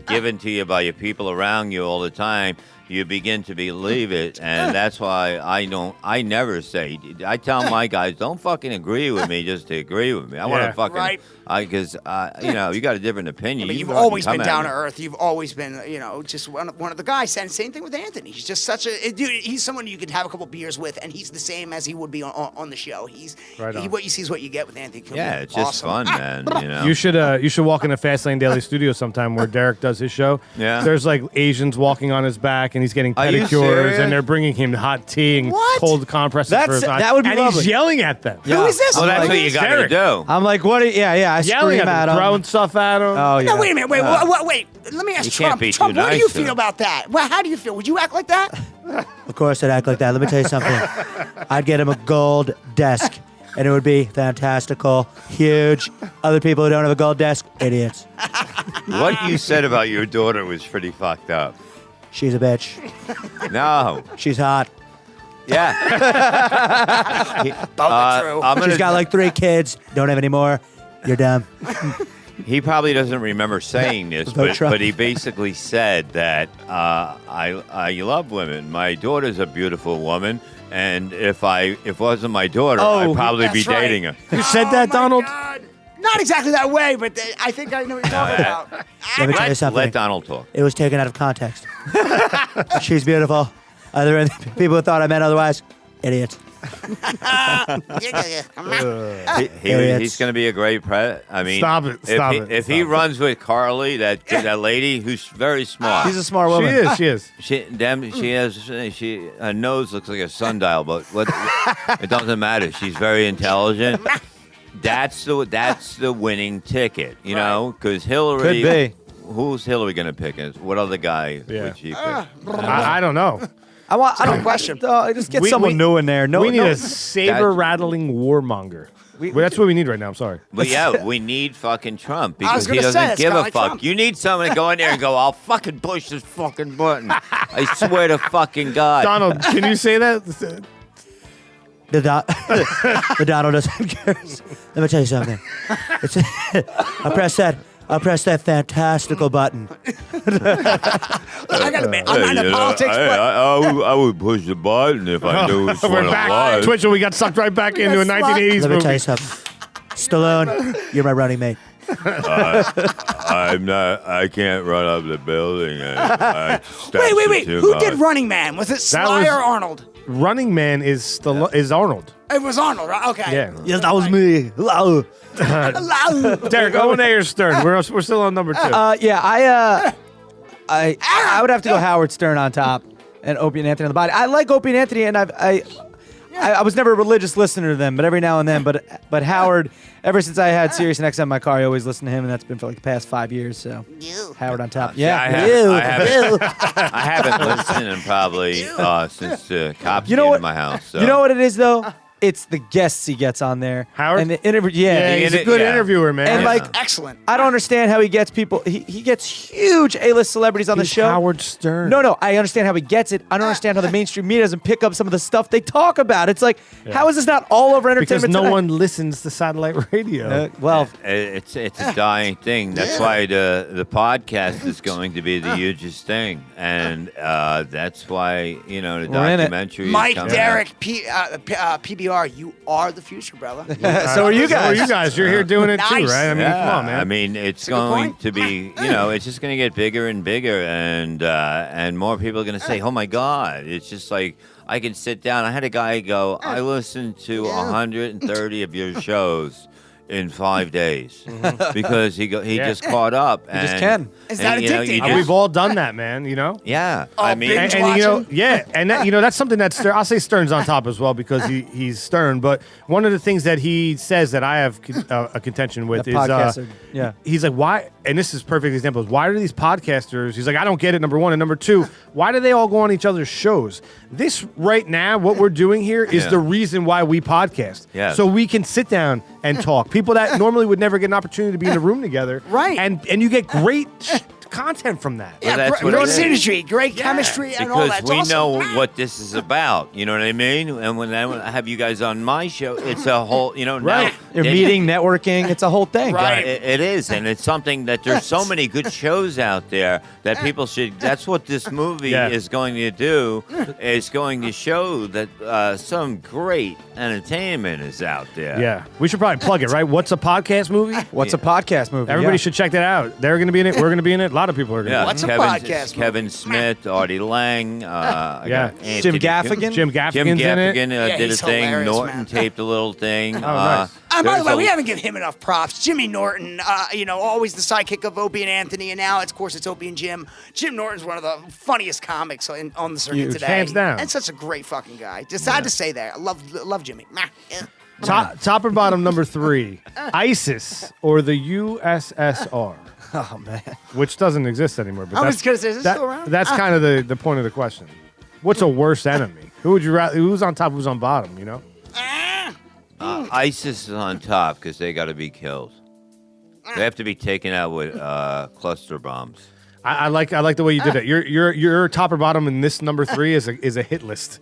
[SPEAKER 1] given to you by your people around you all the time. You begin to believe it, and that's why I never say. I tell my guys, don't fucking agree with me just to agree with me. I want to fucking, because you got a different opinion.
[SPEAKER 2] But you've always been down to earth. You've always been, just one of the guys. And same thing with Anthony. He's just such a dude. He's someone you could have a couple beers with, and he's the same as he would be on the show. What you see is what you get with Anthony.
[SPEAKER 1] Yeah, it's just fun, man.
[SPEAKER 5] You should walk in the Fastlane Daily Studio sometime where Derek does his show.
[SPEAKER 1] Yeah,
[SPEAKER 5] there's like Asians walking on his back. And he's getting pedicures, and they're bringing him hot tea and cold compresses for his eyes.
[SPEAKER 6] That would be
[SPEAKER 5] and
[SPEAKER 6] lovely.
[SPEAKER 5] He's yelling at them.
[SPEAKER 6] Yeah.
[SPEAKER 2] Who is this?
[SPEAKER 1] Well, that's what you got to do.
[SPEAKER 6] I'm like, what? I
[SPEAKER 5] yelling
[SPEAKER 6] scream at him.
[SPEAKER 5] Throwing stuff at him.
[SPEAKER 6] Oh, yeah.
[SPEAKER 2] No, wait a minute. Wait. Let me ask Trump. Trump, what do you feel about that? Well, how do you feel? Would you act like that?
[SPEAKER 8] Of course I'd act like that. Let me tell you something. I'd get him a gold desk, and it would be fantastical, huge. Other people who don't have a gold desk, idiots.
[SPEAKER 1] What you said about your daughter was pretty fucked up.
[SPEAKER 8] She's a bitch.
[SPEAKER 1] No.
[SPEAKER 8] She's hot.
[SPEAKER 1] Yeah.
[SPEAKER 8] She's got like 3 kids. Don't have any more. You're dumb.
[SPEAKER 1] He probably doesn't remember saying this, but he basically said that I love women. My daughter's a beautiful woman, and if it wasn't my daughter, I'd probably be dating her.
[SPEAKER 5] You said that, Donald?
[SPEAKER 2] God. Not exactly that way, but I think I know what you're talking about.
[SPEAKER 8] Let me tell you something.
[SPEAKER 1] Let Donald talk.
[SPEAKER 8] It was taken out of context. She's beautiful. Other people who thought I meant otherwise, idiots.
[SPEAKER 1] He's going to be a great I mean,
[SPEAKER 5] stop it.
[SPEAKER 1] If he runs with Carly, that lady who's very smart.
[SPEAKER 6] She's a smart woman.
[SPEAKER 5] She is.
[SPEAKER 1] Her nose looks like a sundial, but it doesn't matter. She's very intelligent. That's the winning ticket, because Hillary.
[SPEAKER 6] Could be.
[SPEAKER 1] Who's Hillary going to pick? What other guy would she pick?
[SPEAKER 5] I don't know.
[SPEAKER 6] I don't question. Just get someone new in there.
[SPEAKER 5] We need a saber-rattling warmonger. That's what we need right now. I'm sorry.
[SPEAKER 1] But yeah, we need fucking Trump because he doesn't give a fuck.
[SPEAKER 2] Trump.
[SPEAKER 1] You need someone to go in there and go, I'll fucking push this fucking button. I swear to fucking God.
[SPEAKER 5] Donald, can you say that?
[SPEAKER 8] The Donald doesn't care. Let me tell you something. I'll press that fantastical button.
[SPEAKER 2] I gotta admit, I'm not into politics, but
[SPEAKER 1] I would push the button if I knew which one
[SPEAKER 5] We're
[SPEAKER 1] it
[SPEAKER 5] back.
[SPEAKER 1] was.
[SPEAKER 5] Twitchell, we got sucked right back into a 1980s
[SPEAKER 8] Let me
[SPEAKER 5] movie.
[SPEAKER 8] tell you something. Stallone, you're my running mate.
[SPEAKER 1] I'm not. I can't run up the building.
[SPEAKER 2] wait. Who did Running Man? Was it Sly or Arnold?
[SPEAKER 5] Running Man is Arnold.
[SPEAKER 2] It was Arnold, right? Okay.
[SPEAKER 5] Yeah.
[SPEAKER 8] Yes, that was me.
[SPEAKER 5] Derek, Owen A or Stern? We're still on number 2.
[SPEAKER 6] I would have to go Howard Stern on top and Opie and Anthony on the body. I like Opie and Anthony, and I was never a religious listener to them, but every now and then. But Howard, ever since I had Sirius and XM in my car, I always listen to him, and that's been for like the past 5 years. So Howard on top.
[SPEAKER 1] I haven't listened in probably since the cops came to my house. So.
[SPEAKER 6] You know what it is though? It's the guests he gets on there.
[SPEAKER 5] Howard?
[SPEAKER 6] And the interview.
[SPEAKER 5] He's a good interviewer, man.
[SPEAKER 6] And
[SPEAKER 2] excellent.
[SPEAKER 6] I don't understand how he gets people. He gets huge A-list celebrities on the show.
[SPEAKER 5] Howard Stern.
[SPEAKER 6] No, I understand how he gets it. I don't understand how the mainstream media doesn't pick up some of the stuff they talk about. It's like, how is this not all over entertainment?
[SPEAKER 5] Because no
[SPEAKER 6] tonight?
[SPEAKER 5] one listens to satellite radio.
[SPEAKER 1] It's a dying thing. That's why the podcast is going to be the hugest thing, and that's why the documentary.
[SPEAKER 2] Mike,
[SPEAKER 1] is
[SPEAKER 2] Derek, PBR, you are the future, brother.
[SPEAKER 6] So are you guys.
[SPEAKER 5] You're here doing it
[SPEAKER 2] Nice.
[SPEAKER 5] too, right? I mean, come on, man.
[SPEAKER 1] I mean, it's going to be, it's just going to get bigger and bigger, and more people are going to say, "Oh my God!" It's just like I can sit down. I had a guy go, "I listened to 130 of your shows in 5 days because he just caught up.
[SPEAKER 6] You just can.
[SPEAKER 2] Is that addicting?
[SPEAKER 5] We've all done that, man. You know.
[SPEAKER 1] Yeah,
[SPEAKER 2] I
[SPEAKER 1] mean,
[SPEAKER 2] binge
[SPEAKER 5] and and that, that's something that I'll say Stern's on top as well because he's Stern. But one of the things that he says that I have a contention with is he's like, why? And this is perfect example. Is why do these podcasters? He's like, I don't get it. Number one, and number two, why do they all go on each other's shows? This right now, what we're doing here is the reason why we podcast.
[SPEAKER 1] Yeah.
[SPEAKER 5] So we can sit down and talk. People that normally would never get an opportunity to be in a room together.
[SPEAKER 2] Right.
[SPEAKER 5] And you get great content from that.
[SPEAKER 2] Yeah,
[SPEAKER 1] that's what
[SPEAKER 2] great
[SPEAKER 1] it is.
[SPEAKER 2] synergy, great chemistry, and all that.
[SPEAKER 1] Because we know what this is about. You know what I mean? And when I have you guys on my show, it's a whole,
[SPEAKER 6] right.
[SPEAKER 1] now,
[SPEAKER 6] You're meeting, networking. It's a whole thing.
[SPEAKER 2] Right.
[SPEAKER 1] It is, and it's something that there's so many good shows out there that people should. That's what this movie is going to do. It's going to show that some great entertainment is out there.
[SPEAKER 5] Yeah, we should probably plug it, right? What's a podcast movie?
[SPEAKER 6] What's a podcast movie?
[SPEAKER 5] Everybody should check that out. They're going to be in it. We're going to be in it. A lot of people are going to.
[SPEAKER 1] Yeah,
[SPEAKER 2] What's a podcast
[SPEAKER 1] Kevin Smith, Artie Lange,
[SPEAKER 6] Jim Gaffigan.
[SPEAKER 5] Jim Gaffigan's in it.
[SPEAKER 1] Did a
[SPEAKER 2] he's
[SPEAKER 1] thing.
[SPEAKER 2] hilarious,
[SPEAKER 1] Norton
[SPEAKER 2] man.
[SPEAKER 1] taped a little thing.
[SPEAKER 5] nice.
[SPEAKER 2] By the way, we haven't given him enough props. Jimmy Norton, always the sidekick of Opie and Anthony, and now, of course, it's Opie and Jim. Jim Norton's one of the funniest comics on the circuit today.
[SPEAKER 5] Hands down.
[SPEAKER 2] And such a great fucking guy. Just had to say that. I love Jimmy.
[SPEAKER 5] Top or bottom number 3, ISIS or the USSR.
[SPEAKER 6] Oh man,
[SPEAKER 5] Which doesn't exist anymore. But
[SPEAKER 2] I was gonna say, is this still around?
[SPEAKER 5] That's kind of the point of the question. What's a worse enemy? Who would you rather? Who's on top? Who's on bottom? You know.
[SPEAKER 1] ISIS is on top because they got to be killed. They have to be taken out with cluster bombs.
[SPEAKER 5] I like the way you did it. Your top or bottom in this number 3 is a hit list.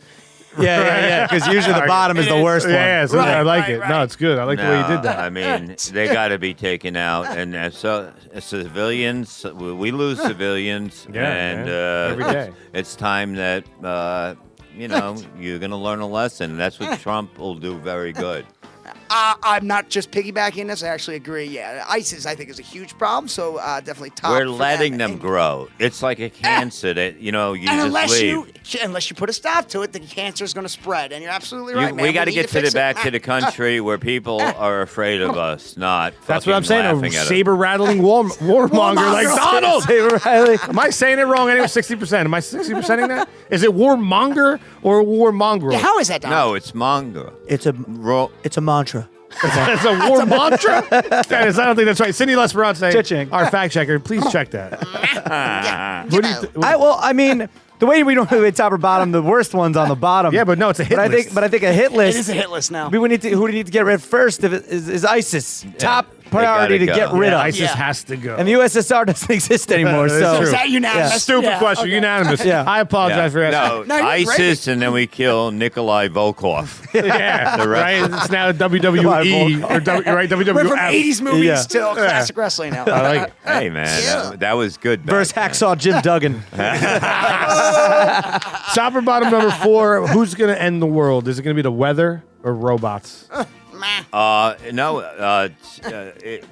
[SPEAKER 6] yeah. Because usually the bottom is the worst one.
[SPEAKER 5] Yeah, so I like it.
[SPEAKER 2] right.
[SPEAKER 5] No, it's good. I like the way you did that.
[SPEAKER 1] I mean, they got to be taken out, and so civilians. We lose civilians, and
[SPEAKER 5] every day.
[SPEAKER 1] it's time that you're going to learn a lesson. That's what Trump will do very good.
[SPEAKER 2] I'm not just piggybacking this. I actually agree. Yeah, ISIS I think is a huge problem. So definitely top.
[SPEAKER 1] We're
[SPEAKER 2] for
[SPEAKER 1] letting them grow. It's like a cancer that you
[SPEAKER 2] And
[SPEAKER 1] just leave.
[SPEAKER 2] unless you put a stop to it, the cancer is going to spread. And you're absolutely right, man.
[SPEAKER 1] We got to
[SPEAKER 2] need
[SPEAKER 1] get
[SPEAKER 2] fix it.
[SPEAKER 1] back to the country where people are afraid of us, not.
[SPEAKER 5] That's what I'm saying.
[SPEAKER 1] laughing
[SPEAKER 5] A
[SPEAKER 1] at us.
[SPEAKER 5] saber rattling warmonger like Donald.
[SPEAKER 6] Saber Riley.
[SPEAKER 5] Am I saying it wrong? Anyway, 60%. Am I 60%ing that? Is it warmonger or war mongrel?
[SPEAKER 2] Yeah, how is that, Donald?
[SPEAKER 1] No, it's manga.
[SPEAKER 8] It's a mantra.
[SPEAKER 5] It's a war mantra? Dennis, I don't think that's right. Cindy Lesperance,
[SPEAKER 6] Cha-ching.
[SPEAKER 5] our fact checker, please check that. What do you
[SPEAKER 6] I mean, the way we don't do it top or bottom, the worst one's on the bottom.
[SPEAKER 5] Yeah, but no, it's a hit list.
[SPEAKER 6] But I think a hit list.
[SPEAKER 2] It is a hit list now.
[SPEAKER 6] Who do we need to get rid of first? Is ISIS top priority to
[SPEAKER 1] gotta
[SPEAKER 6] get
[SPEAKER 1] go.
[SPEAKER 6] rid of?
[SPEAKER 5] ISIS has to go.
[SPEAKER 6] And the USSR doesn't exist anymore.
[SPEAKER 5] That's
[SPEAKER 6] So
[SPEAKER 5] true.
[SPEAKER 2] Is that unanimous?
[SPEAKER 5] Stupid
[SPEAKER 2] Yeah,
[SPEAKER 5] question.
[SPEAKER 2] okay.
[SPEAKER 5] Unanimous.
[SPEAKER 6] Yeah.
[SPEAKER 5] I apologize for asking.
[SPEAKER 2] No, you're
[SPEAKER 1] ISIS, and then we kill Nikolai Volkov.
[SPEAKER 5] Yeah,
[SPEAKER 1] The rest-
[SPEAKER 5] right? It's now WWE or
[SPEAKER 2] Went from
[SPEAKER 5] WWF.
[SPEAKER 2] 80s movies
[SPEAKER 6] Yeah.
[SPEAKER 2] to classic wrestling now.
[SPEAKER 5] I like it.
[SPEAKER 1] Hey man, that was good. back
[SPEAKER 6] versus
[SPEAKER 1] then.
[SPEAKER 6] Hacksaw Jim Duggan.
[SPEAKER 5] Top or bottom number 4, who's going to end the world? Is it going to be the weather or robots?
[SPEAKER 1] No.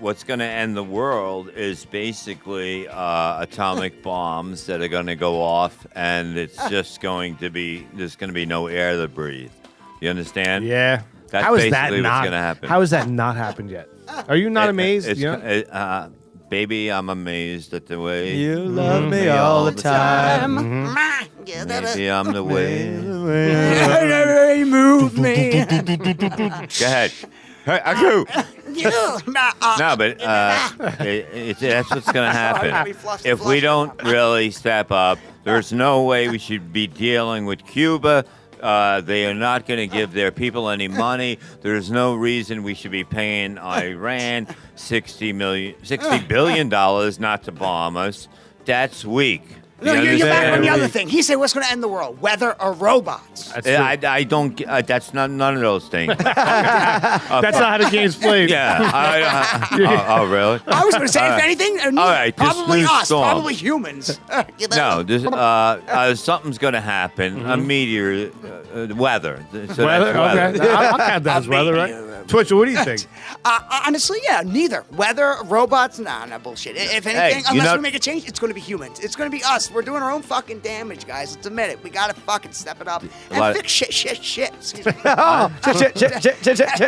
[SPEAKER 1] What's going to end the world is basically atomic bombs that are going to go off, and it's just going to be there's going to be no air to breathe. You understand?
[SPEAKER 5] Yeah.
[SPEAKER 1] That's
[SPEAKER 5] How is that
[SPEAKER 1] basically what's
[SPEAKER 5] not
[SPEAKER 1] gonna happen.
[SPEAKER 5] How has that not happened yet? Are you not amazed?
[SPEAKER 1] It's,
[SPEAKER 5] You know?
[SPEAKER 1] baby, I'm amazed at the way
[SPEAKER 6] You love me all the time.
[SPEAKER 1] Maybe I'm the way.
[SPEAKER 2] You moved me.
[SPEAKER 1] Go ahead. Hey, Aku. No, but that's what's going to happen. If we don't really step up, there's no way we should be dealing with Cuba. They are not going to give their people any money. There's no reason we should be paying Iran $60 billion not to bomb us. That's weak.
[SPEAKER 2] No, you're back on the other thing. He said, "What's going to end the world? Weather or robots?"
[SPEAKER 1] I don't. That's none of those things.
[SPEAKER 5] That's not how the game's played.
[SPEAKER 1] Yeah. Oh, really?
[SPEAKER 2] I was going to say, if anything,
[SPEAKER 1] all right, this
[SPEAKER 2] probably
[SPEAKER 1] new
[SPEAKER 2] us,
[SPEAKER 1] storm.
[SPEAKER 2] probably humans.
[SPEAKER 1] No, something's going to happen. A meteor, weather. So
[SPEAKER 5] Weather?
[SPEAKER 1] that's weather.
[SPEAKER 5] Okay. I'll count that as weather, right? Twitchell, what do you think?
[SPEAKER 2] Honestly, yeah, neither. Weather, robots, no bullshit. If anything, unless we make a change, it's going to be humans. It's going to be us. We're doing our own fucking damage, guys. Let's admit it. We got to fucking step it up and fix shit. Excuse me.
[SPEAKER 6] A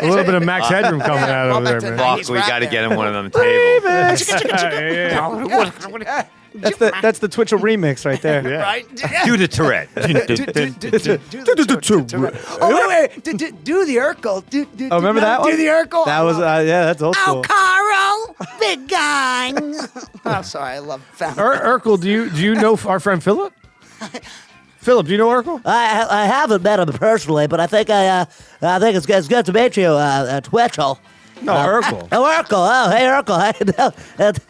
[SPEAKER 5] little bit of Max Headroom coming out of there, man.
[SPEAKER 1] Fuck, we got to get him one of them tables.
[SPEAKER 6] That's the Twitchell remix right there.
[SPEAKER 5] Yeah.
[SPEAKER 2] Right?
[SPEAKER 1] Do the Tourette.
[SPEAKER 2] Oh, wait. Do the Urkel.
[SPEAKER 6] Oh, remember that one?
[SPEAKER 2] Do the Urkel.
[SPEAKER 6] That was, that's old school.
[SPEAKER 2] Oh, Carl, big guy. Oh, sorry, I love family.
[SPEAKER 5] Urkel, do you know our friend Philip? Philip, do you know Urkel?
[SPEAKER 8] I haven't met him personally, but I think it's good to meet you, Twitchell.
[SPEAKER 5] No, Urkel.
[SPEAKER 8] Oh, Urkel. Oh, hey, Urkel.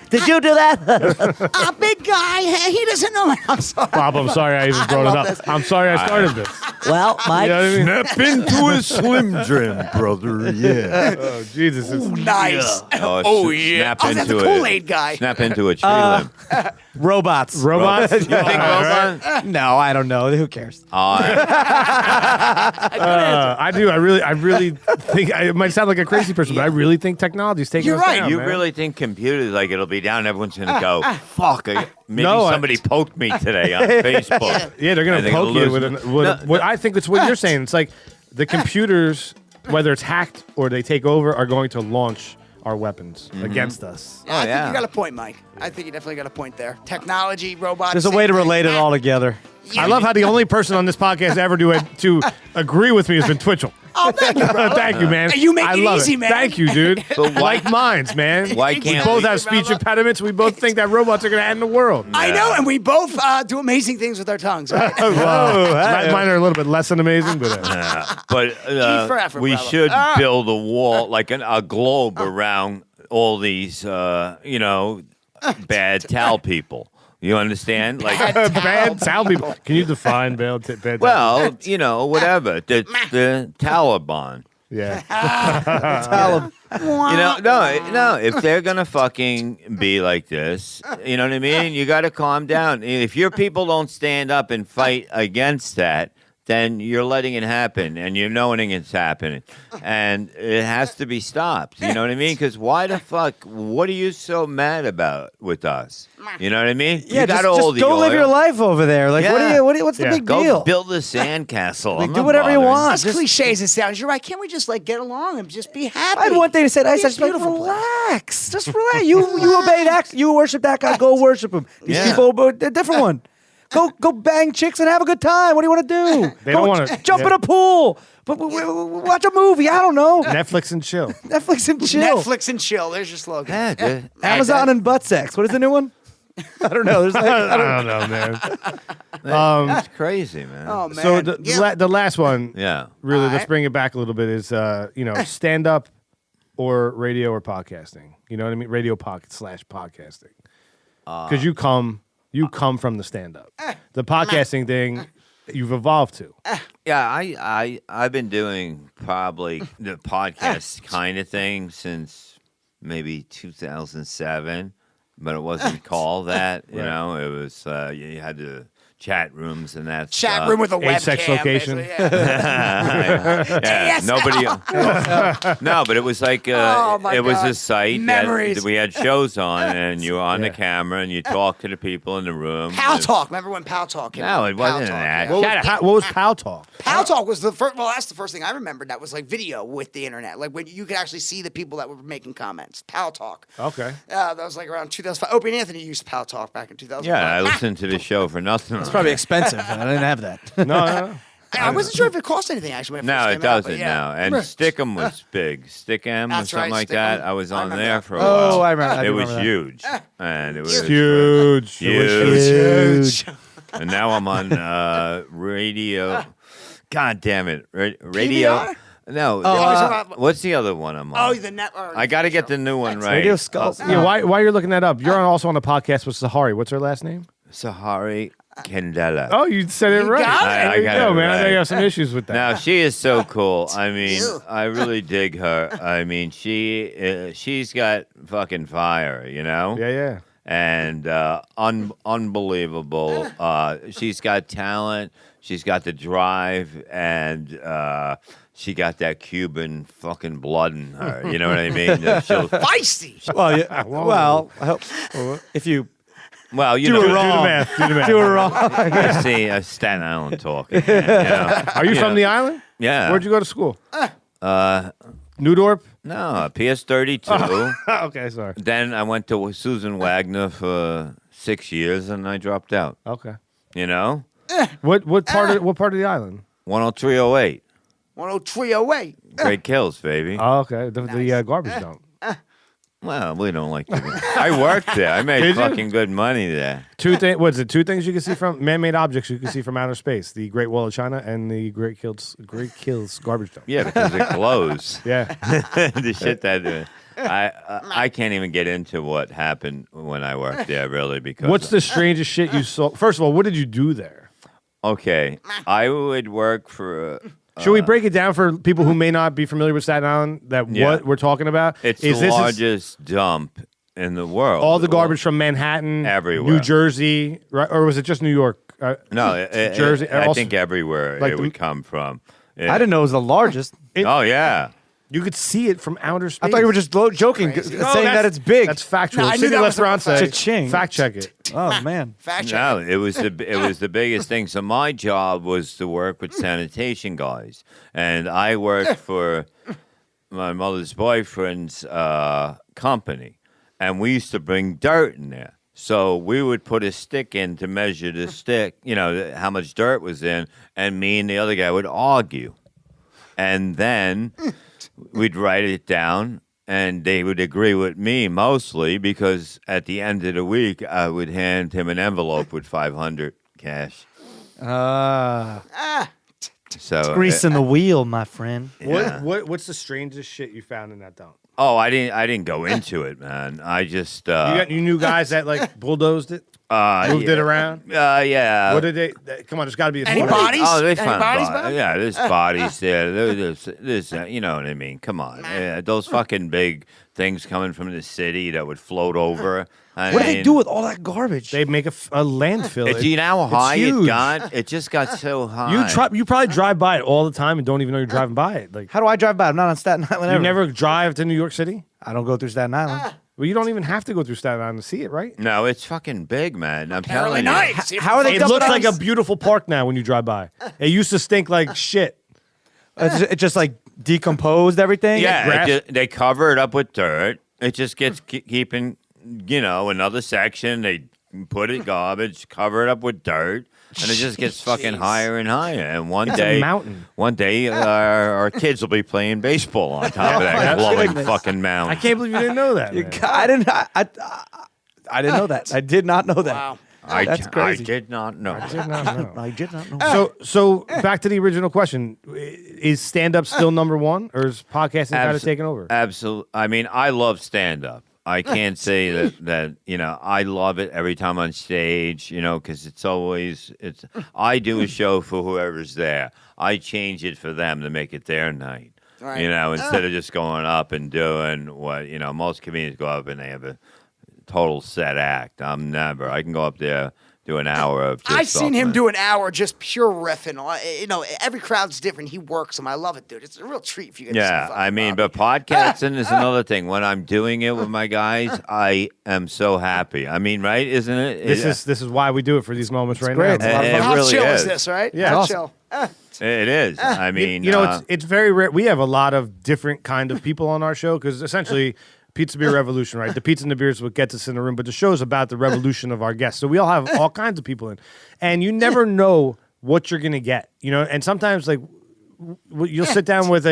[SPEAKER 8] Did you do that?
[SPEAKER 2] Big guy. He doesn't know. I'm sorry.
[SPEAKER 5] Bob, I'm sorry I even brought it up. I'm sorry I started this.
[SPEAKER 8] Well, Mike.
[SPEAKER 5] You know what I mean?
[SPEAKER 1] Snap into a Slim Jim, brother. Yeah.
[SPEAKER 5] Oh, Jesus.
[SPEAKER 2] Nice.
[SPEAKER 1] Oh, yeah.
[SPEAKER 2] Oh, that's the Kool-Aid guy.
[SPEAKER 1] Snap into a tree limb.
[SPEAKER 6] Robots.
[SPEAKER 5] Robots?
[SPEAKER 1] You think robots?
[SPEAKER 6] No, I don't know. Who cares?
[SPEAKER 5] I do. I really think it might sound like a crazy person, but I really think technology's taking
[SPEAKER 2] You're
[SPEAKER 5] us
[SPEAKER 2] right.
[SPEAKER 5] down,
[SPEAKER 1] You
[SPEAKER 5] man.
[SPEAKER 1] really think computers, like, it'll be down, everyone's going to go, fuck, maybe
[SPEAKER 5] No,
[SPEAKER 1] somebody poked me today on Facebook.
[SPEAKER 5] Yeah, they're going to poke you with what I think it's what you're saying. It's like the computers, whether it's hacked or they take over, are going to launch our weapons against us.
[SPEAKER 2] I think you got a point, Mike. I think you definitely got a point there. Technology, robots.
[SPEAKER 6] There's a way to relate it all together.
[SPEAKER 5] I love how the only person on this podcast ever to agree with me has been Twitchell.
[SPEAKER 2] Oh, thank you, bro.
[SPEAKER 5] Thank you, man.
[SPEAKER 2] You make
[SPEAKER 5] I
[SPEAKER 2] it
[SPEAKER 5] love
[SPEAKER 2] easy, man.
[SPEAKER 5] Thank you, dude.
[SPEAKER 1] But why-
[SPEAKER 5] Like minds, man.
[SPEAKER 1] Why
[SPEAKER 5] we
[SPEAKER 1] can't
[SPEAKER 5] both
[SPEAKER 1] we-
[SPEAKER 5] have speech impediments? We both think that robots are going to end the world.
[SPEAKER 2] I know, and we both do amazing things with our tongues. Right?
[SPEAKER 5] Mine are a little bit less than amazing, but
[SPEAKER 1] But
[SPEAKER 2] for effort,
[SPEAKER 1] we
[SPEAKER 2] brother.
[SPEAKER 1] should build a wall, like a globe around all these, bad towel people. You understand? Like,
[SPEAKER 5] bad towel people. Can you define bad towel?
[SPEAKER 1] well, whatever. The Taliban.
[SPEAKER 5] Yeah.
[SPEAKER 1] No. If they're gonna fucking be like this, you know what I mean? You got to calm down. If your people don't stand up and fight against that, then you're letting it happen, and you're knowing it's happening, and it has to be stopped. You know what I mean? Because why the fuck? What are you so mad about with us? You know what I mean?
[SPEAKER 6] Yeah,
[SPEAKER 1] you got
[SPEAKER 6] just
[SPEAKER 1] all the
[SPEAKER 6] go live
[SPEAKER 1] oil.
[SPEAKER 6] your life over there. Like,
[SPEAKER 1] Yeah.
[SPEAKER 6] what's the big
[SPEAKER 1] Go
[SPEAKER 6] deal?
[SPEAKER 1] build a sandcastle.
[SPEAKER 6] Like,
[SPEAKER 1] I'm
[SPEAKER 6] do
[SPEAKER 1] not
[SPEAKER 6] whatever you
[SPEAKER 1] bothered.
[SPEAKER 6] want.
[SPEAKER 2] As cliche as it sounds, you're right. Can't we just get along and just be happy?
[SPEAKER 6] I had one thing to say. I said,
[SPEAKER 2] beautiful place.
[SPEAKER 6] relax. Just relax. You obey that. You worship that guy. Go worship him. These
[SPEAKER 1] Yeah.
[SPEAKER 6] people, a different one. Go bang chicks and have a good time. What do you want to do?
[SPEAKER 5] They don't wanna-
[SPEAKER 6] jump in a pool. Watch a movie. I don't know.
[SPEAKER 5] Netflix and chill.
[SPEAKER 6] Netflix and chill.
[SPEAKER 2] Netflix and chill. There's your slogan.
[SPEAKER 1] Yeah, dude.
[SPEAKER 6] Amazon and butt sex. What is the new one? I don't know. There's
[SPEAKER 5] I don't know, man.
[SPEAKER 1] It's crazy, man.
[SPEAKER 2] Oh man.
[SPEAKER 5] So the last one,
[SPEAKER 1] Yeah.
[SPEAKER 5] really,
[SPEAKER 2] All
[SPEAKER 5] let's
[SPEAKER 2] right.
[SPEAKER 5] bring it back a little bit, is, stand up or radio or podcasting. You know what I mean? Radio /podcasting. Because you come from the stand up. The podcasting thing, you've evolved to.
[SPEAKER 1] Yeah, I've been doing probably the podcast kind of thing since maybe 2007, but it wasn't called that. You know, it was you had to chat rooms and that
[SPEAKER 2] Chat
[SPEAKER 1] stuff.
[SPEAKER 2] room with a webcam.
[SPEAKER 5] sex location.
[SPEAKER 2] basically, yeah.
[SPEAKER 1] Yeah, nobody. No, but it was like
[SPEAKER 2] Oh, my
[SPEAKER 1] it was
[SPEAKER 2] God.
[SPEAKER 1] a site
[SPEAKER 2] Memories.
[SPEAKER 1] that we had shows on, and you were on the camera and you talk to the people in the room.
[SPEAKER 2] Pal Talk. Remember when Pal Talk came out?
[SPEAKER 1] No, it wasn't
[SPEAKER 2] Pal Talk,
[SPEAKER 1] that.
[SPEAKER 2] yeah.
[SPEAKER 5] What was Pal Talk?
[SPEAKER 2] Pal Talk was the first. Well, that's the first thing I remembered. That was like video with the internet, like when you could actually see the people that were making comments. Pal Talk.
[SPEAKER 5] Okay.
[SPEAKER 2] That was like around 2005. Opie and Anthony used Pal Talk back in 2005.
[SPEAKER 1] Yeah, I listened to the show for nothing.
[SPEAKER 6] It's probably expensive. I didn't have that.
[SPEAKER 5] No.
[SPEAKER 2] I wasn't sure if it cost anything actually. When it
[SPEAKER 1] No,
[SPEAKER 2] first
[SPEAKER 1] it
[SPEAKER 2] came out,
[SPEAKER 1] doesn't
[SPEAKER 2] but yeah.
[SPEAKER 1] now. And Stickem was big. Stickem or
[SPEAKER 2] That's
[SPEAKER 1] something
[SPEAKER 2] right,
[SPEAKER 1] like
[SPEAKER 2] Stickem.
[SPEAKER 1] that. I was
[SPEAKER 2] I
[SPEAKER 1] on
[SPEAKER 2] remember
[SPEAKER 1] there
[SPEAKER 2] that.
[SPEAKER 1] for a while.
[SPEAKER 6] Oh, I remember.
[SPEAKER 1] It was huge. And it was
[SPEAKER 5] Huge.
[SPEAKER 1] Huge.
[SPEAKER 2] Huge.
[SPEAKER 1] And now I'm on radio. God damn it. Radio.
[SPEAKER 2] PBR?
[SPEAKER 1] No. what's the other one I'm on?
[SPEAKER 2] Oh, the network.
[SPEAKER 1] I got to get the new one right.
[SPEAKER 6] Radio Skulls.
[SPEAKER 5] Yeah, why you're looking that up? You're also on a podcast with Sahari. What's her last name?
[SPEAKER 1] Sahari Candela.
[SPEAKER 5] Oh, you said it right.
[SPEAKER 2] got it.
[SPEAKER 5] There
[SPEAKER 1] I
[SPEAKER 5] you
[SPEAKER 1] got
[SPEAKER 5] go,
[SPEAKER 1] it
[SPEAKER 5] man. I know
[SPEAKER 1] right.
[SPEAKER 5] you have some issues with that.
[SPEAKER 1] Now she is so cool. I mean,
[SPEAKER 2] Ew.
[SPEAKER 1] I really dig her. I mean, she's got fucking fire, you know.
[SPEAKER 5] Yeah.
[SPEAKER 1] and unbelievable. She's got talent. She's got the drive, and she got that Cuban fucking blood in her. You know what I mean?
[SPEAKER 2] Feisty.
[SPEAKER 6] Well, yeah, well, I hope, if you
[SPEAKER 1] well, you
[SPEAKER 6] do
[SPEAKER 1] know,
[SPEAKER 6] it wrong, do it wrong.
[SPEAKER 1] I see Staten Island talking. You know?
[SPEAKER 5] Are you from the island?
[SPEAKER 1] Yeah.
[SPEAKER 5] Where'd you go to school? Newdorp?
[SPEAKER 1] No, PS32.
[SPEAKER 5] Okay, sorry.
[SPEAKER 1] Then I went to Susan Wagner for 6 years, and I dropped out.
[SPEAKER 5] Okay.
[SPEAKER 1] You know?
[SPEAKER 5] What part of the island?
[SPEAKER 1] 10308.
[SPEAKER 2] 10308.
[SPEAKER 1] Great Kills, baby.
[SPEAKER 5] Oh, okay. The garbage dump.
[SPEAKER 1] Well, we don't like to. I worked there. I made fucking good money there.
[SPEAKER 5] Two things you can see from man-made objects you can see from outer space: the Great Wall of China and the Great Kills garbage dump.
[SPEAKER 1] Yeah, because it glows.
[SPEAKER 5] Yeah,
[SPEAKER 1] the shit that I can't even get into what happened when I worked there, really. Because
[SPEAKER 5] what's the strangest shit you saw? First of all, what did you do there?
[SPEAKER 1] Okay, I would work for.
[SPEAKER 5] Should we break it down for people who may not be familiar with Staten Island? What we're talking about?
[SPEAKER 1] It's the largest dump in the world.
[SPEAKER 5] All the garbage from Manhattan,
[SPEAKER 1] everywhere,
[SPEAKER 5] New Jersey, right? Or was it just New York?
[SPEAKER 1] No,
[SPEAKER 5] Jersey.
[SPEAKER 1] I think everywhere it would come from.
[SPEAKER 6] I didn't know it was the largest.
[SPEAKER 1] Oh yeah.
[SPEAKER 5] You could see it from outer space.
[SPEAKER 6] I thought you were just joking, saying that it's big.
[SPEAKER 5] That's factual.
[SPEAKER 2] No, I knew that was
[SPEAKER 6] Cha-ching.
[SPEAKER 5] Fact check it.
[SPEAKER 6] Oh man,
[SPEAKER 2] Fact check.
[SPEAKER 1] No, it was the biggest thing. So my job was to work with sanitation guys, and I worked for my mother's boyfriend's company, and we used to bring dirt in there. So we would put a stick in to measure the stick, how much dirt was in, and me and the other guy would argue, and then we'd write it down, and they would agree with me mostly because at the end of the week, I would hand him an envelope with $500 cash. So
[SPEAKER 6] grease in the wheel, my friend.
[SPEAKER 1] Yeah.
[SPEAKER 5] What's the strangest shit you found in that dump?
[SPEAKER 1] Oh, I didn't go into it, man. I just
[SPEAKER 5] you knew guys that like bulldozed it, moved it around.
[SPEAKER 1] Yeah.
[SPEAKER 5] What did they? Come on, there's got to be a
[SPEAKER 2] Any
[SPEAKER 5] story.
[SPEAKER 2] bodies?
[SPEAKER 1] Oh, they
[SPEAKER 2] Any
[SPEAKER 1] found
[SPEAKER 2] bodies,
[SPEAKER 1] bodies.
[SPEAKER 2] Bob?
[SPEAKER 1] Yeah, there's bodies there. There's you know what I mean? Come on, those fucking big things coming from the city that would float over.
[SPEAKER 6] What do they do with all that garbage?
[SPEAKER 5] They make a landfill.
[SPEAKER 1] Do you know how high it
[SPEAKER 5] huge.
[SPEAKER 1] got? It just got so high.
[SPEAKER 5] You probably drive by it all the time and don't even know you're driving by it. Like,
[SPEAKER 6] How do I drive by? I'm not on Staten Island
[SPEAKER 5] you
[SPEAKER 6] ever.
[SPEAKER 5] never drive to New York City?
[SPEAKER 6] I don't go through Staten Island.
[SPEAKER 5] Well, you don't even have to go through Staten Island to see it, right?
[SPEAKER 1] No, it's fucking big, man. I'm
[SPEAKER 2] Apparently
[SPEAKER 1] telling you.
[SPEAKER 2] nice.
[SPEAKER 6] How are they
[SPEAKER 5] It
[SPEAKER 6] dumping
[SPEAKER 5] looks like a
[SPEAKER 6] on-
[SPEAKER 5] beautiful park now when you drive by. It used to stink like shit.
[SPEAKER 6] It just like decomposed everything?
[SPEAKER 1] Yeah, they cover it up with dirt. It just gets keeping, another section. They put it garbage, cover it up with dirt, and it just gets fucking higher and higher. And one day, our kids will be playing baseball on top of that glowing fucking mountain.
[SPEAKER 5] I can't believe you didn't know that. man.
[SPEAKER 6] I didn't know that. I did not know that.
[SPEAKER 2] Wow.
[SPEAKER 6] That's crazy.
[SPEAKER 1] I did not know.
[SPEAKER 5] I did not know.
[SPEAKER 6] I did not know.
[SPEAKER 5] So back to the original question: is stand-up still number one, or is podcasting kind of taking over?
[SPEAKER 1] Absolutely. I mean, I love stand-up. I can't say that I love it every time on stage, because I do a show for whoever's there. I change it for them to make it their night.
[SPEAKER 2] Right.
[SPEAKER 1] Instead of just going up and doing what, most comedians go up and they have a total set act. I can go up there, do an hour of just
[SPEAKER 2] I've seen him
[SPEAKER 1] something.
[SPEAKER 2] do an hour just pure riffing. Every crowd's different. He works them. I love it, dude. It's a real treat if you get to see
[SPEAKER 1] Yeah,
[SPEAKER 2] fucking
[SPEAKER 1] I mean,
[SPEAKER 2] Bobby.
[SPEAKER 1] but podcasting is another thing. When I'm doing it with my guys, I am so happy. I mean, right? Isn't it?
[SPEAKER 5] This is why we do it for these moments right
[SPEAKER 6] great.
[SPEAKER 5] now.
[SPEAKER 1] It
[SPEAKER 2] How
[SPEAKER 1] really
[SPEAKER 2] chill
[SPEAKER 1] is.
[SPEAKER 2] is this, right?
[SPEAKER 5] Yeah.
[SPEAKER 2] How
[SPEAKER 5] Awesome.
[SPEAKER 2] chill.
[SPEAKER 1] It is. I mean,
[SPEAKER 5] it's very rare. We have a lot of different kind of people on our show because essentially, Pizza Beer Revolution, right? The pizza and the beer is what gets us in the room, but the show is about the revolution of our guests. So we all have all kinds of people in, and you never know what you're gonna get, And sometimes, like, you'll sit down with we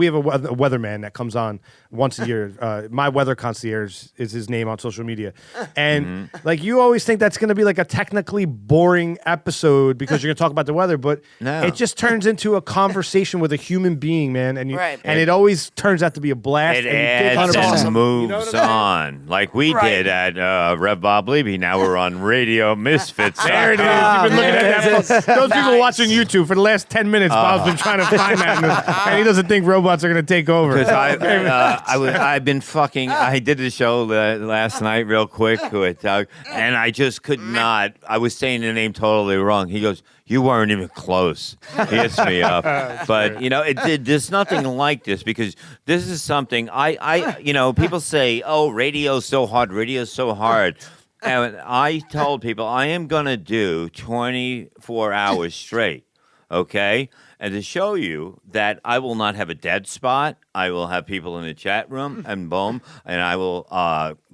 [SPEAKER 5] have a weatherman that comes on once a year. My weather concierge is his name on social media, and like you always think that's going to be like a technically boring episode because you're going to talk about the weather, but
[SPEAKER 1] No.
[SPEAKER 5] it just turns into a conversation with a human being, man, and
[SPEAKER 2] Right.
[SPEAKER 5] it always turns out to be a blast.
[SPEAKER 1] it
[SPEAKER 5] and you
[SPEAKER 1] adds
[SPEAKER 5] get
[SPEAKER 1] and
[SPEAKER 2] awesome.
[SPEAKER 1] moves
[SPEAKER 5] You know what I
[SPEAKER 1] on, like we
[SPEAKER 2] Right.
[SPEAKER 1] did at Rev Bob Levy. Now we're on Radio Misfits.
[SPEAKER 5] There it is. You've been looking at that. Those people
[SPEAKER 2] Nice.
[SPEAKER 5] watching YouTube for the last 10 minutes. Bob's been trying to find that, and he doesn't think robots are going to take over.
[SPEAKER 1] Because I've been fucking. I did the show last night real quick with Doug, and I just could not. I was saying the name totally wrong. He goes, "You weren't even close." He hits me up, but there's nothing like this because this is something people say, "Oh, radio's so hard. Radio's so hard." And I told people I am going to do 24 hours straight, okay? And to show you that I will not have a dead spot, I will have people in the chat room, and boom, and I will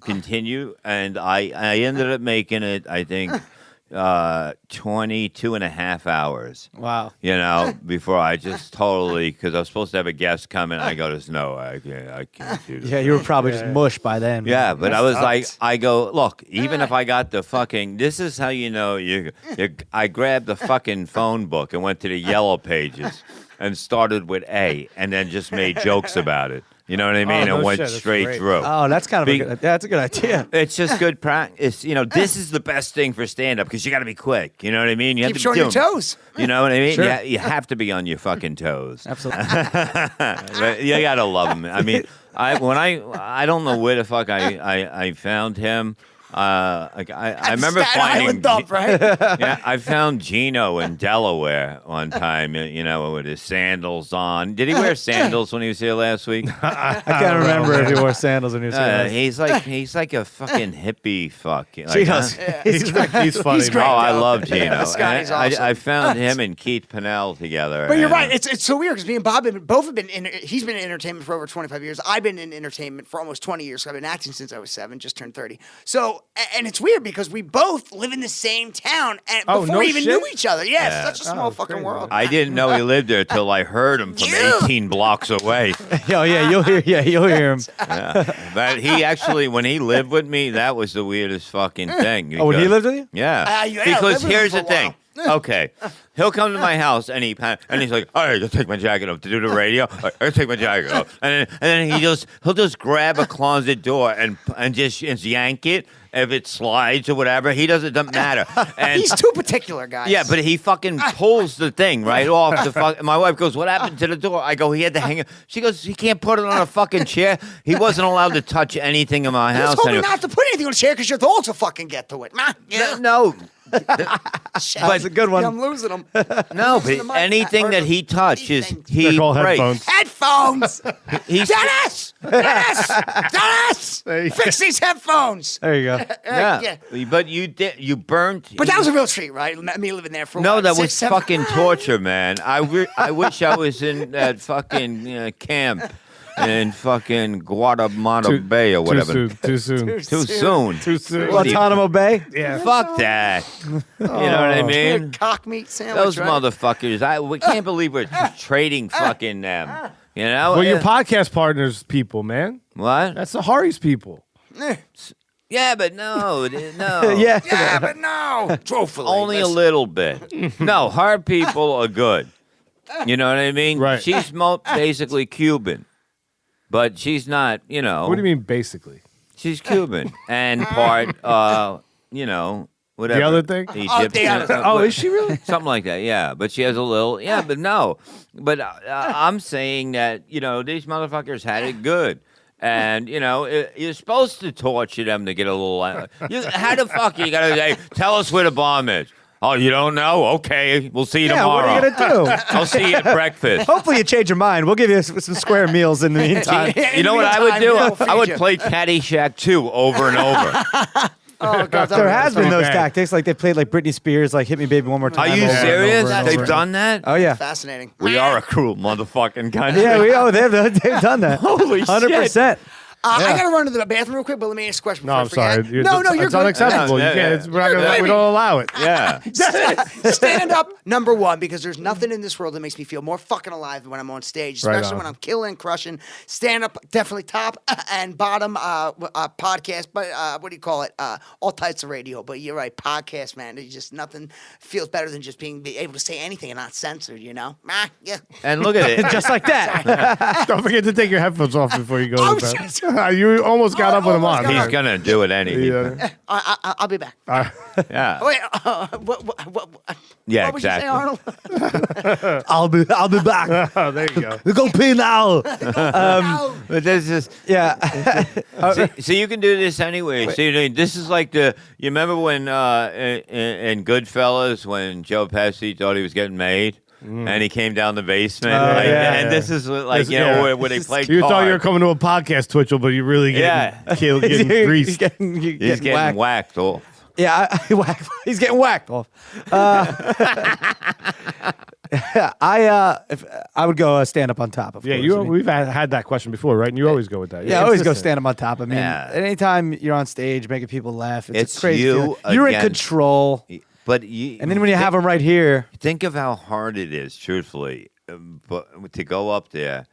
[SPEAKER 1] continue. And I ended up making it, I think, 22 and a half hours.
[SPEAKER 6] Wow.
[SPEAKER 1] Before I just totally, because I was supposed to have a guest come in, I go, no, I can't do this.
[SPEAKER 6] Yeah, you were probably just mush by then.
[SPEAKER 1] Yeah, but I was like, I go, look, even if I got the fucking, this is how I grabbed the fucking phone book and went to the yellow pages and started with A and then just made jokes about it. You know what I mean? And went straight through.
[SPEAKER 6] Oh, that's kind of that's a good idea.
[SPEAKER 1] It's just good practice. This is the best thing for stand-up because you got to be quick. You know what I mean? You have
[SPEAKER 2] Keep
[SPEAKER 1] to
[SPEAKER 2] showing your toes.
[SPEAKER 1] You know what I mean?
[SPEAKER 6] Sure.
[SPEAKER 1] Yeah, you have to be on your fucking toes.
[SPEAKER 6] Absolutely.
[SPEAKER 1] But you got to love him. I mean, I don't know where the fuck I found him. I remember finding
[SPEAKER 2] Dump, right?
[SPEAKER 1] yeah, I found Gino in Delaware one time, with his sandals on. Did he wear sandals when he was here last week?
[SPEAKER 6] I can't remember if he wore sandals when he was here.
[SPEAKER 1] He's like a fucking hippie fuck.
[SPEAKER 6] Gino's.
[SPEAKER 5] He's funny.
[SPEAKER 2] He's great.
[SPEAKER 1] Oh, I love Gino.
[SPEAKER 2] Scotty's awesome.
[SPEAKER 1] I found him and Keith Pennell together.
[SPEAKER 2] But you're right. It's so weird because me and Bob both have been he's been in entertainment for over 25 years. I've been in entertainment for almost 20 years. So I've been acting since I was 7, just turned 30. So, and it's weird because we both live in the same town and before we even knew each other. Yeah, it's such a small fucking world.
[SPEAKER 1] I didn't know he lived there till I heard him from 18 blocks away.
[SPEAKER 6] Oh yeah, you'll hear him.
[SPEAKER 1] Yeah. But he actually, when he lived with me, that was the weirdest fucking thing. Because,
[SPEAKER 6] when he lived with you?
[SPEAKER 1] Yeah. Because here's the thing. Okay, he'll come to my house and he's like, all right, I gotta take my jacket off to do the radio. All right, I gotta take my jacket off, and then he'll just grab a closet door and just yank it. If it slides or whatever, it doesn't matter. And
[SPEAKER 2] he's too particular, guys.
[SPEAKER 1] Yeah, but he fucking pulls the thing right off the fuck. My wife goes, "What happened to the door?" I go, "He had to hang it." She goes, "He can't put it on a fucking chair. He wasn't allowed to touch anything in my house."
[SPEAKER 2] He told me not to put anything on a chair because your dogs will fucking get to it.
[SPEAKER 1] No.
[SPEAKER 6] That's a good one.
[SPEAKER 2] I'm losing them.
[SPEAKER 1] No, but anything that he touches, he
[SPEAKER 5] breaks.
[SPEAKER 2] Headphones. Dennis! Fix these headphones.
[SPEAKER 6] There you go.
[SPEAKER 1] Yeah. But you burnt.
[SPEAKER 2] But that was a real treat, right? Me living there for
[SPEAKER 1] No, that was fucking torture, man. I wish I was in that fucking camp in fucking Guatemala Bay or whatever.
[SPEAKER 5] Too soon.
[SPEAKER 6] Guantanamo Bay?
[SPEAKER 5] Yeah.
[SPEAKER 1] Fuck that. You know what I mean?
[SPEAKER 2] Cock meat sandwich.
[SPEAKER 1] Those
[SPEAKER 2] right?
[SPEAKER 1] motherfuckers. We can't believe we're trading fucking them. You know?
[SPEAKER 5] Well, your podcast partners, people, man.
[SPEAKER 1] What?
[SPEAKER 5] That's the Hari's people.
[SPEAKER 1] Yeah, but no.
[SPEAKER 2] Yeah, but no. Truthfully.
[SPEAKER 1] Only a little bit. No, her people are good. You know what I mean?
[SPEAKER 5] Right.
[SPEAKER 1] She's basically Cuban. But she's not,
[SPEAKER 5] What do you mean, basically?
[SPEAKER 1] She's Cuban and part, whatever.
[SPEAKER 5] The other thing?
[SPEAKER 1] Egyptian.
[SPEAKER 5] Is she really?
[SPEAKER 1] Something like that, yeah. But she has a little, but no. But I'm saying that, these motherfuckers had it good. And, you're supposed to torture them to get a little, how the fuck you got to say, tell us where the bomb is? Oh, you don't know? Okay, we'll see you tomorrow.
[SPEAKER 6] What are you going to do?
[SPEAKER 1] I'll see you at breakfast.
[SPEAKER 6] Hopefully you change your mind. We'll give you some square meals in the meantime.
[SPEAKER 1] You know what I would do? I would play Caddyshack 2 over and over.
[SPEAKER 2] Oh, God.
[SPEAKER 6] There has been those tactics. Like they played like Britney Spears, like Hit Me Baby One More Time.
[SPEAKER 1] Are you
[SPEAKER 6] over and
[SPEAKER 1] serious?
[SPEAKER 6] over and
[SPEAKER 1] They've
[SPEAKER 6] over.
[SPEAKER 1] done that?
[SPEAKER 6] Oh, yeah.
[SPEAKER 2] Fascinating.
[SPEAKER 1] We are a cruel motherfucking country.
[SPEAKER 6] Yeah, they've done that.
[SPEAKER 1] Holy
[SPEAKER 6] 100%.
[SPEAKER 2] I got to run to the bathroom real quick, but let me ask a question.
[SPEAKER 5] No, I'm sorry.
[SPEAKER 2] You're
[SPEAKER 5] it's unacceptable.
[SPEAKER 1] Yeah,
[SPEAKER 5] You can't.
[SPEAKER 1] yeah.
[SPEAKER 5] We're not gonna, we don't allow it.
[SPEAKER 1] Yeah.
[SPEAKER 2] Stand up, number one, because there's nothing in this world that makes me feel more fucking alive than when I'm on stage, especially when I'm killing, crushing. Stand up, definitely top and bottom podcast, but what do you call it? All types of radio. But you're right, podcast, man. It's just nothing feels better than just being able to say anything and not censored, Yeah.
[SPEAKER 1] And look at it.
[SPEAKER 6] Just like that.
[SPEAKER 5] Don't forget to take your headphones off before you go to the bathroom. You almost got up with him on.
[SPEAKER 1] He's gonna do it anyway.
[SPEAKER 5] Yeah.
[SPEAKER 2] I'll be back.
[SPEAKER 1] Yeah.
[SPEAKER 2] Wait, what
[SPEAKER 1] Yeah,
[SPEAKER 2] would you say,
[SPEAKER 1] exactly.
[SPEAKER 2] Arnold?
[SPEAKER 8] I'll be back.
[SPEAKER 5] Oh, there you go.
[SPEAKER 8] We go pee now.
[SPEAKER 1] But this is so you can do this anyway. See, this is like you remember when in Goodfellas when Joe Pesci thought he was getting made. And he came down the basement, and this is like where they play.
[SPEAKER 5] You thought you were coming to a podcast, Twitchel, but you really getting greased.
[SPEAKER 6] He's getting
[SPEAKER 1] whacked off.
[SPEAKER 6] Yeah, he's getting whacked off. I would go stand up on top. Of course.
[SPEAKER 5] We've had that question before, right? And you always go with that.
[SPEAKER 6] Yeah, I always go stand up on top. I mean, anytime you're on stage making people laugh, it's crazy. You're in control.
[SPEAKER 1] But
[SPEAKER 6] and then when you have them right here,
[SPEAKER 1] think of how hard it is, truthfully, but to go up there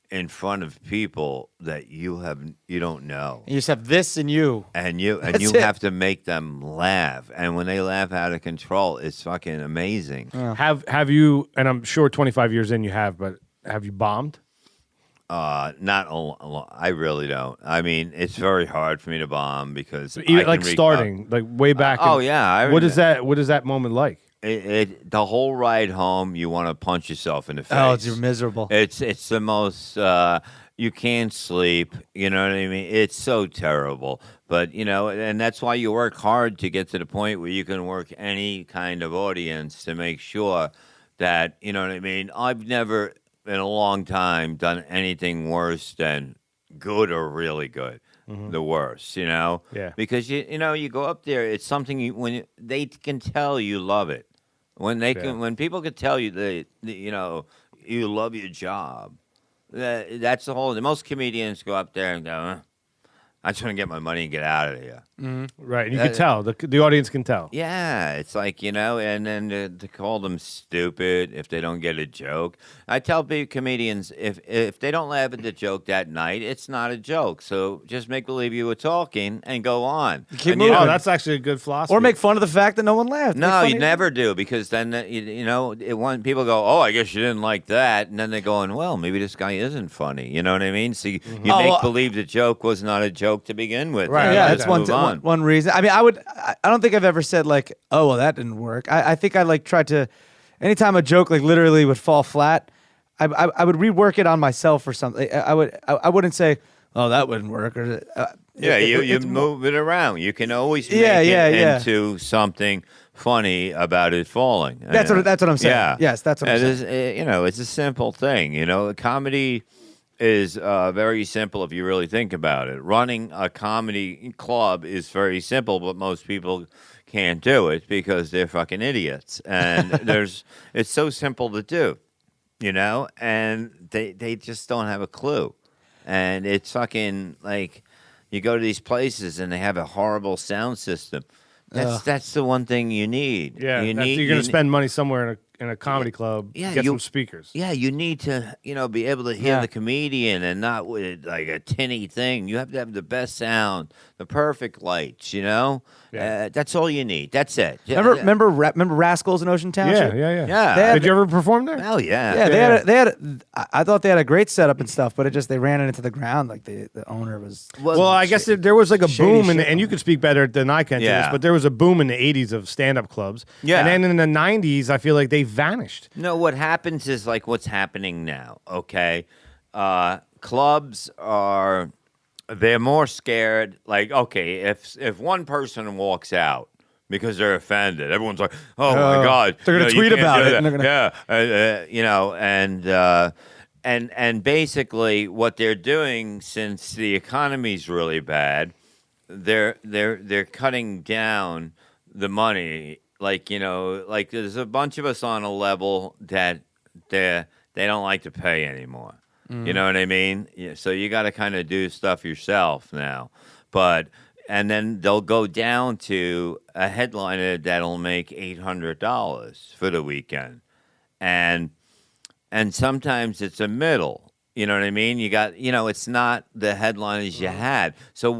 [SPEAKER 1] in front of people that you don't know.
[SPEAKER 6] You just have this and you
[SPEAKER 1] have to make them laugh, and when they laugh out of control, it's fucking amazing.
[SPEAKER 5] Have you? And I'm sure 25 years in you have, but have you bombed?
[SPEAKER 1] Not a lot. I really don't. I mean, it's very hard for me to bomb because
[SPEAKER 5] even like starting, like way back. What is that moment like?
[SPEAKER 1] The whole ride home, you want to punch yourself in the face.
[SPEAKER 6] Oh, it's miserable.
[SPEAKER 1] It's the most. You can't sleep. You know what I mean? It's so terrible. But and that's why you work hard to get to the point where you can work any kind of audience to make sure that you know what I mean. I've never in a long time done anything worse than good or really good. The worst, Yeah. Because you go up there, it's something when they can tell you love it. When people can tell you you love your job. That's the whole. Most comedians go up there and go, I just want to get my money and get out of here.
[SPEAKER 5] Right, and you can tell. The audience can tell.
[SPEAKER 1] Yeah, it's like, and then to call them stupid if they don't get a joke. I tell comedians, if they don't laugh at the joke that night, it's not a joke. So just make believe you were talking and go on.
[SPEAKER 6] Keep moving.
[SPEAKER 5] Oh, that's actually a good philosophy.
[SPEAKER 6] Or make fun of the fact that no one laughed.
[SPEAKER 1] No, you never do, because then, people go, oh, I guess you didn't like that. And then they're going, well, maybe this guy isn't funny. You know what I mean? So you make believe the joke was not a joke to begin with.
[SPEAKER 6] Right. Yeah, that's one reason. I mean, I don't think I've ever said like, oh, well, that didn't work. I think I tried to, anytime a joke like literally would fall flat, I would rework it on myself or something. I wouldn't say, oh, that wouldn't work. Or
[SPEAKER 1] you move it around. You can always make it into something funny about it falling.
[SPEAKER 6] That's what I'm saying.
[SPEAKER 1] Yeah.
[SPEAKER 6] Yes, that's what I'm saying.
[SPEAKER 1] It's a simple thing. Comedy is very simple if you really think about it. Running a comedy club is very simple, but most people can't do it because they're fucking idiots. And it's so simple to do, and they just don't have a clue. And it's fucking like you go to these places and they have a horrible sound system. That's the one thing you need.
[SPEAKER 5] Yeah, you're going to spend money somewhere in a comedy club. Get some speakers.
[SPEAKER 1] Yeah, you need to be able to hear the comedian and not with like a tinny thing. You have to have the best sound, the perfect lights. That's all you need. That's it.
[SPEAKER 6] Remember Rascals in Ocean Township?
[SPEAKER 5] Yeah. Did you ever perform there?
[SPEAKER 1] Hell yeah.
[SPEAKER 6] Yeah, they had. I thought they had a great setup and stuff, but they ran it into the ground. Like the owner was.
[SPEAKER 5] Well, I guess there was like a boom, and you could speak better than I can to this, but there was a boom in the 80s of stand-up clubs. Yeah. And then in the 90s, I feel like they vanished.
[SPEAKER 1] No, what happens is like what's happening now, okay? Clubs they're more scared. Like, okay, if one person walks out because they're offended, everyone's like, oh my God.
[SPEAKER 6] They're going to tweet about it.
[SPEAKER 1] And basically what they're doing, since the economy's really bad, they're cutting down the money. Like, there's a bunch of us on a level that they don't like to pay anymore. You know what I mean? Yeah, so you got to kind of do stuff yourself now. And then they'll go down to a headliner that'll make $800 for the weekend. And sometimes it's a middle. You know what I mean? You got, it's not the headliners you had. So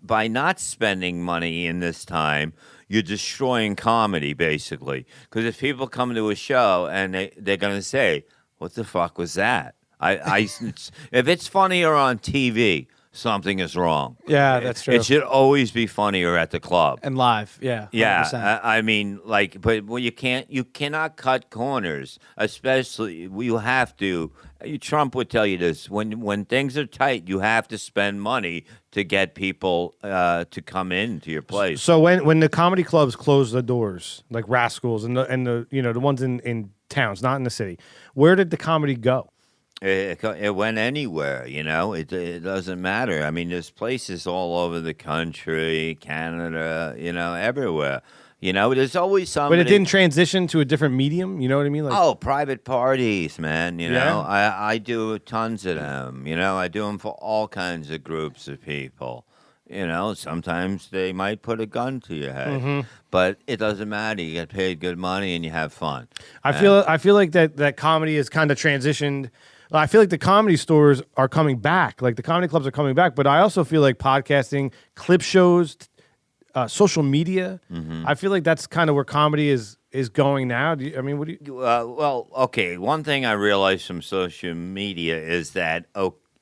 [SPEAKER 1] by not spending money in this time, you're destroying comedy, basically. Because if people come to a show and they're going to say, what the fuck was that? If it's funnier on TV, something is wrong.
[SPEAKER 6] Yeah, that's true.
[SPEAKER 1] It should always be funnier at the club.
[SPEAKER 6] And live, yeah. 100%.
[SPEAKER 1] Yeah, I mean, like, but you cannot cut corners, especially you have to. Trump would tell you this: when things are tight, you have to spend money to get people to come into your place.
[SPEAKER 5] So when the comedy clubs close the doors, like Rascals and the the ones in towns, not in the city, where did the comedy go?
[SPEAKER 1] It went anywhere, It doesn't matter. I mean, there's places all over the country, Canada, everywhere. There's always somebody.
[SPEAKER 5] But it didn't transition to a different medium. You know what I mean? Like,
[SPEAKER 1] private parties, man.
[SPEAKER 5] Yeah.
[SPEAKER 1] I do tons of them. I do them for all kinds of groups of people. Sometimes they might put a gun to your head, but it doesn't matter. You get paid good money and you have fun.
[SPEAKER 5] I feel like that comedy has kind of transitioned. I feel like the comedy stores are coming back, like the comedy clubs are coming back. But I also feel like podcasting, clip shows, social media. I feel like that's kind of where comedy is going now. What do you?
[SPEAKER 1] Well, okay. One thing I realized from social media is that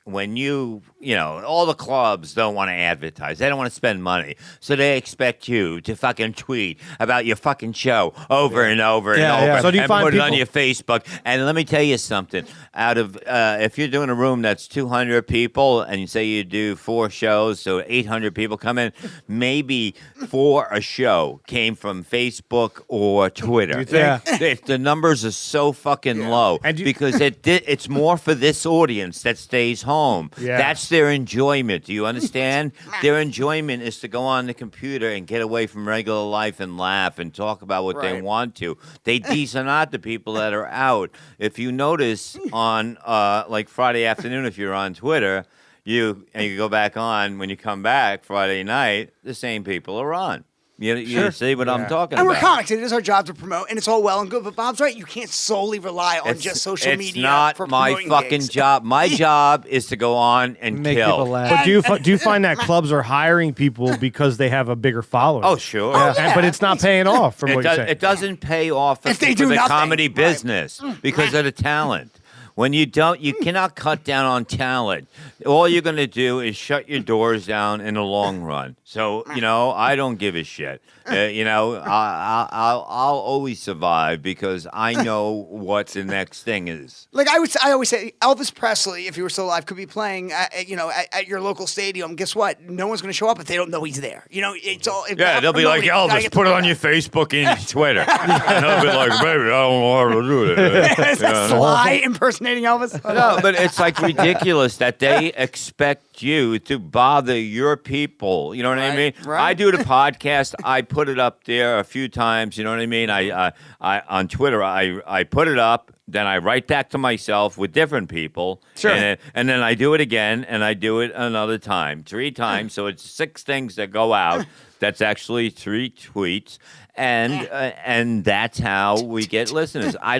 [SPEAKER 1] when all the clubs don't want to advertise. They don't want to spend money. So they expect you to fucking tweet about your fucking show over and over and over.
[SPEAKER 5] So do you
[SPEAKER 1] and
[SPEAKER 5] find
[SPEAKER 1] put
[SPEAKER 5] people-
[SPEAKER 1] it on your Facebook. And let me tell you something. Out of if you're doing a room that's 200 people and you say you do 4 shows, so 800 people come in, maybe 4 a show came from Facebook or Twitter.
[SPEAKER 5] You think?
[SPEAKER 1] If the numbers are so fucking low because it's more for this audience that stays home.
[SPEAKER 5] Yeah.
[SPEAKER 1] That's their enjoyment. Do you understand? Their enjoyment is to go on the computer and get away from regular life and laugh and talk about what they want to. These are not the people that are out. If you notice on like Friday afternoon, if you're on Twitter, you go back on when you come back Friday night, the same people are on. You see what I'm talking
[SPEAKER 2] and
[SPEAKER 1] about.
[SPEAKER 2] we're comics. It is our job to promote, and it's all well and good. But Bob's right. You can't solely rely on just social media.
[SPEAKER 1] It's not
[SPEAKER 2] for
[SPEAKER 1] my
[SPEAKER 2] promoting
[SPEAKER 1] fucking
[SPEAKER 2] gigs.
[SPEAKER 1] job. My job is to go on and
[SPEAKER 6] Make
[SPEAKER 1] kill.
[SPEAKER 6] people laugh.
[SPEAKER 5] But do you find that clubs are hiring people because they have a bigger following?
[SPEAKER 1] Oh, sure.
[SPEAKER 5] But it's not paying off from what you're saying.
[SPEAKER 1] It doesn't pay off
[SPEAKER 2] If they
[SPEAKER 1] for
[SPEAKER 2] do
[SPEAKER 1] the
[SPEAKER 2] nothing.
[SPEAKER 1] comedy
[SPEAKER 2] Right.
[SPEAKER 1] business because of the talent. When you cannot cut down on talent. All you're going to do is shut your doors down in the long run. So, I don't give a shit. I'll always survive because I know what the next thing is.
[SPEAKER 2] Like I always say, Elvis Presley, if he were still alive, could be playing, at your local stadium. Guess what? No one's going to show up if they don't know he's there. It's all.
[SPEAKER 1] They'll be like, Elvis, put it on your Facebook and Twitter. And they'll be like, baby, I don't know how to do that.
[SPEAKER 2] Is that Sly impersonating Elvis?
[SPEAKER 1] No, but it's like ridiculous that they expect you to bother your people. You know what I mean?
[SPEAKER 2] Right.
[SPEAKER 1] I do the podcast. I put it up there a few times. You know what I mean? I on Twitter, I put it up. Then I write back to myself with different people.
[SPEAKER 6] Sure.
[SPEAKER 1] And then I do it again, and I do it another time, 3 times. So it's 6 things that go out. That's actually 3 tweets. And that's how we get listeners. I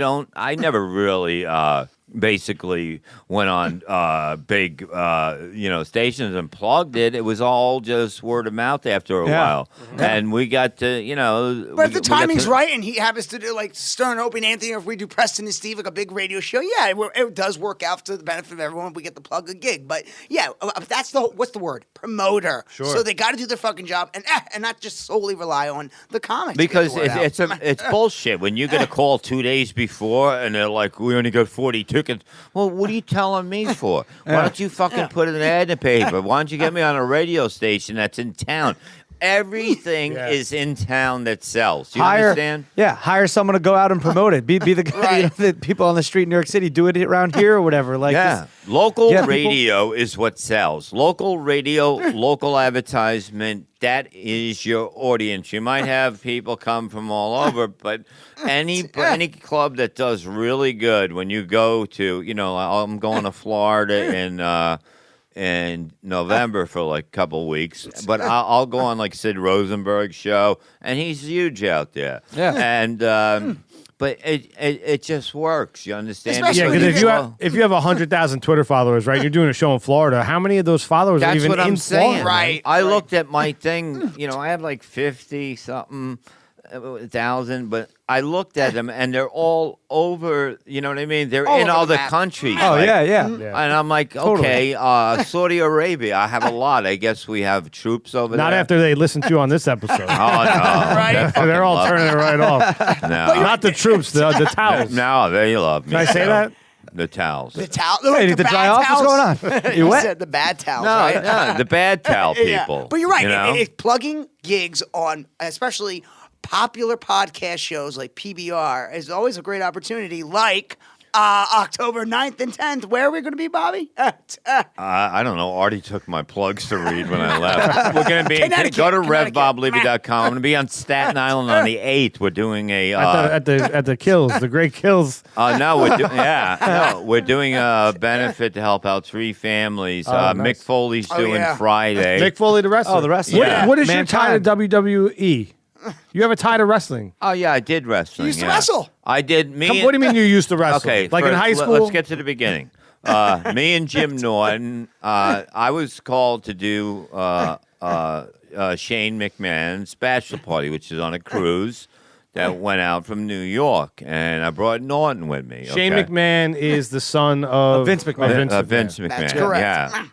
[SPEAKER 1] never really basically went on big stations and plugged it. It was all just word of mouth after a while. And we got to
[SPEAKER 2] But if the timing's right and he happens to do like Stern, Opie, and Anthony, or if we do Preston and Steve, like a big radio show, it does work out to the benefit of everyone. We get to plug a gig. But that's what's the word? Promoter.
[SPEAKER 5] Sure.
[SPEAKER 2] So they got to do their fucking job and not just solely rely on the comics.
[SPEAKER 1] Because it's bullshit. When you get a call 2 days before and they're like, we only got 40 tickets. Well, what are you telling me for? Why don't you fucking put an ad in the paper? Why don't you get me on a radio station that's in town? Everything is in town that sells. You understand?
[SPEAKER 6] Yeah, hire someone to go out and promote it. Be the guy, the people on the street in New York City do it around here or whatever. Like
[SPEAKER 1] local radio is what sells. Local radio, local advertisement. That is your audience. You might have people come from all over, but any club that does really good when you go to, I'm going to Florida in November for like a couple weeks, but I'll go on like Sid Rosenberg's show, and he's huge out there.
[SPEAKER 6] Yeah,
[SPEAKER 1] and but it just works. You understand?
[SPEAKER 2] Especially
[SPEAKER 5] Because if you have 100,000 Twitter followers, right? You're doing a show in Florida. How many of those followers are even
[SPEAKER 1] what I'm
[SPEAKER 5] in
[SPEAKER 1] saying.
[SPEAKER 5] Florida?
[SPEAKER 2] Right.
[SPEAKER 1] I looked at my thing. I had like 50 something. 1,000, but I looked at them and they're all over. You know what I mean? They're
[SPEAKER 2] All
[SPEAKER 1] in
[SPEAKER 2] over
[SPEAKER 1] all
[SPEAKER 2] the
[SPEAKER 1] the
[SPEAKER 2] map.
[SPEAKER 1] countries.
[SPEAKER 6] Oh
[SPEAKER 1] like-
[SPEAKER 6] yeah.
[SPEAKER 1] And I'm like, okay, Saudi Arabia. I have a lot. I guess we have troops over
[SPEAKER 5] Not
[SPEAKER 1] there.
[SPEAKER 5] after they listen to you on this episode.
[SPEAKER 1] Oh no,
[SPEAKER 2] Right?
[SPEAKER 1] They fucking
[SPEAKER 5] They're all
[SPEAKER 1] love
[SPEAKER 5] turning it right off.
[SPEAKER 1] me. No,
[SPEAKER 5] Not the troops, the towels.
[SPEAKER 1] no, they love me.
[SPEAKER 5] Can I say
[SPEAKER 1] so.
[SPEAKER 5] that?
[SPEAKER 1] The towels.
[SPEAKER 2] The towel.
[SPEAKER 6] Hey,
[SPEAKER 2] the
[SPEAKER 6] need to dry
[SPEAKER 2] bad
[SPEAKER 6] off? What's
[SPEAKER 2] towels.
[SPEAKER 6] going on?
[SPEAKER 2] You
[SPEAKER 6] You wet?
[SPEAKER 2] said the bad towels,
[SPEAKER 1] No,
[SPEAKER 2] right?
[SPEAKER 1] no, the bad towel people.
[SPEAKER 2] Yeah. But you're right.
[SPEAKER 1] You know?
[SPEAKER 2] It's plugging gigs on, especially popular podcast shows like PBR, is always a great opportunity. Like October 9th and 10th. Where are we going to be, Bobby?
[SPEAKER 1] I don't know. Artie took my plugs to read when I left. We're going to be
[SPEAKER 2] Connecticut,
[SPEAKER 1] go to
[SPEAKER 2] Connecticut.
[SPEAKER 1] RevBobLevy.com. I'm going to be on Staten Island on the 8th. We're doing a
[SPEAKER 5] At the kills, the great kills.
[SPEAKER 1] no, we're doing a benefit to help out 3 families.
[SPEAKER 5] Nice.
[SPEAKER 1] Mick Foley's doing
[SPEAKER 2] yeah.
[SPEAKER 1] Friday.
[SPEAKER 5] Mick Foley, the wrestler.
[SPEAKER 6] Oh, the wrestler.
[SPEAKER 1] Yeah.
[SPEAKER 5] What is your tie to
[SPEAKER 6] Mankind.
[SPEAKER 5] WWE? You have a tie to wrestling.
[SPEAKER 1] Oh yeah, I did wrestling.
[SPEAKER 2] You used to
[SPEAKER 1] yeah.
[SPEAKER 2] wrestle.
[SPEAKER 1] I did. Me.
[SPEAKER 5] What do you mean you used to wrestle?
[SPEAKER 1] Okay,
[SPEAKER 5] like in
[SPEAKER 1] first,
[SPEAKER 5] high school?
[SPEAKER 1] Let's get to the beginning. Me and Jim Norton. I was called to do Shane McMahon's bachelor party, which is on a cruise that went out from New York, and I brought Norton with me.
[SPEAKER 5] Shane
[SPEAKER 1] okay?
[SPEAKER 5] McMahon is the son of
[SPEAKER 6] Vince McMahon.
[SPEAKER 1] Vince McMahon.
[SPEAKER 2] That's correct.
[SPEAKER 1] Yeah,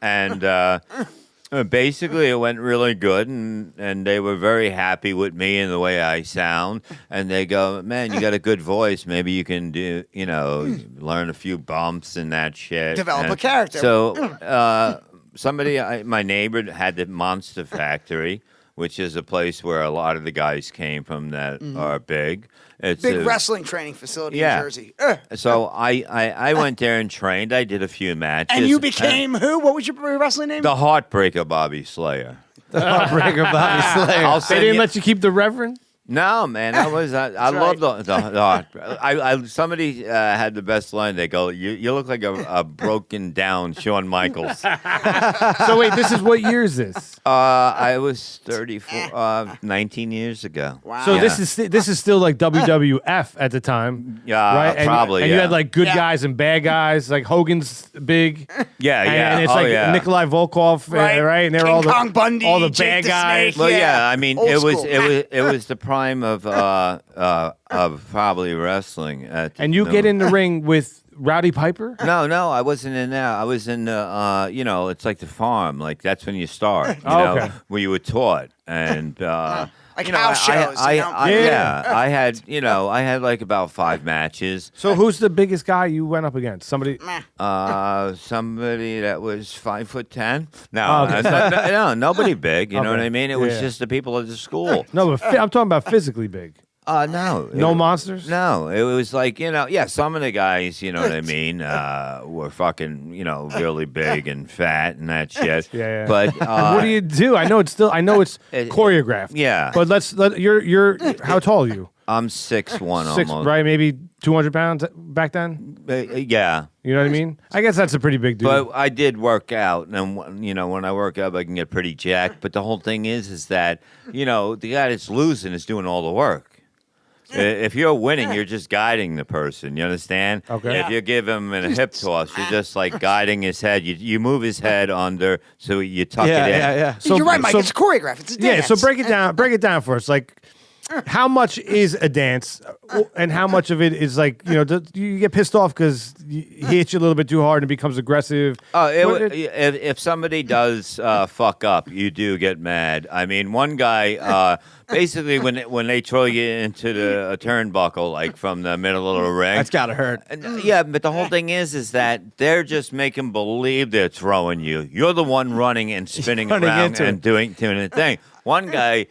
[SPEAKER 1] and basically it went really good, and they were very happy with me and the way I sound. And they go, "Man, you got a good voice. Maybe you can do, learn a few bumps and that shit.
[SPEAKER 2] Develop a
[SPEAKER 1] And
[SPEAKER 2] character."
[SPEAKER 1] So my neighbor had the Monster Factory, which is a place where a lot of the guys came from that are big. It's
[SPEAKER 2] Big
[SPEAKER 1] a-
[SPEAKER 2] wrestling training facility
[SPEAKER 1] Yeah.
[SPEAKER 2] in Jersey.
[SPEAKER 1] So I went there and trained. I did a few matches.
[SPEAKER 2] And you became who? What was your wrestling name?
[SPEAKER 1] the Heartbreaker Bobby Slayer.
[SPEAKER 6] Heartbreaker Bobby Slayer.
[SPEAKER 1] I'll
[SPEAKER 5] They
[SPEAKER 1] send
[SPEAKER 5] didn't
[SPEAKER 1] you-
[SPEAKER 5] let you keep the Reverend?
[SPEAKER 1] No, man, I love the somebody had the best line. They go, "You look like a broken down Shawn Michaels."
[SPEAKER 5] So wait, this is what year is this?
[SPEAKER 1] I was 34, 19 years ago.
[SPEAKER 2] Wow.
[SPEAKER 5] So
[SPEAKER 1] Yeah.
[SPEAKER 5] this is still like WWF at the time.
[SPEAKER 1] Yeah,
[SPEAKER 5] right? And,
[SPEAKER 1] probably,
[SPEAKER 5] And you
[SPEAKER 1] yeah.
[SPEAKER 5] had like good
[SPEAKER 2] Yeah.
[SPEAKER 5] guys and bad guys. Like Hogan's big.
[SPEAKER 1] Yeah,
[SPEAKER 5] And,
[SPEAKER 1] yeah.
[SPEAKER 5] and it's
[SPEAKER 1] oh,
[SPEAKER 5] like
[SPEAKER 1] yeah.
[SPEAKER 5] Nikolai Volkov,
[SPEAKER 2] Right.
[SPEAKER 5] right? And they're
[SPEAKER 2] King
[SPEAKER 5] all the
[SPEAKER 2] Kong Bundy,
[SPEAKER 5] all the
[SPEAKER 2] Jake
[SPEAKER 5] bad
[SPEAKER 2] the
[SPEAKER 5] guys.
[SPEAKER 2] Snake.
[SPEAKER 1] Well,
[SPEAKER 2] Yeah.
[SPEAKER 1] yeah. I mean,
[SPEAKER 2] Old
[SPEAKER 1] it was
[SPEAKER 2] school.
[SPEAKER 1] it was the prime of probably wrestling.
[SPEAKER 5] And you get in the ring with Rowdy Piper?
[SPEAKER 1] No, I wasn't in that. I was in the, it's like the farm. Like that's when you start. You
[SPEAKER 5] Oh,
[SPEAKER 1] know,
[SPEAKER 5] okay.
[SPEAKER 1] where you were taught. And
[SPEAKER 2] Like
[SPEAKER 1] you know,
[SPEAKER 2] house shows,
[SPEAKER 5] Yeah.
[SPEAKER 1] I had like about 5 matches.
[SPEAKER 5] So who's the biggest guy you went up against? Somebody.
[SPEAKER 1] Somebody that was 5'10". No,
[SPEAKER 5] Oh, okay.
[SPEAKER 1] no, nobody big. You know
[SPEAKER 5] Okay.
[SPEAKER 1] what I mean? It was
[SPEAKER 5] Yeah.
[SPEAKER 1] just the people at the school.
[SPEAKER 5] No, but I'm talking about physically big.
[SPEAKER 1] No,
[SPEAKER 5] No monsters.
[SPEAKER 1] No, it was like, some of the guys, you know what I mean, were fucking, really big and fat and that shit.
[SPEAKER 5] Yeah.
[SPEAKER 1] But
[SPEAKER 5] What do you do? I know it's choreographed.
[SPEAKER 1] Yeah.
[SPEAKER 5] But you're how tall are you?
[SPEAKER 1] I'm 6'1"
[SPEAKER 5] 6,
[SPEAKER 1] almost.
[SPEAKER 5] right? Maybe 200 pounds back then.
[SPEAKER 1] Yeah.
[SPEAKER 5] You know what I mean? I guess that's a pretty big dude.
[SPEAKER 1] But I did work out, and when I work out, I can get pretty jacked. But the whole thing is that the guy that's losing is doing all the work. If you're winning, you're just guiding the person. You understand?
[SPEAKER 5] Okay.
[SPEAKER 1] If you give him a hip toss, you're just like guiding his head. You move his head under, so you tuck it in.
[SPEAKER 6] Yeah.
[SPEAKER 2] You're right, Mike. It's choreographed. It's a dance.
[SPEAKER 5] Yeah, so break it down for us. Like, how much is a dance, and how much of it is like you get pissed off because he hits you a little bit too hard and becomes aggressive.
[SPEAKER 1] If somebody does fuck up, you do get mad. I mean, one guy basically when they throw you into a turnbuckle, like from the middle of the ring,
[SPEAKER 6] That's gotta hurt.
[SPEAKER 1] Yeah, but the whole thing is that they're just making believe they're throwing you. You're the one running and spinning
[SPEAKER 6] Running
[SPEAKER 1] around
[SPEAKER 6] into
[SPEAKER 1] and
[SPEAKER 6] it.
[SPEAKER 1] doing the thing. One guy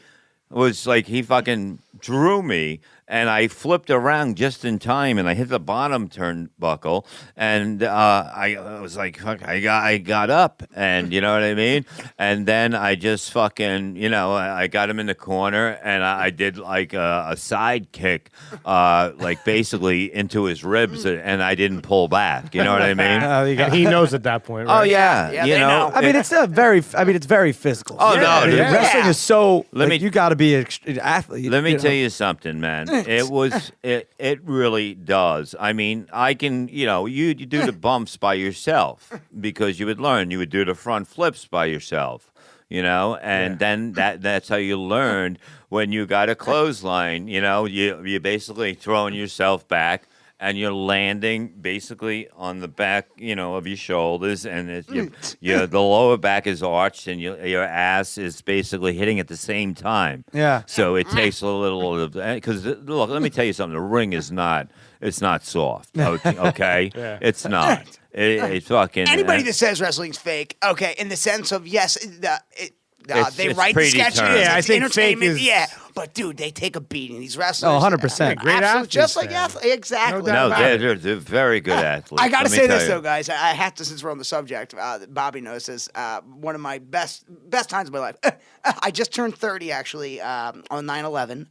[SPEAKER 1] was like, he fucking drew me, and I flipped around just in time, and I hit the bottom turnbuckle, and I was like, fuck, I got up, and you know what I mean? And then I just fucking, I got him in the corner, and I did like a side kick, like basically into his ribs, and I didn't pull back. You know what I mean?
[SPEAKER 5] And he knows at that point, right?
[SPEAKER 1] Oh yeah,
[SPEAKER 2] Yeah,
[SPEAKER 1] you
[SPEAKER 2] they know.
[SPEAKER 6] I mean, it's very physical.
[SPEAKER 1] Oh, no,
[SPEAKER 6] I mean,
[SPEAKER 1] yeah.
[SPEAKER 6] wrestling is so.
[SPEAKER 1] Let me-
[SPEAKER 6] you got to be an athlete.
[SPEAKER 1] Let me
[SPEAKER 6] you
[SPEAKER 1] tell
[SPEAKER 6] know?
[SPEAKER 1] you something, man. It really does. I mean, I can, you do the bumps by yourself because you would learn. You would do the front flips by yourself. and then that's how you learned when you got a clothesline. You're basically throwing yourself back. And you're landing basically on the back, of your shoulders, and the lower back is arched, and your ass is basically hitting at the same time.
[SPEAKER 6] Yeah.
[SPEAKER 1] So it takes a little because look, let me tell you something. The ring is not soft. Okay,
[SPEAKER 5] Yeah.
[SPEAKER 1] It's not. It's fucking
[SPEAKER 2] Anybody that says wrestling's fake, okay, in the sense of yes, they write the
[SPEAKER 1] predetermined.
[SPEAKER 2] sketches.
[SPEAKER 5] Yeah, I
[SPEAKER 2] it's
[SPEAKER 5] think fake
[SPEAKER 2] entertainment.
[SPEAKER 5] is-
[SPEAKER 2] Yeah, but dude, they take a beating. These wrestlers.
[SPEAKER 6] 100%.
[SPEAKER 5] Great
[SPEAKER 2] Absolutely,
[SPEAKER 5] athletes,
[SPEAKER 2] just like
[SPEAKER 5] man.
[SPEAKER 2] athletes. Exactly.
[SPEAKER 5] No doubt
[SPEAKER 1] no,
[SPEAKER 5] about
[SPEAKER 1] they're very good athletes.
[SPEAKER 2] I gotta
[SPEAKER 1] Let me
[SPEAKER 2] say
[SPEAKER 1] tell
[SPEAKER 2] this
[SPEAKER 1] you.
[SPEAKER 2] though, guys. I have to, since we're on the subject. Bobby knows this. One of my best times of my life. I just turned 30 actually on 9/11.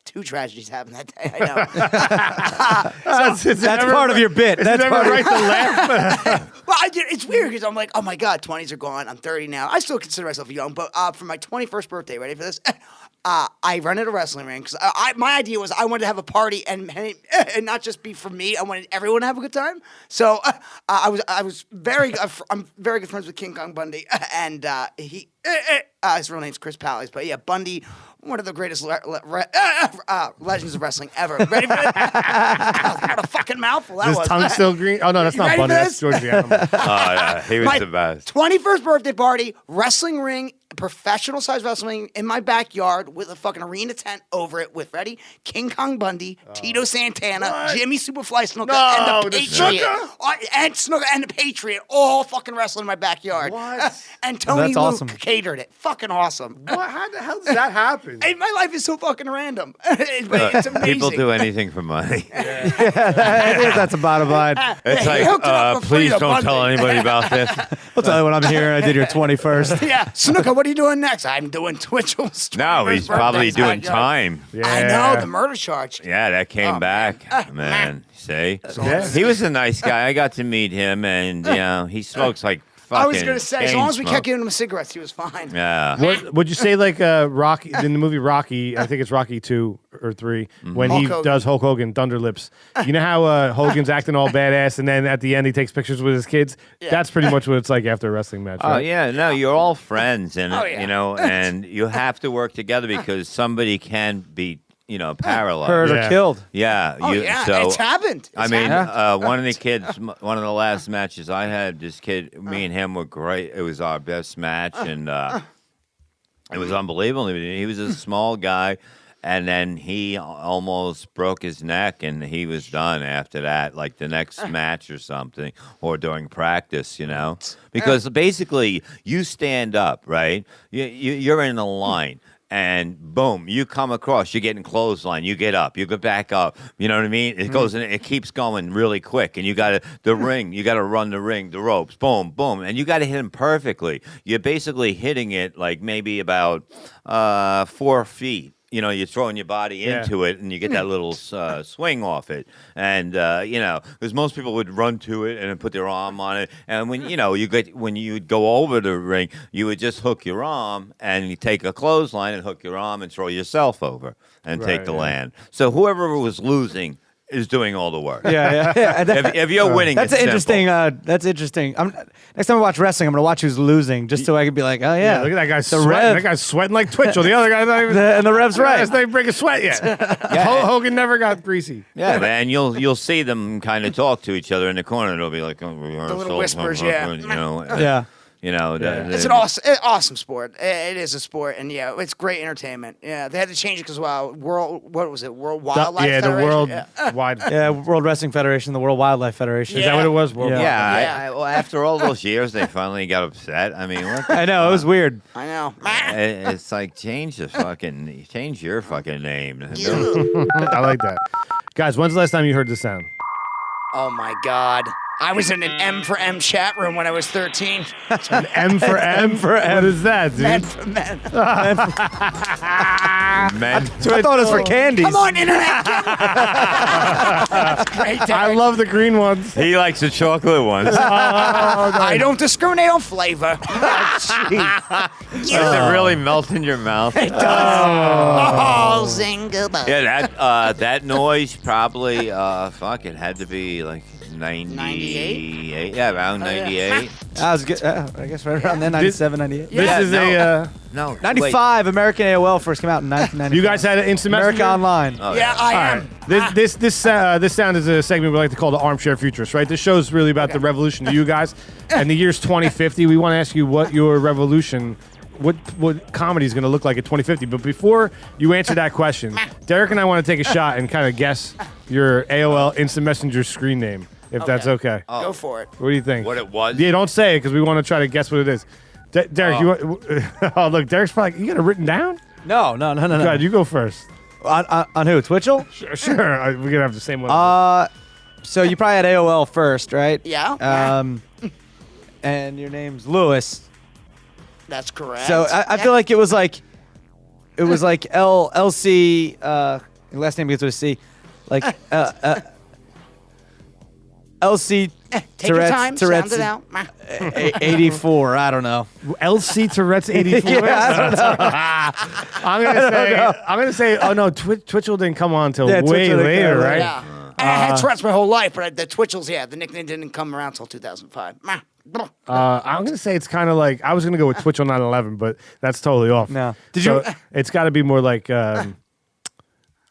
[SPEAKER 2] Two tragedies happened that day. I know.
[SPEAKER 6] That's part of your bit. That's
[SPEAKER 5] Never
[SPEAKER 6] part of
[SPEAKER 5] right to laugh.
[SPEAKER 2] Well, it's weird because I'm like, oh my god, 20s are gone. I'm 30 now. I still consider myself young, but for my 21st birthday, ready for this? I rented a wrestling ring because my idea was I wanted to have a party and not just be for me. I wanted everyone to have a good time. So I'm very good friends with King Kong Bundy, and his real name's Chris Pallies, but yeah, Bundy, one of the greatest legends of wrestling ever. Ready for this? What a fucking mouthful that
[SPEAKER 5] Is
[SPEAKER 2] was.
[SPEAKER 5] his tongue still green? Oh, no, that's
[SPEAKER 2] You
[SPEAKER 5] not
[SPEAKER 2] ready
[SPEAKER 5] Bunny.
[SPEAKER 2] for
[SPEAKER 5] That's
[SPEAKER 2] this?
[SPEAKER 5] George the Animal.
[SPEAKER 1] Oh yeah, he was
[SPEAKER 2] My
[SPEAKER 1] the best.
[SPEAKER 2] 21st birthday party, wrestling ring, professional size wrestling in my backyard with a fucking arena tent over it with ready King Kong Bundy, Tito Santana, Jimmy Superfly Snuka,
[SPEAKER 5] No,
[SPEAKER 2] and
[SPEAKER 5] the
[SPEAKER 2] the Patriot.
[SPEAKER 5] Snuka?
[SPEAKER 2] And Snuka and the Patriot all fucking wrestling in my backyard.
[SPEAKER 5] What?
[SPEAKER 2] And Tony
[SPEAKER 6] That's
[SPEAKER 2] Luke
[SPEAKER 6] awesome.
[SPEAKER 2] catered it. Fucking awesome.
[SPEAKER 5] What? How the hell does that happen?
[SPEAKER 2] Hey, my life is so fucking random. It's amazing.
[SPEAKER 1] People do anything for money.
[SPEAKER 6] That's the bottom line.
[SPEAKER 1] It's
[SPEAKER 2] He hooked it up
[SPEAKER 1] like,
[SPEAKER 2] for free
[SPEAKER 1] please
[SPEAKER 2] to
[SPEAKER 1] don't tell
[SPEAKER 2] Bundy.
[SPEAKER 1] anybody about this.
[SPEAKER 6] I'll tell you when I'm here and I did your 21st.
[SPEAKER 2] Yeah, Snuka, what are you doing next? I'm doing Twitchels.
[SPEAKER 1] No, he's
[SPEAKER 2] 21st
[SPEAKER 1] probably
[SPEAKER 2] birthday's
[SPEAKER 1] doing
[SPEAKER 2] backyard.
[SPEAKER 1] time.
[SPEAKER 2] I know, the murder charge.
[SPEAKER 1] Yeah, that came
[SPEAKER 2] Oh,
[SPEAKER 1] back, man. See,
[SPEAKER 5] Yeah.
[SPEAKER 1] he was a nice guy. I got to meet him, and he smokes like fucking.
[SPEAKER 2] I was going to say, as long as we
[SPEAKER 1] chain
[SPEAKER 2] kept
[SPEAKER 1] smoke.
[SPEAKER 2] giving him cigarettes, he was fine.
[SPEAKER 1] Yeah.
[SPEAKER 5] What would you say, like Rocky in the movie Rocky? I think it's Rocky 2 or 3 when he
[SPEAKER 2] Hulk Hogan.
[SPEAKER 5] does Hulk Hogan, Thunder Lips. You know how Hogan's acting all badass, and then at the end he takes pictures with his kids.
[SPEAKER 2] Yeah.
[SPEAKER 5] That's pretty much what it's like after a wrestling match.
[SPEAKER 1] Oh
[SPEAKER 5] Right?
[SPEAKER 1] yeah, no, you're all friends, and
[SPEAKER 2] Oh, yeah.
[SPEAKER 1] and you have to work together because somebody can be, paralyzed.
[SPEAKER 6] Hurt
[SPEAKER 5] Yeah.
[SPEAKER 6] or killed.
[SPEAKER 1] Yeah.
[SPEAKER 2] Oh, yeah,
[SPEAKER 1] So,
[SPEAKER 2] it's happened.
[SPEAKER 1] I
[SPEAKER 2] It's
[SPEAKER 1] mean,
[SPEAKER 2] happened.
[SPEAKER 1] one of the kids, one of the last matches I had, this kid, me and him were great. It was our best match, and it was unbelievable. He was a small guy, and then he almost broke his neck, and he was done after that, like the next match or something, or during practice, Because basically, you stand up, right? You're in a line. And boom, you come across, you're getting clothesline, you get up, you go back up. You know what I mean? It goes in, it keeps going really quick. And you got the ring, you got to run the ring, the ropes, boom, boom. And you got to hit him perfectly. You're basically hitting it like maybe about 4 feet. You're throwing your body into it, and you get that little swing off it. And because most people would run to it and then put their arm on it. And when when you would go over the ring, you would just hook your arm and you take a clothesline and hook your arm and throw yourself over and take the land. So whoever was losing is doing all the work.
[SPEAKER 6] Yeah.
[SPEAKER 1] If you're winning,
[SPEAKER 6] That's
[SPEAKER 1] it's
[SPEAKER 6] interesting.
[SPEAKER 1] simple.
[SPEAKER 6] That's interesting. Next time I watch wrestling, I'm going to watch who's losing just so I can be like, oh, yeah.
[SPEAKER 5] Look at that guy
[SPEAKER 6] The
[SPEAKER 5] sweating.
[SPEAKER 6] Rev.
[SPEAKER 5] That guy's sweating like Twitchell. The other guy's not even.
[SPEAKER 6] And the Rev's right.
[SPEAKER 5] It's not even breaking sweat yet. Hogan never got greasy.
[SPEAKER 1] Yeah, man, you'll see them kind of talk to each other in the corner. It'll be like the
[SPEAKER 2] little whispers, yeah.
[SPEAKER 6] Yeah.
[SPEAKER 2] It's an awesome sport. It is a sport, and yeah, it's great entertainment. Yeah, they had to change it because World Wildlife
[SPEAKER 5] Yeah, the
[SPEAKER 2] Federation?
[SPEAKER 5] World
[SPEAKER 2] Yeah.
[SPEAKER 5] Wide.
[SPEAKER 6] Yeah, World Wrestling Federation, the World Wildlife Federation.
[SPEAKER 5] Is that what it was? World
[SPEAKER 6] Yeah.
[SPEAKER 5] Wide?
[SPEAKER 1] Yeah, well, after all those years, they finally got upset. I mean, what the
[SPEAKER 6] I know, it was weird.
[SPEAKER 2] I know.
[SPEAKER 1] It's like change your fucking name.
[SPEAKER 5] I like that. Guys, when's the last time you heard the sound?
[SPEAKER 2] Oh my God. I was in an M for M chat room when I was 13.
[SPEAKER 5] An M for M? What is that, dude?
[SPEAKER 2] Men for men.
[SPEAKER 1] Men.
[SPEAKER 6] I thought it was for candies.
[SPEAKER 2] Come on, internet. Great day.
[SPEAKER 5] I love the green ones.
[SPEAKER 1] He likes the chocolate ones.
[SPEAKER 2] I don't discriminate on flavor.
[SPEAKER 1] Does it really melt in your mouth?
[SPEAKER 2] It does. Oh, zinga.
[SPEAKER 1] Yeah, that noise probably it had to be like 98. Yeah, around 98.
[SPEAKER 6] I was good. I guess right around then, 97, 98.
[SPEAKER 5] This is
[SPEAKER 1] No.
[SPEAKER 6] 95, American AOL first came out in 1995.
[SPEAKER 5] You guys had an instant
[SPEAKER 6] America
[SPEAKER 5] messenger?
[SPEAKER 6] Online.
[SPEAKER 1] Oh,
[SPEAKER 2] Yeah, I am.
[SPEAKER 5] This sound is a segment we like to call the Armchair Futurist, right? This show's really about the revolution to you guys. And the year's 2050. We want to ask you what your revolution, what comedy is going to look like at 2050. But before you answer that question, Derek and I want to take a shot and kind of guess your AOL Instant Messenger screen name, if that's okay.
[SPEAKER 2] Go for it.
[SPEAKER 5] What do you think?
[SPEAKER 1] What it was?
[SPEAKER 5] Yeah, don't say it because we want to try to guess what it is. Derek, you want? Oh, look, Derek's probably. You got it written down?
[SPEAKER 6] No.
[SPEAKER 5] Go ahead, you go first.
[SPEAKER 6] On who? Twitchell?
[SPEAKER 5] Sure. We're gonna have the same one.
[SPEAKER 6] So you probably had AOL first, right?
[SPEAKER 2] Yeah.
[SPEAKER 6] And your name's Lewis.
[SPEAKER 2] That's correct.
[SPEAKER 6] So I feel like it was like LC. Your last name begins with a C. Like LC.
[SPEAKER 2] Take your time. Sound it out.
[SPEAKER 6] 84. I don't know.
[SPEAKER 5] LC Tourette's 84.
[SPEAKER 6] Yeah, I don't know.
[SPEAKER 5] I'm gonna say. Oh no, Twitchell didn't come on until way
[SPEAKER 6] Twitchell didn't
[SPEAKER 5] later,
[SPEAKER 6] come,
[SPEAKER 5] right?
[SPEAKER 2] Yeah. I had Tourette's my whole life, but the Twitchels, the nickname didn't come around until 2005.
[SPEAKER 5] I'm gonna say it's kind of like I was gonna go with Twitchell 911, but that's totally off.
[SPEAKER 6] No.
[SPEAKER 5] It's got to be more like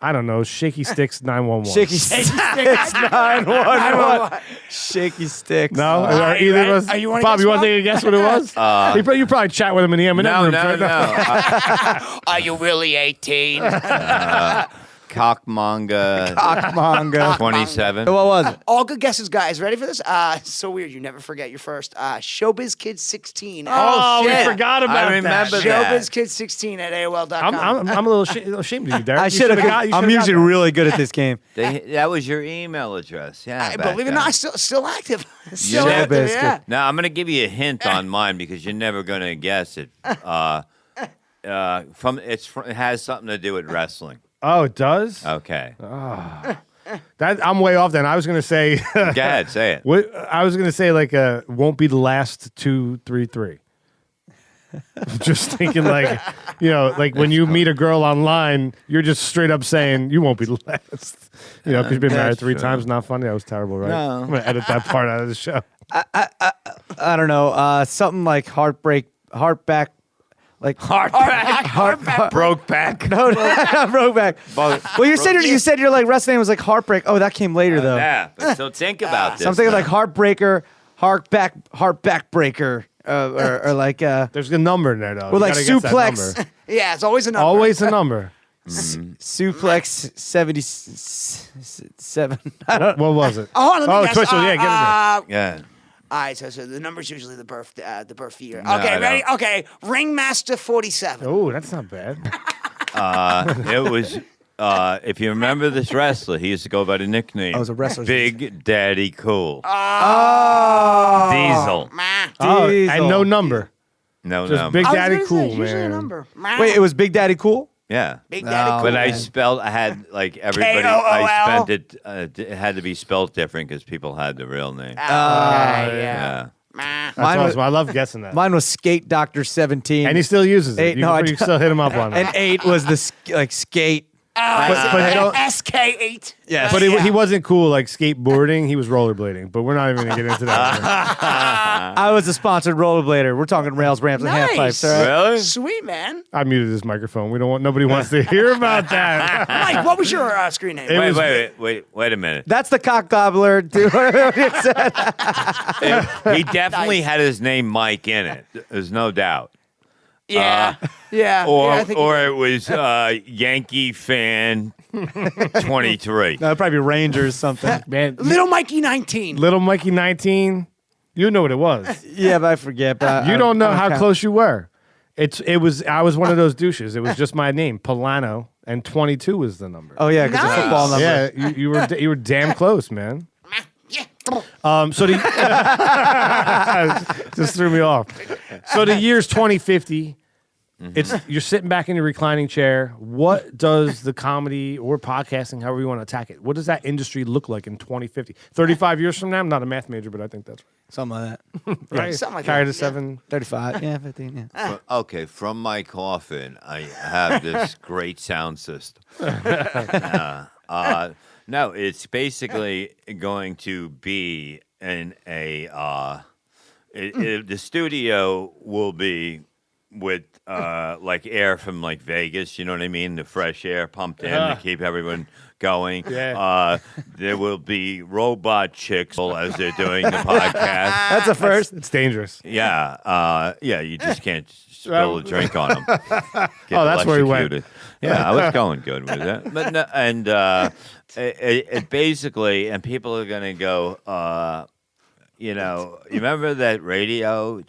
[SPEAKER 5] I don't know, Shaky Sticks 911.
[SPEAKER 6] Shaky Sticks 911. Shaky Sticks.
[SPEAKER 5] No, are either of us.
[SPEAKER 2] Are you wanna
[SPEAKER 5] Bob,
[SPEAKER 2] guess,
[SPEAKER 5] you want
[SPEAKER 2] Bob?
[SPEAKER 5] to guess what it was? You probably chat with him in the M&M room.
[SPEAKER 1] No.
[SPEAKER 2] Are you really 18?
[SPEAKER 1] Cockmonga 27.
[SPEAKER 6] What was it?
[SPEAKER 2] All good guesses, guys. Ready for this? It's so weird. You never forget your first. Showbiz Kid 16.
[SPEAKER 5] Oh,
[SPEAKER 1] shit.
[SPEAKER 5] we forgot about
[SPEAKER 1] I remember
[SPEAKER 5] that.
[SPEAKER 1] that.
[SPEAKER 2] Showbiz Kid 16 at AOL.com.
[SPEAKER 5] I'm a little ashamed of you, Derek.
[SPEAKER 6] I should have. I'm usually really good at this game.
[SPEAKER 1] That was your email address. Yeah. back
[SPEAKER 2] Believe it or
[SPEAKER 1] then.
[SPEAKER 2] not, still active. Still
[SPEAKER 6] Showbiz
[SPEAKER 2] active,
[SPEAKER 6] Kid.
[SPEAKER 2] yeah.
[SPEAKER 1] Now I'm going to give you a hint on mine because you're never going to guess it. It has something to do with wrestling.
[SPEAKER 5] Oh, it does?
[SPEAKER 1] Okay.
[SPEAKER 5] I'm way off then. I was going to say.
[SPEAKER 1] Go ahead, say it.
[SPEAKER 5] I was going to say like won't be the last 2, 3, 3. Just thinking like, like when you meet a girl online, you're just straight up saying you won't be the last. Because you've been married 3 times. Not funny. That was terrible, right?
[SPEAKER 1] No.
[SPEAKER 5] I'm going to edit that part out of the show.
[SPEAKER 6] I don't know. Something like heartback. Like
[SPEAKER 1] Heartback. Broke back.
[SPEAKER 6] No, not broke back. Well, you said your like wrestling name was like Heartbreak. Oh, that came later though.
[SPEAKER 1] Yeah, but so think about this.
[SPEAKER 6] Something like Heartbreaker, Heartback Breaker, or like
[SPEAKER 5] There's a number in there though.
[SPEAKER 6] Well,
[SPEAKER 5] You
[SPEAKER 6] like
[SPEAKER 5] gotta guess that
[SPEAKER 6] suplex.
[SPEAKER 5] number.
[SPEAKER 2] Yeah, it's always a number.
[SPEAKER 5] Always a number.
[SPEAKER 6] Suplex 77. I don't.
[SPEAKER 5] What was it?
[SPEAKER 2] Oh, let me guess.
[SPEAKER 5] Twitchell, yeah, get it
[SPEAKER 1] Yeah.
[SPEAKER 2] All right, so the number's usually the birth year.
[SPEAKER 1] No,
[SPEAKER 2] Okay,
[SPEAKER 1] I
[SPEAKER 2] ready?
[SPEAKER 1] don't.
[SPEAKER 2] Okay, Ringmaster 47.
[SPEAKER 5] Oh, that's not bad.
[SPEAKER 1] It was. If you remember this wrestler, he used to go by the nickname.
[SPEAKER 6] Oh, it was a wrestler.
[SPEAKER 1] Big Daddy Cool.
[SPEAKER 6] Oh.
[SPEAKER 1] Diesel.
[SPEAKER 5] Oh,
[SPEAKER 6] Diesel.
[SPEAKER 5] and no number.
[SPEAKER 1] No,
[SPEAKER 5] Just
[SPEAKER 1] no.
[SPEAKER 5] Big
[SPEAKER 2] I was
[SPEAKER 5] Daddy
[SPEAKER 2] gonna say,
[SPEAKER 5] Cool,
[SPEAKER 2] it's usually a
[SPEAKER 5] man.
[SPEAKER 2] number.
[SPEAKER 6] Wait, it was Big Daddy Cool?
[SPEAKER 1] Yeah.
[SPEAKER 2] Big Daddy
[SPEAKER 6] No.
[SPEAKER 2] Cool.
[SPEAKER 1] But I had like everybody.
[SPEAKER 2] K-O-O-L?
[SPEAKER 1] I spent it. It had to be spelled different because people had the real name.
[SPEAKER 2] Okay, yeah.
[SPEAKER 1] Yeah.
[SPEAKER 5] That's
[SPEAKER 6] Mine was-
[SPEAKER 5] awesome. I love guessing that.
[SPEAKER 6] Mine was Skate Doctor 17.
[SPEAKER 5] And he still uses it.
[SPEAKER 6] No, I
[SPEAKER 5] You still hit him up on
[SPEAKER 6] and
[SPEAKER 5] it.
[SPEAKER 6] 8 was the skate.
[SPEAKER 5] But don't-
[SPEAKER 2] SK8.
[SPEAKER 6] Yes.
[SPEAKER 5] But he wasn't cool like skateboarding. He was rollerblading. But we're not even going to get into that.
[SPEAKER 6] I was a sponsored rollerblader. We're talking rails, ramps, and half
[SPEAKER 2] Nice.
[SPEAKER 6] pipes. All right?
[SPEAKER 1] Really?
[SPEAKER 2] Sweet, man.
[SPEAKER 5] I muted this microphone. Nobody wants to hear about that.
[SPEAKER 2] Mike, what was your screen name?
[SPEAKER 1] Wait a minute.
[SPEAKER 6] That's the cock gobbler. Dude.
[SPEAKER 1] He definitely had his name Mike in it. There's no doubt.
[SPEAKER 2] Yeah. Yeah.
[SPEAKER 1] Or
[SPEAKER 2] yeah, I think
[SPEAKER 1] it was Yankee fan 23.
[SPEAKER 6] That'd probably be Rangers something.
[SPEAKER 5] Man,
[SPEAKER 2] Little Mikey 19.
[SPEAKER 5] Little Mikey 19, you know what it was.
[SPEAKER 6] Yeah, but I forget. But
[SPEAKER 5] You don't know
[SPEAKER 6] I
[SPEAKER 5] how
[SPEAKER 6] count.
[SPEAKER 5] close you were. I was one of those douches. It was just my name, Polano, and 22 was the number.
[SPEAKER 6] Oh yeah, because
[SPEAKER 2] Nice.
[SPEAKER 6] the football number.
[SPEAKER 5] Yeah, you were damn close, man.
[SPEAKER 2] Yeah.
[SPEAKER 5] So the just threw me off. So the year's 2050. You're sitting back in your reclining chair. What does the comedy or podcasting, however you want to attack it, what does that industry look like in 2050? 35 years from now? I'm not a math major, but I think that's
[SPEAKER 6] Something like that.
[SPEAKER 5] right.
[SPEAKER 2] Something like
[SPEAKER 5] Carry
[SPEAKER 2] that,
[SPEAKER 5] the
[SPEAKER 2] yeah.
[SPEAKER 5] 7.
[SPEAKER 6] 35. Yeah, 15. Yeah.
[SPEAKER 1] Okay, from my coffin, I have this great sound system. No, it's basically going to be in a. The studio will be with like air from like Vegas. You know what I mean? The fresh air pumped in to keep everyone going.
[SPEAKER 5] Yeah.
[SPEAKER 1] There will be robot chicks as they're doing the podcast.
[SPEAKER 6] That's a first.
[SPEAKER 5] It's dangerous.
[SPEAKER 1] Yeah. You just can't spill a drink on them.
[SPEAKER 5] That's where he went.
[SPEAKER 1] Yeah, I was going good with it. But no, and it basically, and people are going to go, you remember that radio? It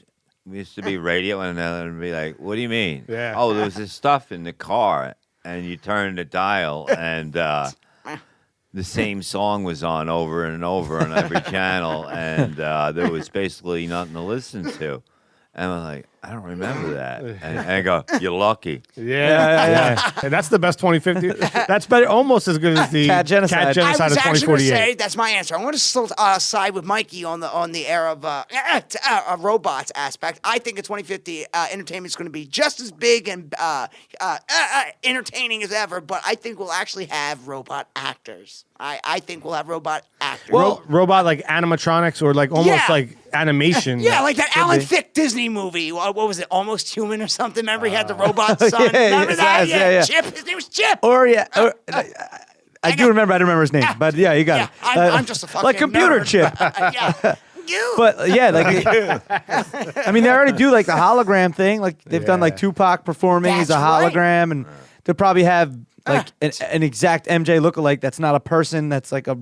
[SPEAKER 1] used to be radio, and then it'd be like, what do you mean?
[SPEAKER 5] Yeah.
[SPEAKER 1] Oh, there was this stuff in the car, and you turn the dial, and the same song was on over and over on every channel, and there was basically nothing to listen to. And I'm like, I don't remember that. And I go, you're lucky.
[SPEAKER 5] Yeah. And that's the best 2050. That's better, almost as good as the
[SPEAKER 6] Cat genocide.
[SPEAKER 2] I was
[SPEAKER 5] of
[SPEAKER 2] actually going to
[SPEAKER 5] 2048.
[SPEAKER 2] say that's my answer. I want to still side with Mikey on the era of robots aspect. I think in 2050, entertainment is going to be just as big and entertaining as ever. But I think we'll actually have robot actors. I think we'll have robot actors.
[SPEAKER 5] Robot like animatronics or like almost like animation.
[SPEAKER 2] Yeah, like that Alan Thicke Disney movie. What was it? Almost Human or something? Remember he had the robot son? Remember that? Yeah. Chip. His name was Chip.
[SPEAKER 6] I do remember. I don't remember his name, but yeah, you got it.
[SPEAKER 2] I'm just a fucking
[SPEAKER 6] like computer
[SPEAKER 2] nerd.
[SPEAKER 6] chip.
[SPEAKER 2] Yeah.
[SPEAKER 6] But yeah, like I mean, they already do like the hologram thing. Like they've done like Tupac performing as a hologram, and they'll probably have like an exact MJ lookalike that's not a person. That's like a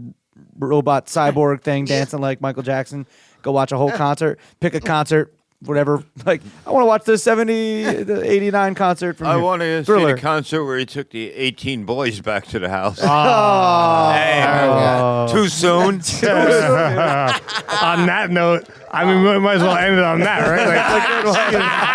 [SPEAKER 6] robot cyborg thing dancing like Michael Jackson. Go watch a whole concert. Pick a concert. Whatever, like I want to watch the 89 concert from
[SPEAKER 1] I want to see
[SPEAKER 6] Thriller.
[SPEAKER 1] the concert where he took the 18 boys back to the house. Too soon.
[SPEAKER 5] On that note, I mean, we might as well end it on that, right?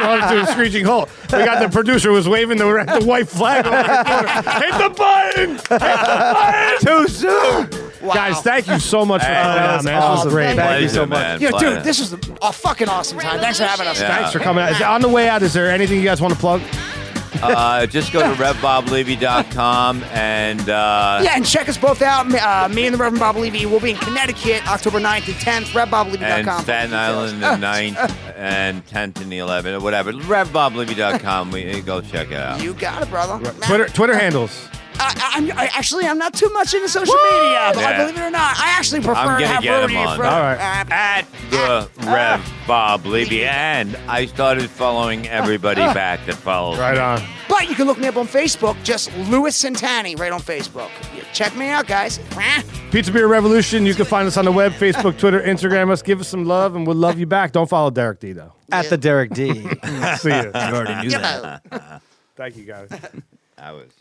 [SPEAKER 5] Like to a screeching halt. We got the producer was waving the white flag over the corner. Hit the button! Hit the button!
[SPEAKER 1] Too soon.
[SPEAKER 2] Wow.
[SPEAKER 5] Guys, thank you so much for coming out, man. This was great.
[SPEAKER 6] Thank you so much.
[SPEAKER 2] Yo, dude, this was a fucking awesome time. Thanks for having us.
[SPEAKER 5] Thanks for coming out. On the way out, is there anything you guys want to plug?
[SPEAKER 1] Just go to RevBobLevy.com and
[SPEAKER 2] and check us both out. Me and the Reverend Bob Levy will be in Connecticut October 9th and 10th. RevBobLevy.com.
[SPEAKER 1] and Staten Island the 9th and 10th and the 11th or whatever. RevBobLevy.com. Go check it out.
[SPEAKER 2] You got it, brother.
[SPEAKER 5] Twitter handles.
[SPEAKER 2] I'm not too much into social media, but
[SPEAKER 1] Yeah.
[SPEAKER 2] believe it or not, I actually prefer
[SPEAKER 1] I'm
[SPEAKER 2] to
[SPEAKER 1] gonna
[SPEAKER 2] have
[SPEAKER 1] get
[SPEAKER 2] Rudy
[SPEAKER 1] him
[SPEAKER 2] in
[SPEAKER 1] on.
[SPEAKER 2] front.
[SPEAKER 5] All right.
[SPEAKER 1] At the Rev Bob Levy, and I started following everybody back that follows.
[SPEAKER 5] Right on.
[SPEAKER 2] But you can look me up on Facebook, just Louis Centanni, right on Facebook. Check me out, guys.
[SPEAKER 5] Pizza Beer Revolution. You can find us on the web, Facebook, Twitter, Instagram us. Give us some love, and we'll love you back. Don't follow Derek D, though.
[SPEAKER 6] At the Derek D.
[SPEAKER 5] See you.
[SPEAKER 6] You already knew that.
[SPEAKER 5] Thank you, guys.
[SPEAKER 1] I was.